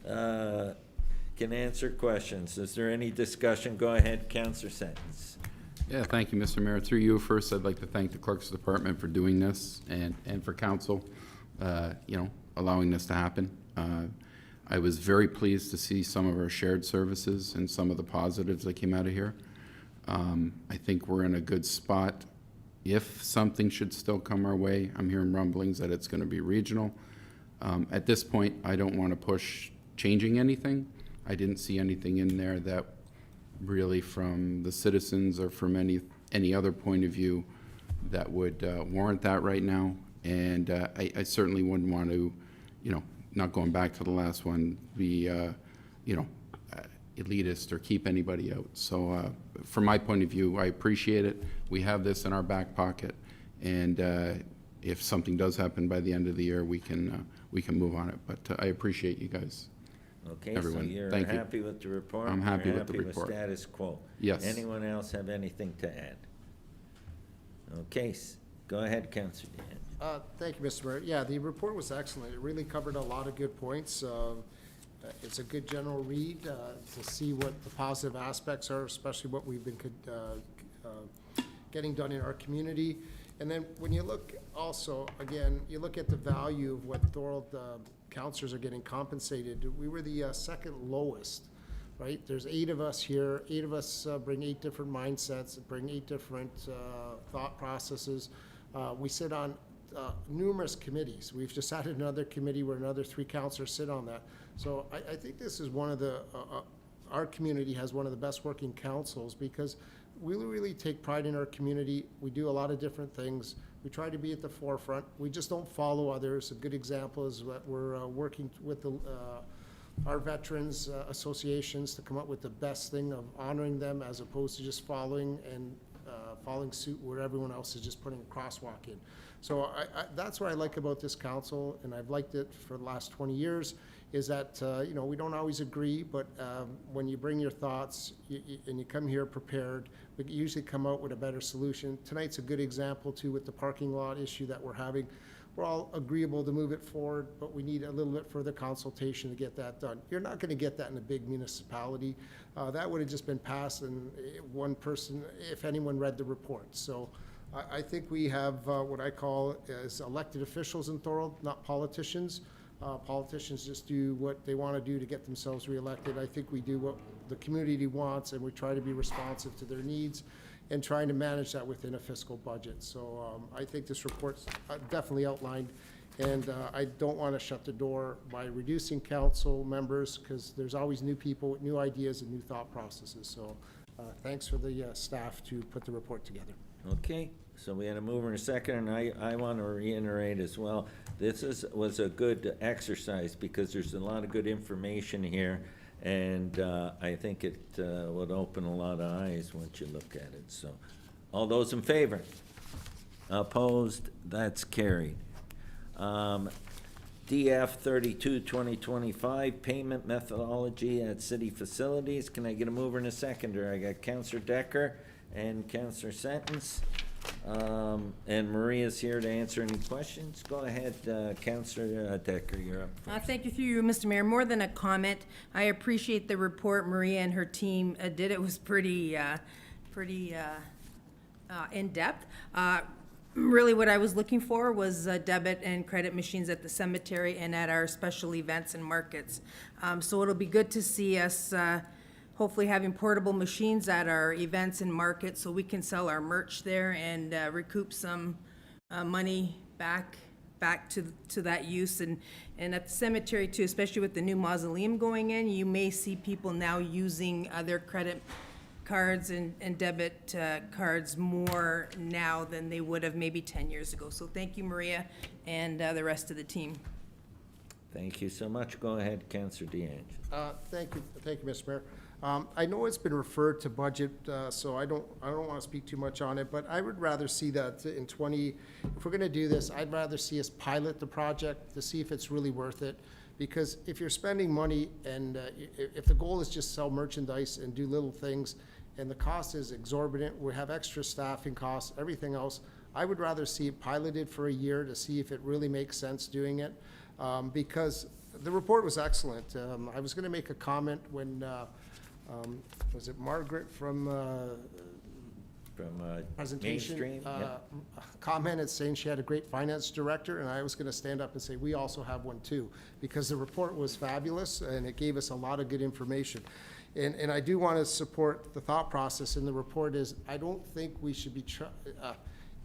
Can answer questions. Is there any discussion? Go ahead, Councillor Sentence. Yeah, thank you, Mr. Mayor. Through you, first, I'd like to thank the Clerk's Department for doing this and for council, allowing this to happen. I was very pleased to see some of our shared services and some of the positives that came out of here. I think we're in a good spot. If something should still come our way, I'm hearing rumblings that it's going to be regional. At this point, I don't want to push changing anything. I didn't see anything in there that really from the citizens or from any other point of view that would warrant that right now. And I certainly wouldn't want to, not going back to the last one, be, elitist or keep anybody out. So from my point of view, I appreciate it. We have this in our back pocket. And if something does happen by the end of the year, we can move on it. But I appreciate you guys. Okay, Everyone. so you're Thank you. happy with the report? I'm happy You're with the happy report. with status quo? Yes. Anyone else have anything to add? Okay, go ahead, Councillor Dan. Thank you, Mr. Mayor. Yeah, the report was excellent. It really covered a lot of good points. It's a good general read to see what the positive aspects are, especially what we've been getting done in our community. And then when you look also, again, you look at the value of what Thorold councillors are getting compensated. We were the second lowest, right? There's 8 of us here. 8 of us bring 8 different mindsets, bring 8 different thought processes. We sit on numerous committees. We've just added another committee where another 3 councillors sit on that. So I think this is one of the, our community has one of the best working councils because we really take pride in our community. We do a lot of different things. We try to be at the forefront. We just don't follow others. A good example is that we're working with our veterans associations to come up with the best thing of honoring them as opposed to just following suit where everyone else is just putting a crosswalk in. So that's what I like about this council, and I've liked it for the last 20 years, is that, we don't always agree, but when you bring your thoughts and you come here prepared, we usually come out with a better solution. Tonight's a good example, too, with the parking lot issue that we're having. We're all agreeable to move it forward, but we need a little bit further consultation to get that done. You're not going to get that in a big municipality. That would have just been passed, and one person, if anyone read the report. So I think we have what I call as elected officials in Thorold, not politicians. Politicians just do what they want to do to get themselves reelected. I think we do what the community wants, and we try to be responsive to their needs and trying to manage that within a fiscal budget. So I think this report's definitely outlined And I don't want to shut the door by reducing council members, because there's always new people with new ideas and new thought processes. So thanks for the staff to put the report together. Okay, so we had a mover and a second, and I want to reiterate as well, this was a good exercise because there's a lot of good information here, and I think it would open a lot of eyes once you look at it. So, all those in favor? Opposed? That's carried. DF 32, 2025, payment methodology at city facilities. Can I get a mover and a seconder? I got Councillor Decker and Councillor Sentence. And Maria's here to answer any questions. Go ahead, Councillor Decker, you're up first. Thank you through you, Mr. Mayor. More than a comment, I appreciate the report Maria and her team did. It was pretty in-depth. Really what I was looking for was debit and credit machines at the cemetery and at our special events and markets. So it'll be good to see us hopefully having portable machines at our events and markets so we can sell our merch there and recoup some money back to that use. And at the cemetery too, especially with the new mausoleum going in, you may see people now using their credit cards and debit cards more now than they would have maybe 10 years ago. So thank you, Maria, and the rest of the team. Thank you so much. Go ahead, Councillor DeAnge. Thank you, Mr. Mayor. I know it's been referred to budget, so I don't want to speak too much on it, but I would rather see that if we're going to do this, I'd rather see us pilot the project to see if it's really worth it. Because if you're spending money and if the goal is just sell merchandise and do little things, and the cost is exorbitant, we have extra staffing costs, everything else, I would rather see it piloted for a year to see if it really makes sense doing it. Because the report was excellent. I was going to make a comment when, was it Margaret from presentation Mainstream? Yep. commented saying she had a great finance director, and I was going to stand up and say we also have one too, because the report was fabulous and it gave us a lot of good information. And I do want to support the thought process in the report is I don't think we should be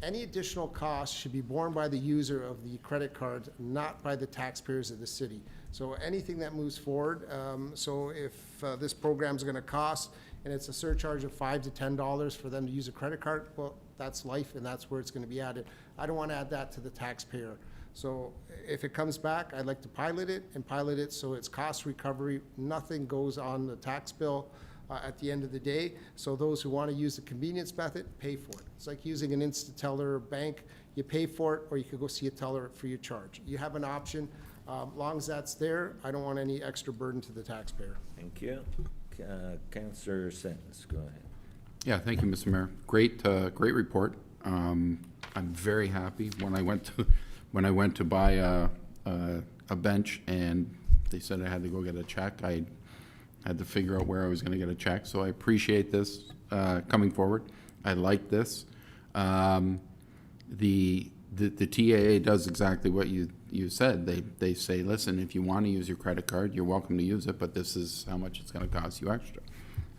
any additional costs should be borne by the user of the credit card, not by the taxpayers of the city. So anything that moves forward, so if this program is going to cost and it's a surcharge of $5 to $10 for them to use a credit card, well, that's life and that's where it's going to be added. I don't want to add that to the taxpayer. So if it comes back, I'd like to pilot it so it's cost recovery. Nothing goes on the tax bill at the end of the day. So those who want to use the convenience method, pay for it. It's like using an instant teller bank. You pay for it, or you could go see a teller free of charge. You have an option. Long as that's there, I don't want any extra burden to the taxpayer. Thank you. Councillor Sentence, go ahead. Yeah, thank you, Mr. Mayor. Great report. I'm very happy. When I went to buy a bench and they said I had to go get a check, I had to figure out where I was going to get a check. So I appreciate this coming forward. I like this. The TAA does exactly what you said. They say, listen, if you want to use your credit card, you're welcome to use it, but this is how much it's going to cost you extra.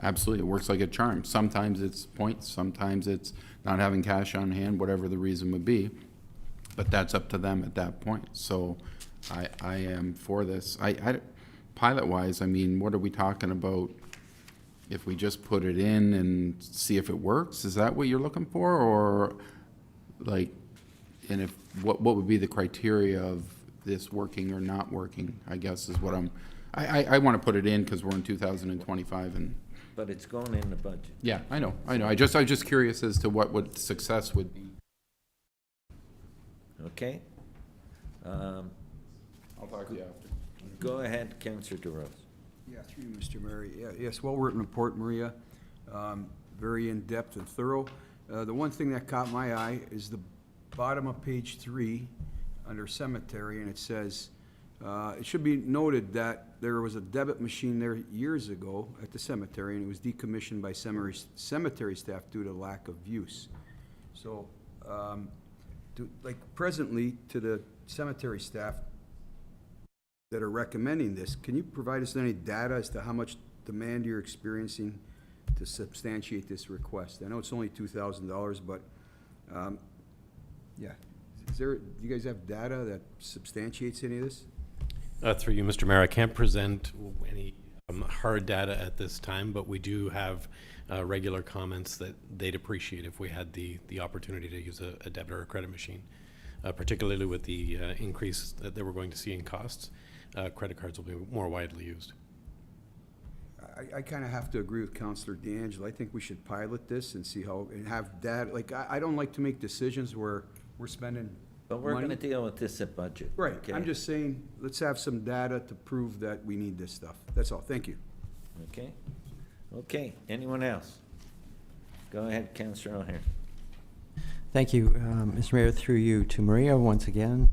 Absolutely, it works like a charm. Sometimes it's points, sometimes it's not having cash on hand, whatever the reason would be, but that's up to them at that point. So I am for this. Pilot-wise, I mean, what are we talking about? If we just put it in and see if it works, is that what you're looking for? Or like, and if, what would be the criteria of this working or not working, I guess is what I want to put it in because we're in 2025 and. But it's going in the budget. Yeah, I know. I'm just curious as to what success would be. Okay. I'll talk to you after. Go ahead, Councillor DeRose. Yeah, through you, Mr. Mayor. Yeah, yes, well-written report, Maria. Very in-depth and thorough. The one thing that caught my eye is the bottom of page 3 under cemetery, and it says, it should be noted that there was a debit machine there years ago at the cemetery, and it was decommissioned by cemetery staff due to lack of use. So, like presently, to the cemetery staff that are recommending this, can you provide us any data as to how much demand you're experiencing to substantiate this request? I know it's only $2,000, but yeah, do you guys have data that substantiates any of this? Through you, Mr. Mayor, I can't present any hard data at this time, but we do have regular comments that they'd appreciate if we had the opportunity to use a debit or a credit machine, particularly with the increase that we're going to see in costs. Credit cards will be more widely used. I kind of have to agree with Councillor D'Angelo. I think we should pilot this and see how, and have data. Like, I don't like to make decisions where we're spending But we're money. gonna deal with this at budget. Right, okay? I'm just saying, let's have some data to prove that we need this stuff. That's all, thank you. Okay, okay, anyone else? Go ahead, Councillor O'Hare. Thank you, Mr. Mayor, through you to Maria once again.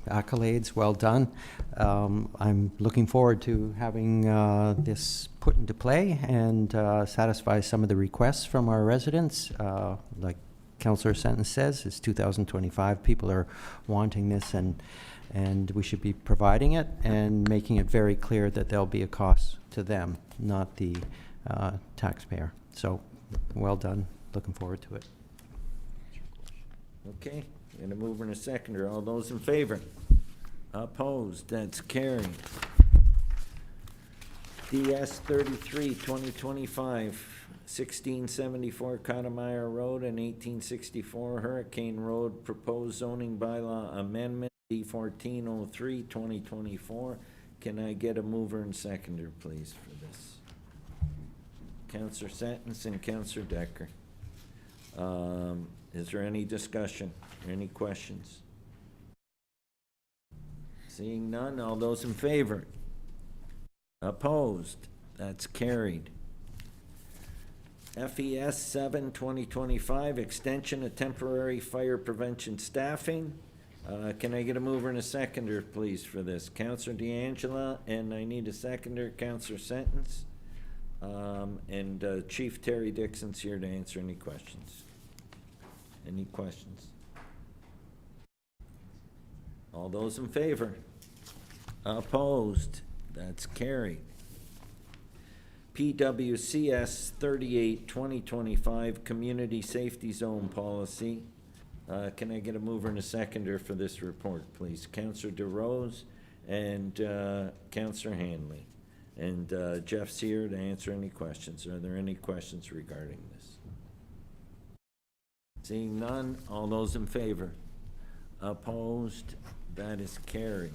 Accolades, well done. I'm looking forward to having this put into play and satisfy some of the requests from our residents. Like Councillor Sentence says, it's 2025. People are wanting this, and we should be providing it and making it very clear that there'll be a cost to them, not the taxpayer. So, well done. Looking forward to it. Okay, and a mover and a seconder. All those in favor? Opposed? That's carried. DS 33, 2025, 1674 Cottameyer Road and 1864 Hurricane Road, proposed zoning bylaw amendment, D 1403, 2024. Can I get a mover and seconder, please, for this? Councillor Sentence and Councillor Decker. Is there any discussion or any questions? Seeing none, all those in favor? Opposed? That's carried. FES 7, 2025, extension of temporary fire prevention staffing. Can I get a mover and a seconder, please, for this? Councillor D'Angelo, and I need a seconder, Councillor Sentence. And Chief Terry Dixon's here to answer any questions. Any questions? All those in favor? Opposed? That's carried. PWCS 38, 2025, Community Safety Zone Policy. Can I get a mover and a seconder for this report, please? Councillor DeRose and Councillor Hanley. And Jeff's here to answer any questions. Are there any questions regarding this? Seeing none, all those in favor? Opposed? That is carried.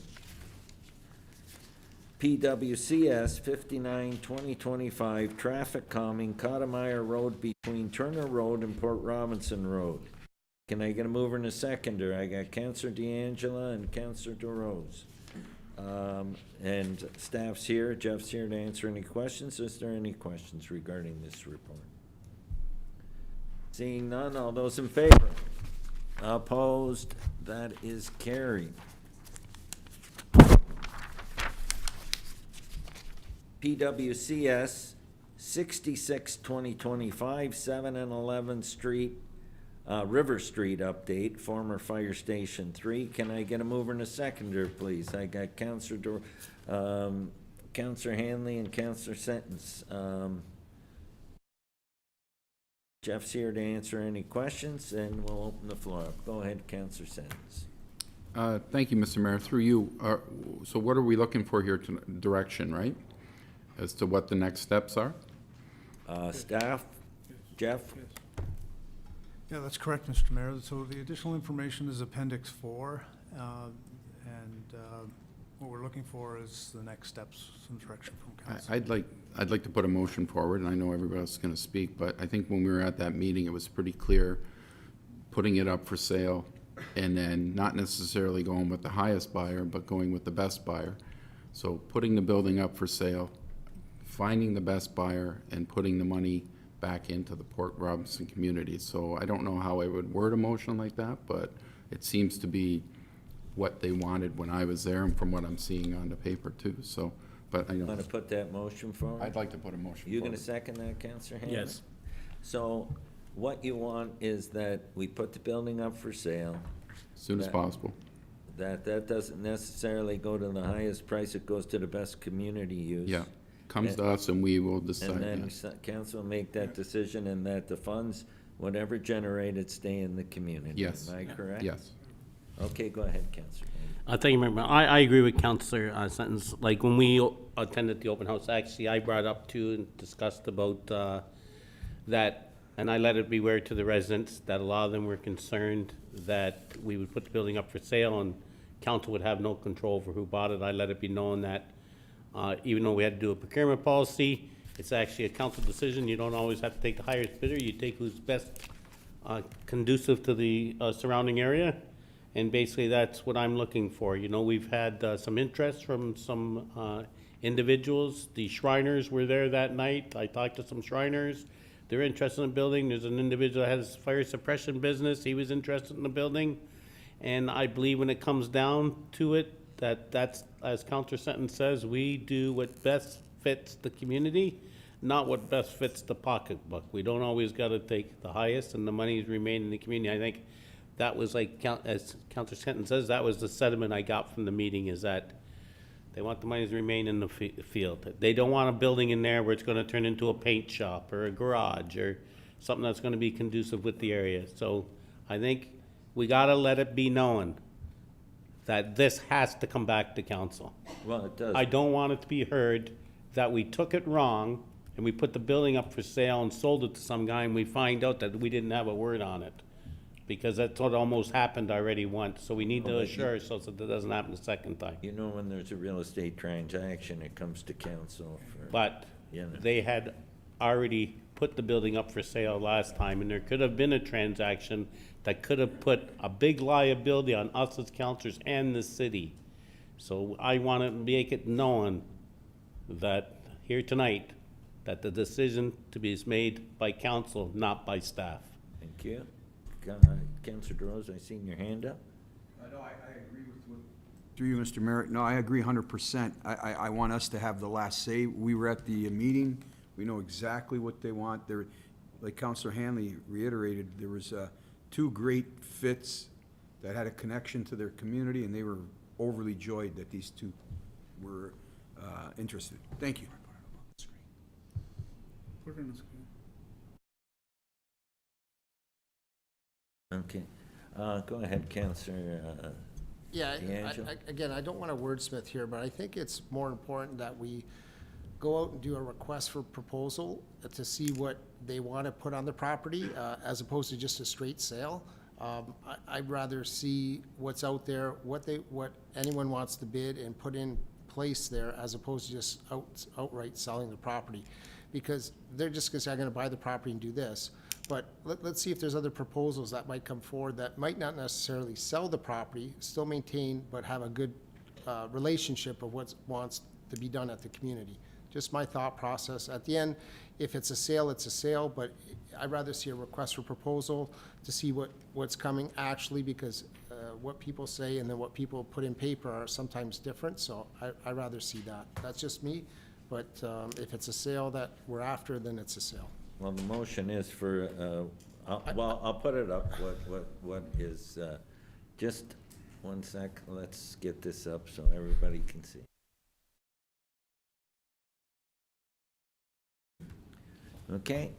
PWCS 59, 2025, traffic calming, Cottameyer Road between Turner Road and Port Robinson Road. Can I get a mover and a seconder? I got Councillor D'Angelo and Councillor DeRose. And staff's here, Jeff's here to answer any questions. Is there any questions regarding this report? Seeing none, all those in favor? Opposed? That is carried. PWCS 66, 2025, 7 and 11 Street, River Street update, former Fire Station 3. Can I get a mover and a seconder, please? I got Councillor Hanley and Councillor Sentence. Jeff's here to answer any questions, and we'll open the floor up. Go ahead, Councillor Sentence. Thank you, Mr. Mayor. Through you, so what are we looking for here? Direction, right? As to what the next steps are? Staff? Jeff? Yeah, that's correct, Mr. Mayor. So the additional information is Appendix 4, and what we're looking for is the next steps, some direction from council. I'd like to put a motion forward, and I know everybody else is going to speak, but I think when we were at that meeting, it was pretty clear putting it up for sale and then not necessarily going with the highest buyer, but going with the best buyer. So putting the building up for sale, finding the best buyer, and putting the money back into the Port Robinson community. So I don't know how I would word a motion like that, but it seems to be what they wanted when I was there and from what I'm seeing on the paper too. So, but I know. Want to put that motion forward? I'd like to put a motion You going forward. to second that, Councillor Hanley? Yes. So what you want is that we put the building up for sale. As soon as that- possible. That doesn't necessarily go to the highest price, it goes to the best community use. Yeah. Comes to us and we will decide. And then yes. council make that decision, and that the funds, whatever generated, stay in the community. Yes. Am I correct? Yes. Okay, go ahead, Councillor. Thank you, Member. I agree with Councillor Sentence. Like, when we attended the open house, actually, I brought up too and discussed about that, and I let it be aware to the residents that a lot of them were concerned that we would put the building up for sale and council would have no control over who bought it. I let it be known that even though we had to do a procurement policy, it's actually a council decision. You don't always have to take the highest bidder. You take who's best conducive to the surrounding area. And basically, that's what I'm looking for. You know, we've had some interest from some individuals. The Shriners were there that night. I talked to some Shriners. They're interested in the building. There's an individual that has a fire suppression business. He was interested in the building. And I believe when it comes down to it, that's, as Councillor Sentence says, we do what best fits the community, not what best fits the pocketbook. We don't always got to take the highest, and the money's remain in the community. I think that was like, as Councillor Sentence says, that was the sentiment I got from the meeting, is that they want the money to remain in the field. They don't want a building in there where it's going to turn into a paint shop or a garage or something that's going to be conducive with the area. So I think we got to let it be known that this has to come back to council. Well, it does. I don't want it to be heard that we took it wrong and we put the building up for sale and sold it to some guy and we find out that we didn't have a word on it. Because that's what almost happened already once, so we need to assure ourselves that that doesn't happen the second time. You know, when there's a real estate transaction, it comes to council for. But you know. they had already put the building up for sale last time, and there could have been a transaction that could have put a big liability on us as councillors and the city. So I want to make it known that here tonight, that the decision to be is made by council, not by staff. Thank you. Councillor DeRose, I seen your hand up. No, I agree with what. Through you, Mr. Merritt. No, I agree 100%. I want us to have the last say. We were at the meeting. We know exactly what they want. There, like Councillor Hanley reiterated, there was two great fits that had a connection to their community, and they were overly joyed that these two were interested. Thank you. Put it on the screen. Okay. Go ahead, Councillor. Yeah, D'Angelo. again, I don't want to wordsmith here, but I think it's more important that we go out and do a request for proposal to see what they want to put on the property, as opposed to just a straight sale. I'd rather see what's out there, what anyone wants to bid and put in place there, as opposed to just outright selling the property. Because they're just going to say, I'm going to buy the property and do this. But let's see if there's other proposals that might come forward that might not necessarily sell the property, still maintain, but have a good relationship of what wants to be done at the community. Just my thought process. At the end, if it's a sale, it's a sale, but I'd rather see a request for proposal to see what's coming actually, because what people say and then what people put in paper are sometimes different, so I'd rather see that. That's just me, but if it's a sale that we're after, then it's a sale. Well, the motion is for, I'll put it up, what is, just one sec, let's get this up so everybody can see. Okay.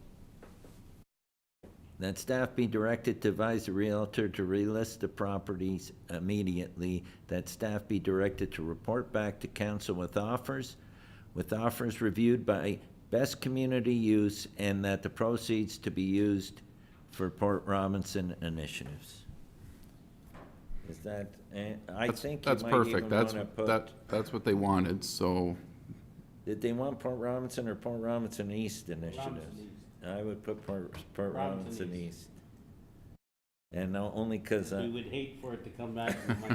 That staff be directed to advise the Realtor to relist the properties immediately, that staff be directed to report back to council with offers reviewed by best community use, and that the proceeds to be used for Port Robinson initiatives. Is that, I think you That's might perfect. even That's, wanna put. that's what they wanted, so. Did they want Port Robinson or Port Robinson East initiatives? I would put Port Robinson East. And no, only because. We would hate for it to come back from my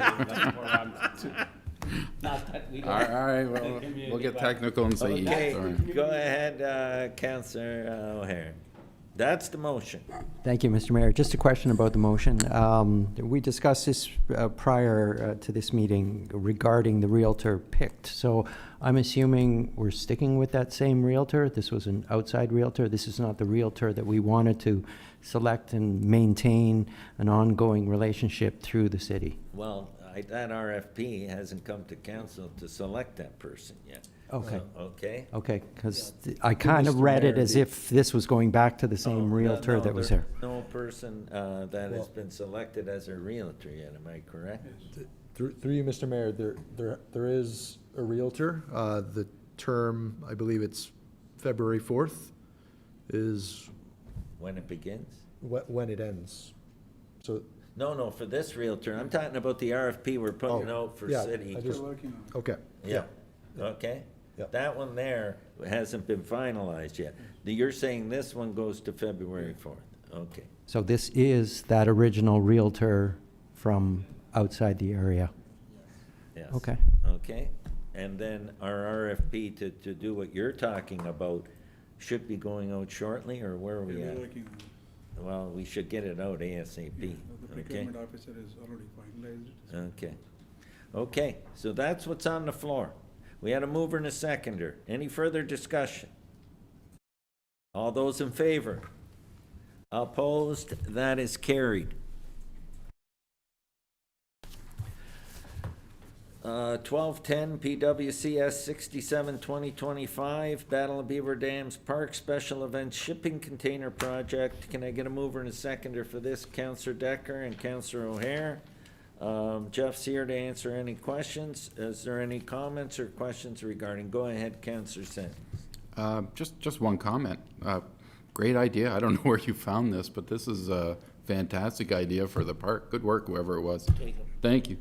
Not that we don't. All right, well, we'll get technical and say Okay, yes. All right. go ahead, Councillor O'Hare. That's the motion. Thank you, Mr. Mayor. Just a question about the motion. We discussed this prior to this meeting regarding the Realtor picked. So I'm assuming we're sticking with that same Realtor. This was an outside Realtor. This is not the Realtor that we wanted to select and maintain an ongoing relationship through the city. Well, that RFP hasn't come to council to select that person yet. Okay. Okay? Okay, because I kind of read it as if this was going back to the same Realtor that was here. No person that has been selected as a Realtor yet, am I correct? Through you, Mr. Mayor, there is a Realtor. The term, I believe it's February 4th, is When it begins? when it ends. So, No, for this Realtor. I'm talking about the RFP we're putting out for yeah, city. I just- okay. Yeah, okay? Yeah. That one there hasn't been finalized yet. You're saying this one goes to February 4th? Okay. So this is that original Realtor from outside the area. Yes. Okay. Okay, and then our RFP to do what you're talking about should be going out shortly, or where are we at? Well, we should get it out ASAP, okay? officer is already finalized. Okay. Okay, so that's what's on the floor. We had a mover and a seconder. Any further discussion? All those in favor? Opposed? That is carried. 1210 PWCS 67 2025 Battle of Beaver Dams Park Special Events Shipping Container Project. Can I get a mover and a seconder for this? Councillor Decker and Councillor O'Hare. Jeff's here to answer any questions. Is there any comments or questions regarding? Go ahead, Councillor Sens. Just one comment. Great idea. I don't know where you found this, but this is a fantastic idea for the park. Good work, whoever it was. Thank you.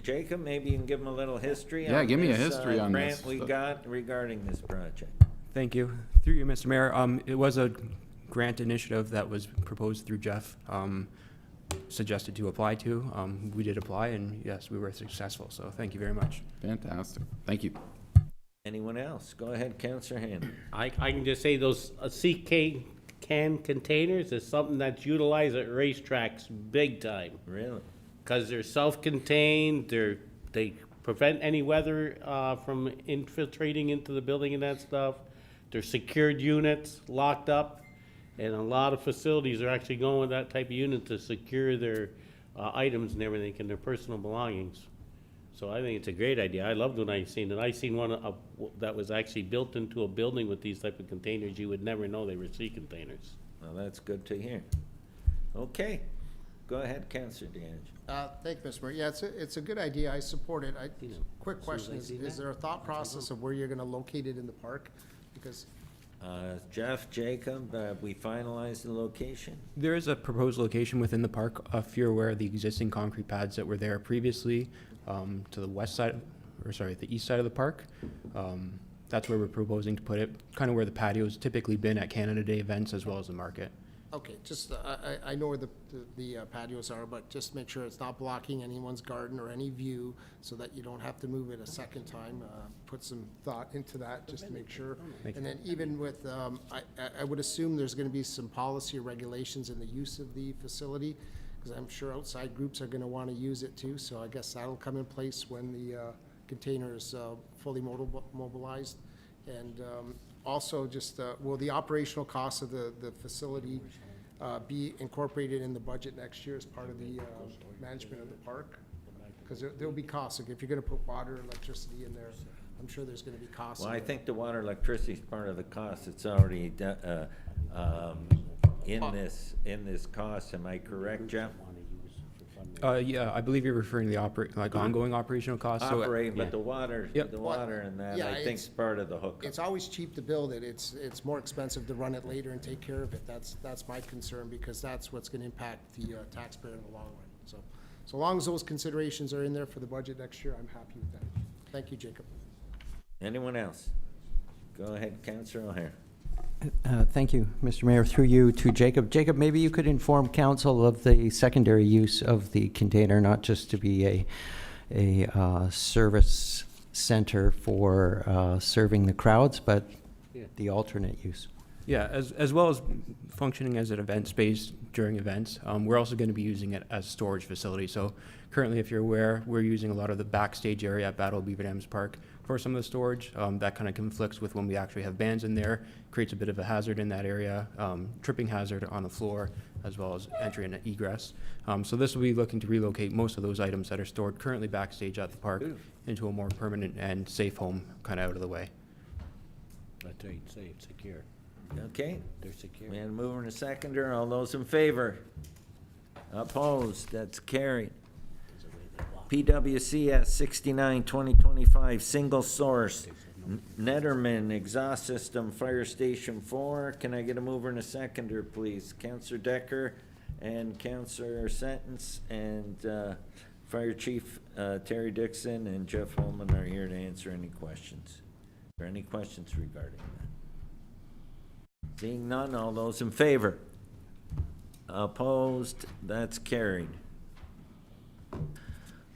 Jacob, maybe you can give him a little history. Yeah, on give me a this, history on grant this. we got regarding this project. Thank you. Through you, Mr. Mayor, it was a grant initiative that was proposed through Jeff, suggested to apply to. We did apply, and yes, we were successful, so thank you very much. Fantastic. Thank you. Anyone else? Go ahead, Councillor Hand. I can just say those CK can containers is something that's utilized at racetracks big time. Really? Because they're self-contained, they prevent any weather from infiltrating into the building and that stuff. They're secured units, locked up, and a lot of facilities are actually going with that type of unit to secure their items and everything and their personal belongings. So I think it's a great idea. I loved when I seen it. I seen one that was actually built into a building with these type of containers. You would never know they were sea containers. Well, that's good to hear. Okay. Go ahead, Councillor DeAngelo. Thank you, Mr. Mayor. Yeah, it's a good idea. I support it. Quick question, is there a thought process of where you're gonna locate it in the park? Because Jeff, Jacob, we finalized the location? There is a proposed location within the park. If you're aware of the existing concrete pads that were there previously, to the west side, the east side of the park. That's where we're proposing to put it, kind of where the patio's typically been at Canada Day events as well as the market. okay, just, I know where the patios are, but just make sure it's not blocking anyone's garden or any view so that you don't have to move it a second time. Put some thought into that, just to make sure. And then even with, I would assume there's gonna be some policy or regulations in the use of the facility, because I'm sure outside groups are gonna wanna use it too, so I guess that'll come in place when the container is fully mobilized. And also just, will the operational costs of the facility be incorporated in the budget next year as part of the management of the park? Because there'll be costs, like if you're gonna put water, electricity in there, I'm sure there's gonna be costs. Well, I think the water electricity is part of the cost. It's already in this cost. Am I correct, Jeff? Yeah, I believe you're referring to the ongoing operational costs. So, Operating, yeah. but the water, and that, Yeah, I think is part of the hookup. It's always cheap to build it. It's more expensive to run it later and take care of it. That's my concern, because that's what's gonna impact the taxpayer in the long run. So long as those considerations are in there for the budget next year, I'm happy with that. Thank you, Jacob. Anyone else? Go ahead, Councillor O'Hare. Thank you, Mr. Mayor. Through you to Jacob. Jacob, maybe you could inform council of the secondary use of the container, not just to be a service center for serving the crowds, but the alternate use. Yeah, as well as functioning as an event space during events, we're also going to be using it as a storage facility. So currently, if you're aware, we're using a lot of the backstage area at Battle of Beaver Dams Park for some of the storage. That kind of conflicts with when we actually have bands in there, creates a bit of a hazard in that area, tripping hazard on the floor. as well as entry and egress. So this will be looking to relocate most of those items that are stored currently backstage at the park into a more permanent and safe home, kind of out of the way. That's right, safe, secure. Okay. They're secure. And mover and a seconder, all those in favor? Opposed, that's carried. PWCS 69, 2025, single source, Netterman exhaust system, Fire Station 4. Can I get a mover and a seconder, please? Councillor Decker and Councillor Sentence and Fire Chief Terry Dixon and Jeff Holman are here to answer any questions. Are there any questions regarding that? Seeing none, all those in favor? Opposed, that's carried.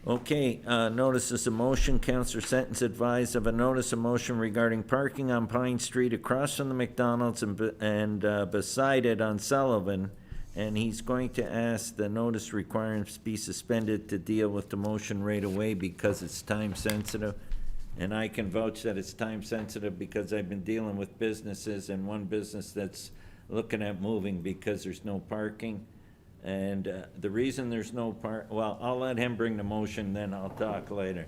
Okay, notices of motion. Councillor Sentence advised of a notice of motion regarding parking on Pine Street across from the McDonald's and beside it on Sullivan. And he's going to ask the notice requirements be suspended to deal with the motion right away because it's time sensitive. And I can vouch that it's time sensitive because I've been dealing with businesses and one business that's looking at moving because there's no parking. And the reason there's no well, I'll let him bring the motion, then I'll talk later.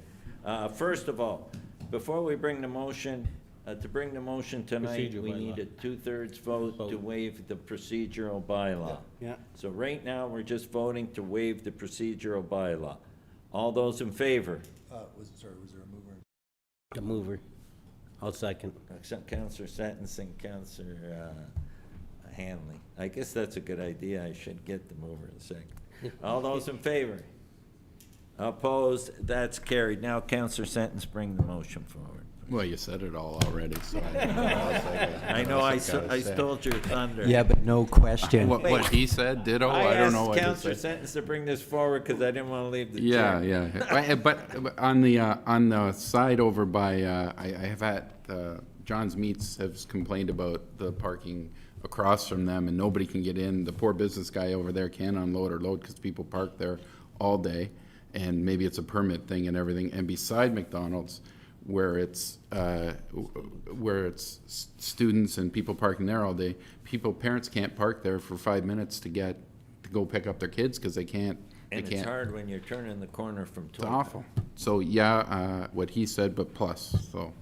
First of all, before we bring the motion, to bring the motion tonight, we need a 2/3 vote to waive the procedural bylaw. Yeah. So right now, we're just voting to waive the procedural bylaw. All those in favor? Was there a mover? The mover. I'll second. Councillor Sentence and Councillor Hanley. I guess that's a good idea. I should get the mover in a second. All those in favor? Opposed? That's carried. Now, Councillor Sentence, bring the motion forward. Well, you said it all already, so. I know I stole your thunder. Yeah, but no question. What he said, ditto, I don't know what I he asked Councillor said. Sentence to bring this forward because I didn't want to leave the Yeah, chair. yeah. But on the side over by, I have had, John's Meats has complained about the parking across from them and nobody can get in. The poor business guy over there can't unload or load because people park there all day. And maybe it's a permit thing and everything. And beside McDonald's, where it's students and people parking there all day, parents can't park there for 5 minutes to go pick up their kids because they can't. And it's hard when you're turning the corner from It's Torquay. awful. So yeah, what he said, but plus, so.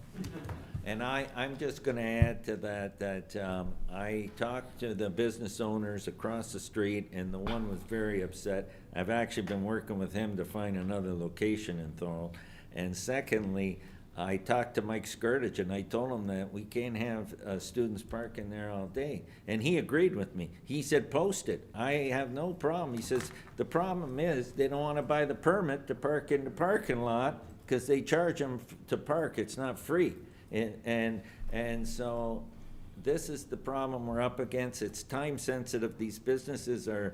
And I'm just gonna add to that, I talked to the business owners across the street, and the one was very upset. I've actually been working with him to find another location in Thorold. And secondly, I talked to Mike Skirtage, and I told him that we can't have students parking there all day. And he agreed with me. He said, post it. I have no problem. He says, the problem is they don't wanna buy the permit to park in the parking lot, because they charge them to park, it's not free. And so this is the problem we're up against. It's time sensitive. These businesses are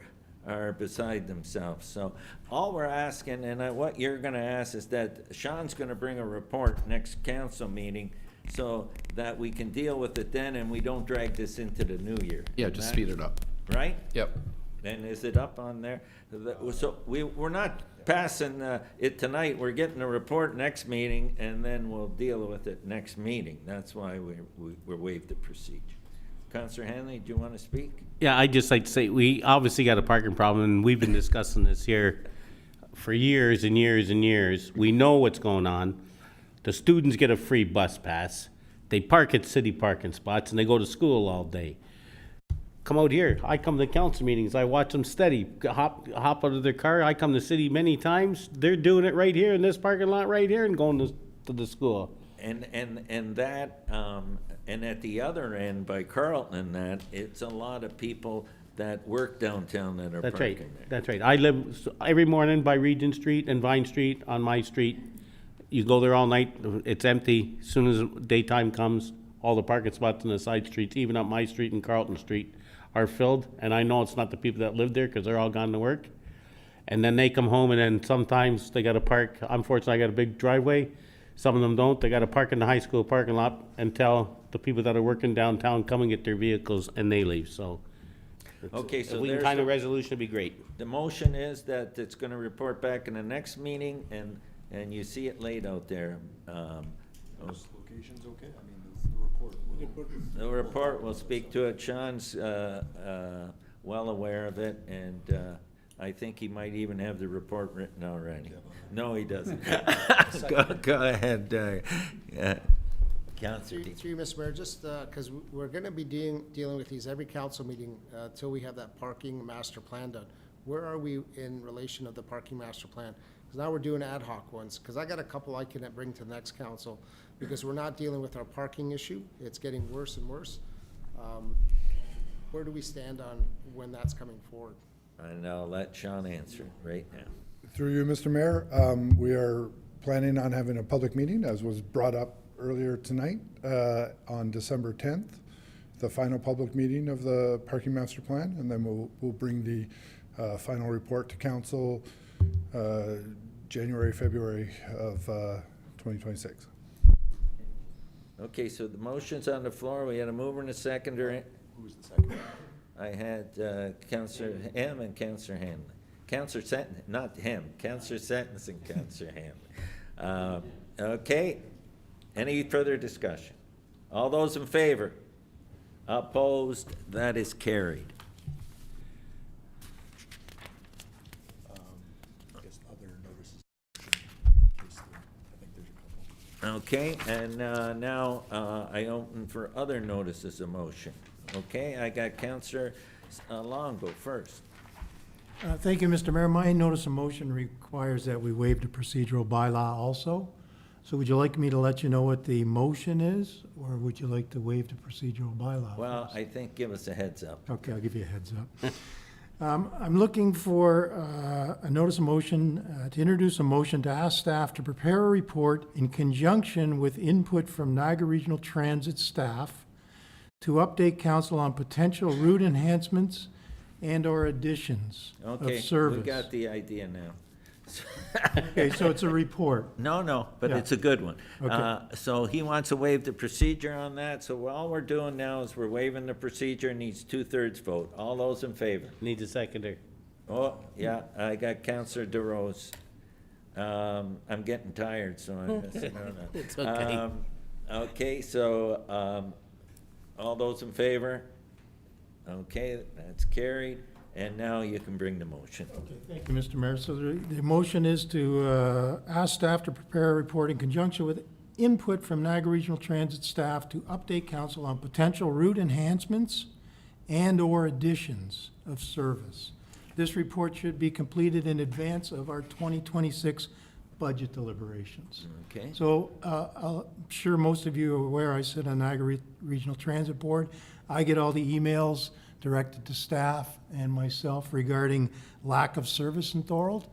beside themselves. So all we're asking, and what you're gonna ask, is that Sean's gonna bring a report next council meeting so that we can deal with it then and we don't drag this into the new year. Yeah, just speed it up. Right? Yep. And is it up on there? So we're not passing it tonight. We're getting a report next meeting, and then we'll deal with it next meeting. That's why we're waived the procedure. Councillor Hanley, do you want to speak? Yeah, I'd just like to say, we obviously got a parking problem, and we've been discussing this here for years and years and years. We know what's going on. The students get a free bus pass. They park at city parking spots, and they go to school all day. Come out here. I come to council meetings. I watch them steady. Hop out of their car. I come to city many times. They're doing it right here in this parking lot right here and going to the school. And that, and at the other end, by Carlton and that, it's a lot of people that work downtown that are That's parking right. there. That's right. I live every morning by Regent Street and Vine Street on my street. You go there all night. It's empty. As soon as daytime comes, all the parking spots on the side streets, even up my street and Carlton Street, are filled. And I know it's not the people that live there because they're all gone to work. And then they come home, and then sometimes they got to park. Unfortunately, I got a big driveway. Some of them don't. They got to park in the high school parking lot until the people that are working downtown come and get their vehicles and they leave. So, Okay, so if we can there's find a the- resolution, it'd be great. The motion is that it's gonna report back in the next meeting, and you see it laid out there. Location's okay? I mean, the report. The report will speak to it. Sean's well aware of it, and I think he might even have the report written already. No, he doesn't. Go ahead, Councillor. Through you, Mr. Mayor, just because we're going to be dealing with these every council meeting until we have that parking master plan done. Where are we in relation of the parking master plan? Because now we're doing ad hoc ones, because I got a couple I can bring to the next council, because we're not dealing with our parking issue. It's getting worse and worse. Where do we stand on when that's coming forward? And I'll let Sean answer right now. Through you, Mr. Mayor, we are planning on having a public meeting, as was brought up earlier tonight, on December 10th, the final public meeting of the parking master plan, and then we'll bring the final report to council January, February of 2026. Okay, so the motion's on the floor. We had a mover and a seconder. Who's the second? I had Councillor M and Councillor Hanley. Councillor Sentence, not him, Councillor Sentence and Councillor Hanley. Okay, any further discussion? All those in favor? Opposed? That is carried. I guess other notices. I think there's a couple. Okay, and now I open for other notices of motion. Okay, I got Councillor Longo first. Thank you, Mr. Mayor. My notice of motion requires that we waive the procedural bylaw also. So would you like me to let you know what the motion is, or would you like to waive the procedural bylaw? Well, I think give us a heads up. Okay, I'll give you a heads up. I'm looking for a notice of motion to introduce a motion to ask staff to prepare a report in conjunction with input from Niagara Regional Transit staff to update council on potential route enhancements and/or additions of service. Okay, we got the idea now. Okay, so it's a report. No, but Yeah. it's a good one. Okay. So he wants to waive the procedure on that, so all we're doing now is we're waiving the procedure, needs 2/3 vote. All those in favor? Needs a seconder. Oh, yeah, I got Councillor DeRose. I'm getting tired, so I'm missing out on that. It's okay. Okay, so, all those in favor? Okay, that's carried, and now you can bring the motion. Okay, thank you, Mr. Mayor. So the motion is to ask staff to prepare a report in conjunction with input from Niagara Regional Transit staff to update council on potential route enhancements and/or additions of service. This report should be completed in advance of our 2026 budget deliberations. Okay. So I'm sure most of you are aware, I sit on Niagara Regional Transit Board. I get all the emails directed to staff and myself regarding lack of service in Thorold.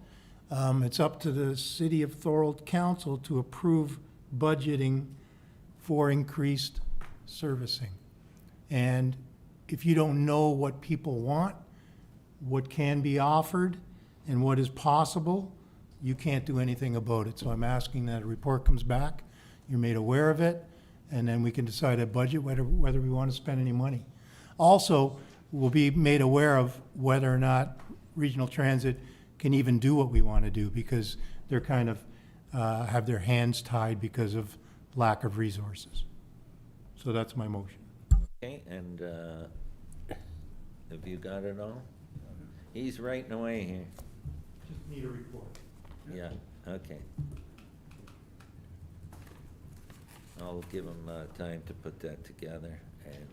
It's up to the City of Thorold Council to approve budgeting for increased servicing. And if you don't know what people want, what can be offered, and what is possible, you can't do anything about it. So I'm asking that a report comes back, you're made aware of it, and then we can decide at budget whether we want to spend any money. Also, we'll be made aware of whether or not regional transit can even do what we want to do, because they're kind of have their hands tied because of lack of resources. So that's my motion. Okay, and have you got it all? He's writing away here. Just need a report. Yeah, okay. I'll give him time to put that together, and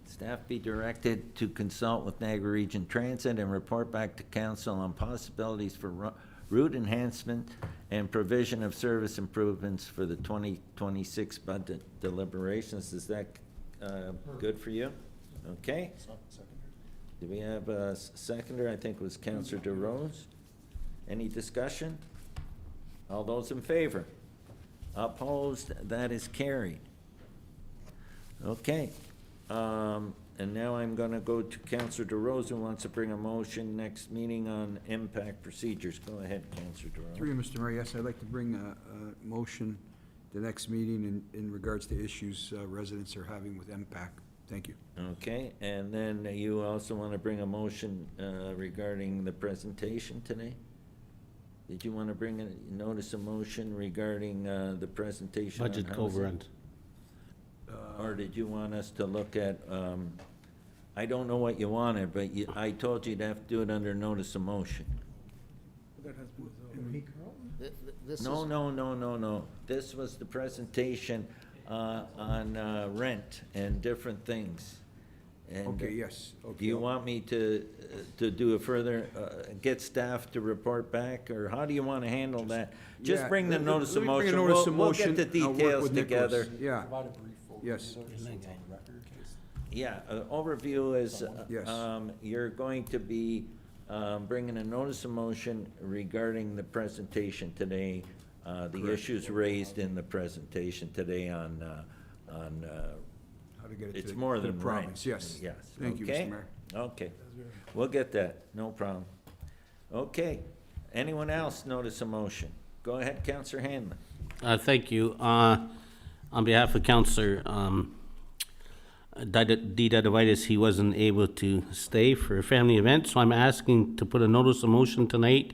staff be directed to consult with Niagara Region Transit and report back to council on possibilities for route enhancement and provision of service improvements for the 2026 budget deliberations. Is that good for you? Okay. Do we have a seconder? I think it was Councillor DeRose. Any discussion? All those in favor? Opposed? That is carried. Okay. And now I'm gonna go to Counselor DeRosa, who wants to bring a motion next meeting on impact procedures. Go ahead, Counselor DeRosa. Through you, Mr. Mayor, yes, I'd like to bring a motion the next meeting in regards to issues residents are having with MPAC. Thank you. Okay, and then you also want to bring a motion regarding the presentation today? Did you want to bring a notice of motion regarding the presentation on Budget housing? overruns. Or did you want us to look at, I don't know what you wanted, but I told you to have to do it under notice of motion. No. This was the presentation on rent and different things. And Okay, yes. Okay. do you want me to do a further, get staff to report back, or how do you want to handle that? Just Yeah, bring the let- notice let of me bring a motion. notice of We'll get motion. the I'll work details with Nicholas. together. Yeah. Yes. Yeah, overview is, Yes. you're going to be bringing a notice of motion regarding the presentation today, the Correct. issues raised in the presentation today on, How to get it to it's the- more to the than province, rent. yes. Yes. Thank you, Okay? Mr. Mayor. Okay, we'll get that, no problem. Okay, anyone else notice a motion? Go ahead, Counselor Hanlon. Thank you. On behalf of Counselor Didavitis, he wasn't able to stay for a family event, so I'm asking to put a notice of motion tonight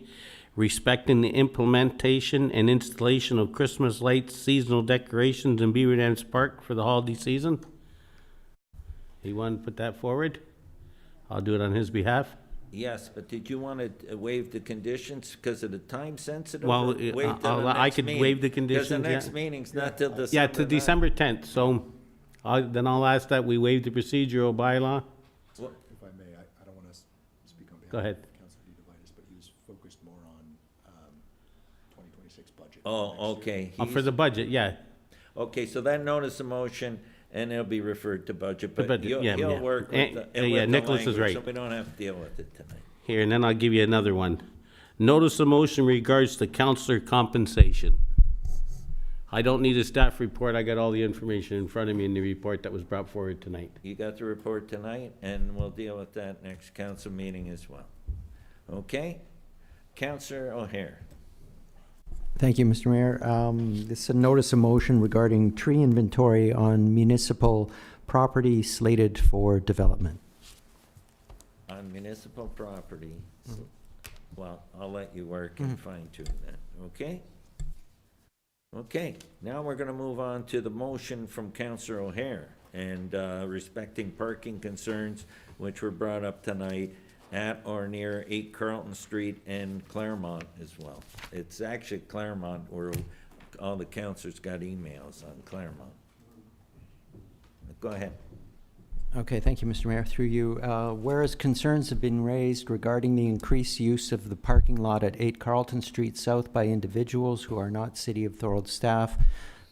respecting the implementation and installation of Christmas lights, seasonal decorations in Beaver Dance Park for the holiday season. You want to put that forward? I'll do it on his behalf. Yes, but did you want to waive the conditions because of the time sensitive? Well, or wait till the I next could meeting? waive the Because conditions, the next yeah. meeting's not till December. Yeah, to 9th. December 10th, so then I'll ask that we waive the procedural bylaw. Well, If I may, I don't want to speak on behalf Go ahead. of Councilor DeVitis, but he was focused more on 2026 budget. Oh, okay. For the budget, yeah. Okay, so that notice of motion, and it'll be referred to budget, but budget, he'll yeah. work And- with yeah, the Nicholas is language, right. so we don't have to deal with it tonight. Here, and then I'll give you another one. Notice of motion regards to counselor compensation. I don't need a staff report, I got all the information in front of me in the report that was brought forward tonight. You got the report tonight, and we'll deal with that next council meeting as well. Okay? Counselor O'Hare. Thank you, Mr. Mayor. This is a notice of motion regarding tree inventory on municipal property slated for development. On municipal property, well, I'll let you work and fine tune that, okay? Okay, now we're gonna move on to the motion from Counselor O'Hare and respecting parking concerns which were brought up tonight at or near 8 Carlton Street and Claremont as well. It's actually Claremont where all the counselors got emails on Claremont. Go ahead. Okay, thank you, Mr. Mayor. Through you, whereas concerns have been raised regarding the increased use of the parking lot at 8 Carlton Street South by individuals who are not City of Thorold staff,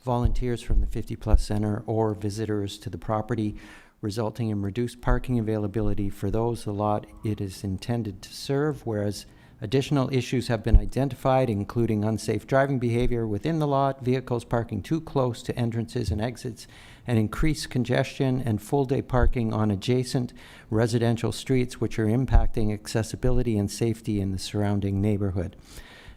volunteers from the 50-plus center, or visitors to the property, resulting in reduced parking availability for those the lot it is intended to serve, whereas additional issues have been identified, including unsafe driving behavior within the lot, vehicles parking too close to entrances and exits, and increased congestion and full-day parking on adjacent residential streets, which are impacting accessibility and safety in the surrounding neighborhood.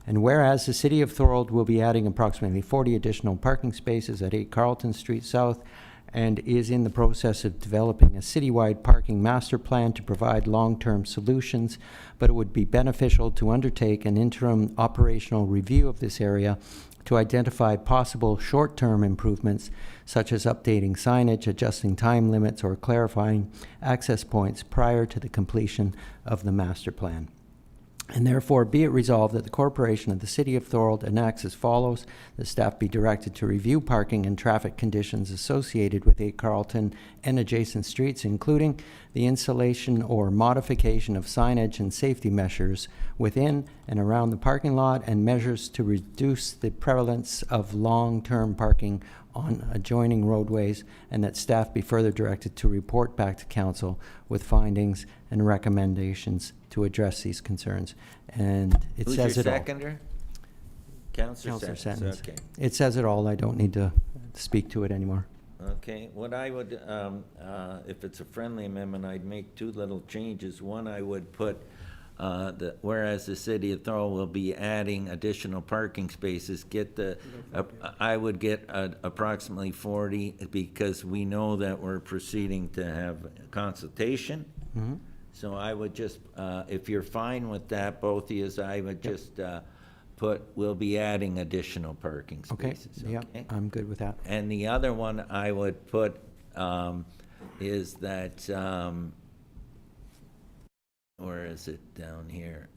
And whereas the City of Thorold will be adding approximately 40 additional parking spaces at 8 Carlton Street South, and is in the process of developing a citywide parking master plan to provide long-term solutions, but it would be beneficial to undertake an interim operational review of this area to identify possible short-term improvements, such as updating signage, adjusting time limits, or clarifying access points prior to the completion of the master plan. And therefore, be it resolved that the Corporation of the City of Thorold enacts as follows: the staff be directed to review parking and traffic conditions associated with 8 Carlton and adjacent streets, including the installation or modification of signage and safety measures within and around the parking lot, and measures to reduce the prevalence of long-term parking on adjoining roadways, and that staff be further directed to report back to council with findings and recommendations to address these concerns. And it Who's says your it all. seconder? Counselor Counselor Sentence, Sentence. okay. It says it all. I don't need to speak to it anymore. Okay, what I would, if it's a friendly amendment, I'd make two little changes. One, I would put, whereas the city of Thorold will be adding additional parking spaces, I would get approximately 40, because we know that we're proceeding to have consultation. Mm-hmm. So I would just, if you're fine with that, both of yous, I would just put, we'll be adding additional parking Okay, spaces. yeah, I'm good with that. And the other one I would put is that, where is it down here?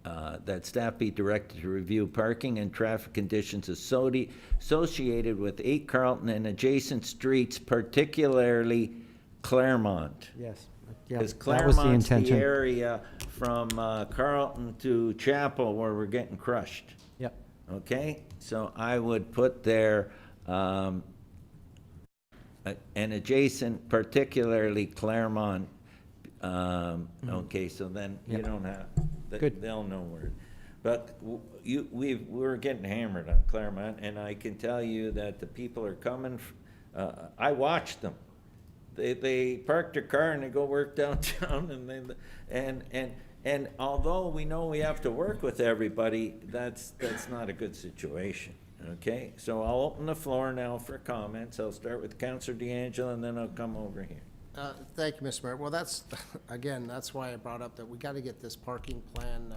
That staff be directed to review parking and traffic conditions associated with 8 Carlton and adjacent streets, particularly Claremont. Yes. Yeah, Because that was the Claremont's the intention. area from Carlton to Chapel where we're getting crushed. Yep. Okay, so I would put there, an adjacent, particularly Claremont. Okay, so then you Yep. don't have, Good. they'll know where. But we're getting hammered on Claremont, and I can tell you that the people are coming, I watched them. They park their car and they go work downtown, and although we know we have to work with everybody, that's not a good situation, okay? So I'll open the floor now for comments. I'll start with Councillor DeAngelo, and then I'll come over here. Thank you, Mr. Mayor. Well, again, that's why I brought up that we got to get this parking plan,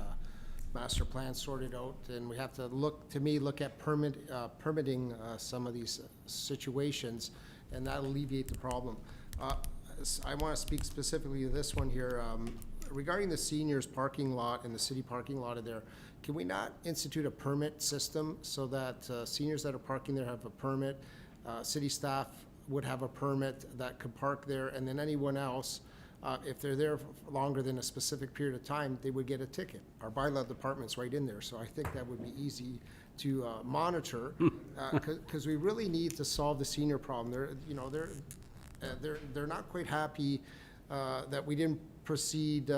master plan sorted out, and we have to look at permitting some of these situations, and that'll alleviate the problem. I want to speak specifically to this one here. Regarding the seniors parking lot and the city parking lot there, can we not institute a permit system so that seniors that are parking there have a permit, city staff would have a permit that could park there, and then anyone else, if they're there for longer than a specific period of time, they would get a ticket. Our bylaw department's right in there, so I think that would be easy to monitor, because we really need to solve the senior problem. They're not quite happy that we didn't proceed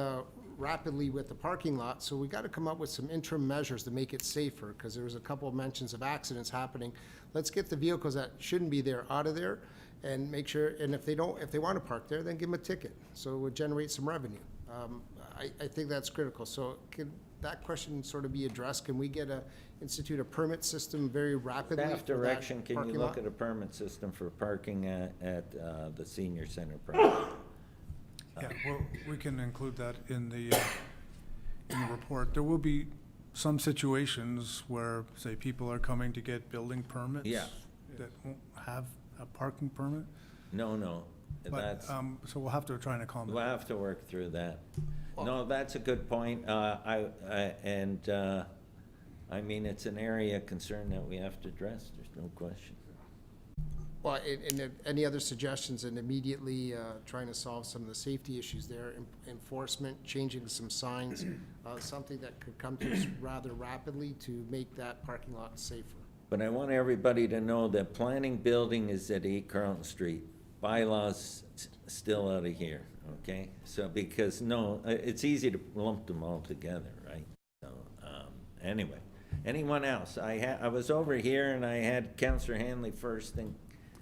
rapidly with the parking lot, so we got to come up with some interim measures to make it safer, because there was a couple of mentions of accidents happening. Let's get the vehicles that shouldn't be there out of there, and make sure, and if they want to park there, then give them a ticket, so it would generate some revenue. I think that's critical. So can that question sort of be addressed? Can we institute a permit system very rapidly? Staff for that direction, can you parking look lot? at a permit system for parking at the senior center project? Yeah, well, we can include that in the report. There will be some situations where, say, people are coming to get building permits. Yeah. That won't have a parking permit. No, But, that's, so we'll have to try and accommodate. we'll have to work through that. No, that's a good point, I mean, it's an area of concern that we have to address, there's no question. Well, and any other suggestions, and immediately trying to solve some of the safety issues there, enforcement, changing some signs, something that could come to us rather rapidly to make that parking lot safer. But I want everybody to know that planning building is at 8 Carlton Street. Bylaws still out of here, okay? So, because, no, it's easy to lump them all together, right? So, anyway, anyone else? I was over here and I had Councillor Hanley first, and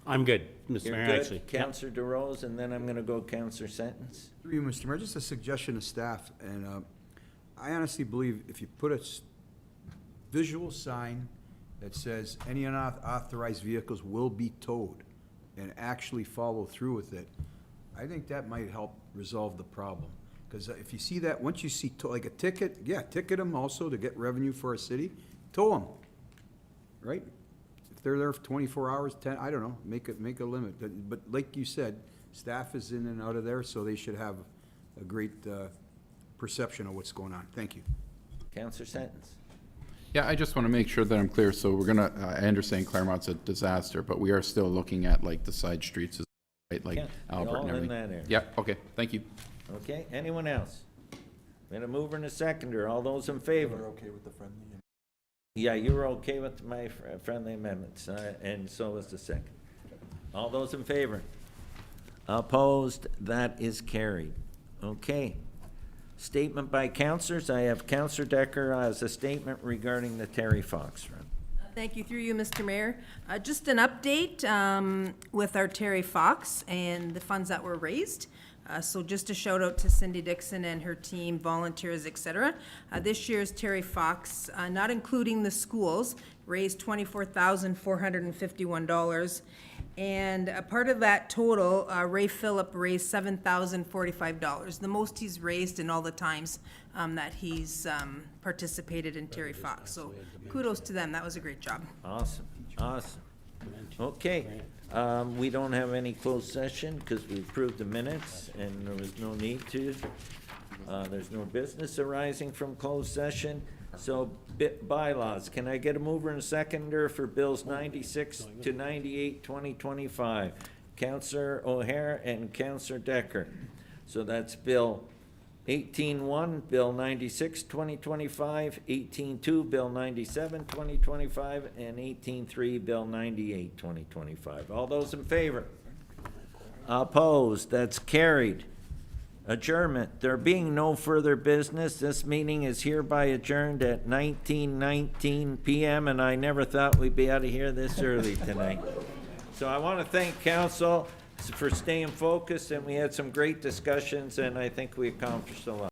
I'm good, Mr. you're Mayor, good? actually. Yep. Councillor DeRose, and then I'm gonna go Councillor Sentence. Through you, Mr. Mayor, just a suggestion to staff, and I honestly believe if you put a visual sign that says any unauthorized vehicles will be towed, and actually follow through with it, I think that might help resolve the problem. Because if you see that, once you see, like a ticket, yeah, ticket them also to get revenue for a city, tow them, right? If they're there for 24 hours, 10, I don't know, make a limit. But like you said, staff is in and out of there, so they should have a great perception of what's going on. Thank you. Councillor Sentence. Yeah, I just want to make sure that I'm clear. So we're gonna, I understand Claremont's a disaster, but we are still looking at like the side streets, right? Like Yeah, Albert all and in everything. that area. Yeah, okay, thank you. Okay, anyone else? Been a mover and a seconder, all those in favor? okay with the friendly? Yeah, you were okay with my friendly amendments, and so was the second. All those in favor? Opposed? That is carried. Okay. Statement by councillors. I have Councillor Decker as a statement regarding the Terry Fox Run. Thank you, through you, Mr. Mayor. Just an update with our Terry Fox and the funds that were raised. So just a shout out to Cindy Dixon and her team, volunteers, et cetera. This year's Terry Fox, not including the schools, raised $24,451. And a part of that total, Ray Phillip raised $7,045, the most he's raised in all the times that he's participated in Terry Fox. So kudos to them. That was a great job. Awesome, awesome. Okay, we don't have any closed session because we approved the minutes and there was no need to. There's no business arising from closed session. So bylaws, can I get a mover and a seconder for bills 96 to 98, 2025? Counselor O'Hare and Counselor Decker. So that's bill 18-1, bill 96, 2025, 18-2, bill 97, 2025, and 18-3, bill 98, 2025. All those in favor? Opposed? That's carried. Adjournment. There being no further business, this meeting is hereby adjourned at 19:19 p.m. and I never thought we'd be out of here this early tonight. So I want to thank council for staying focused, and we had some great discussions, and I think we accomplished a lot.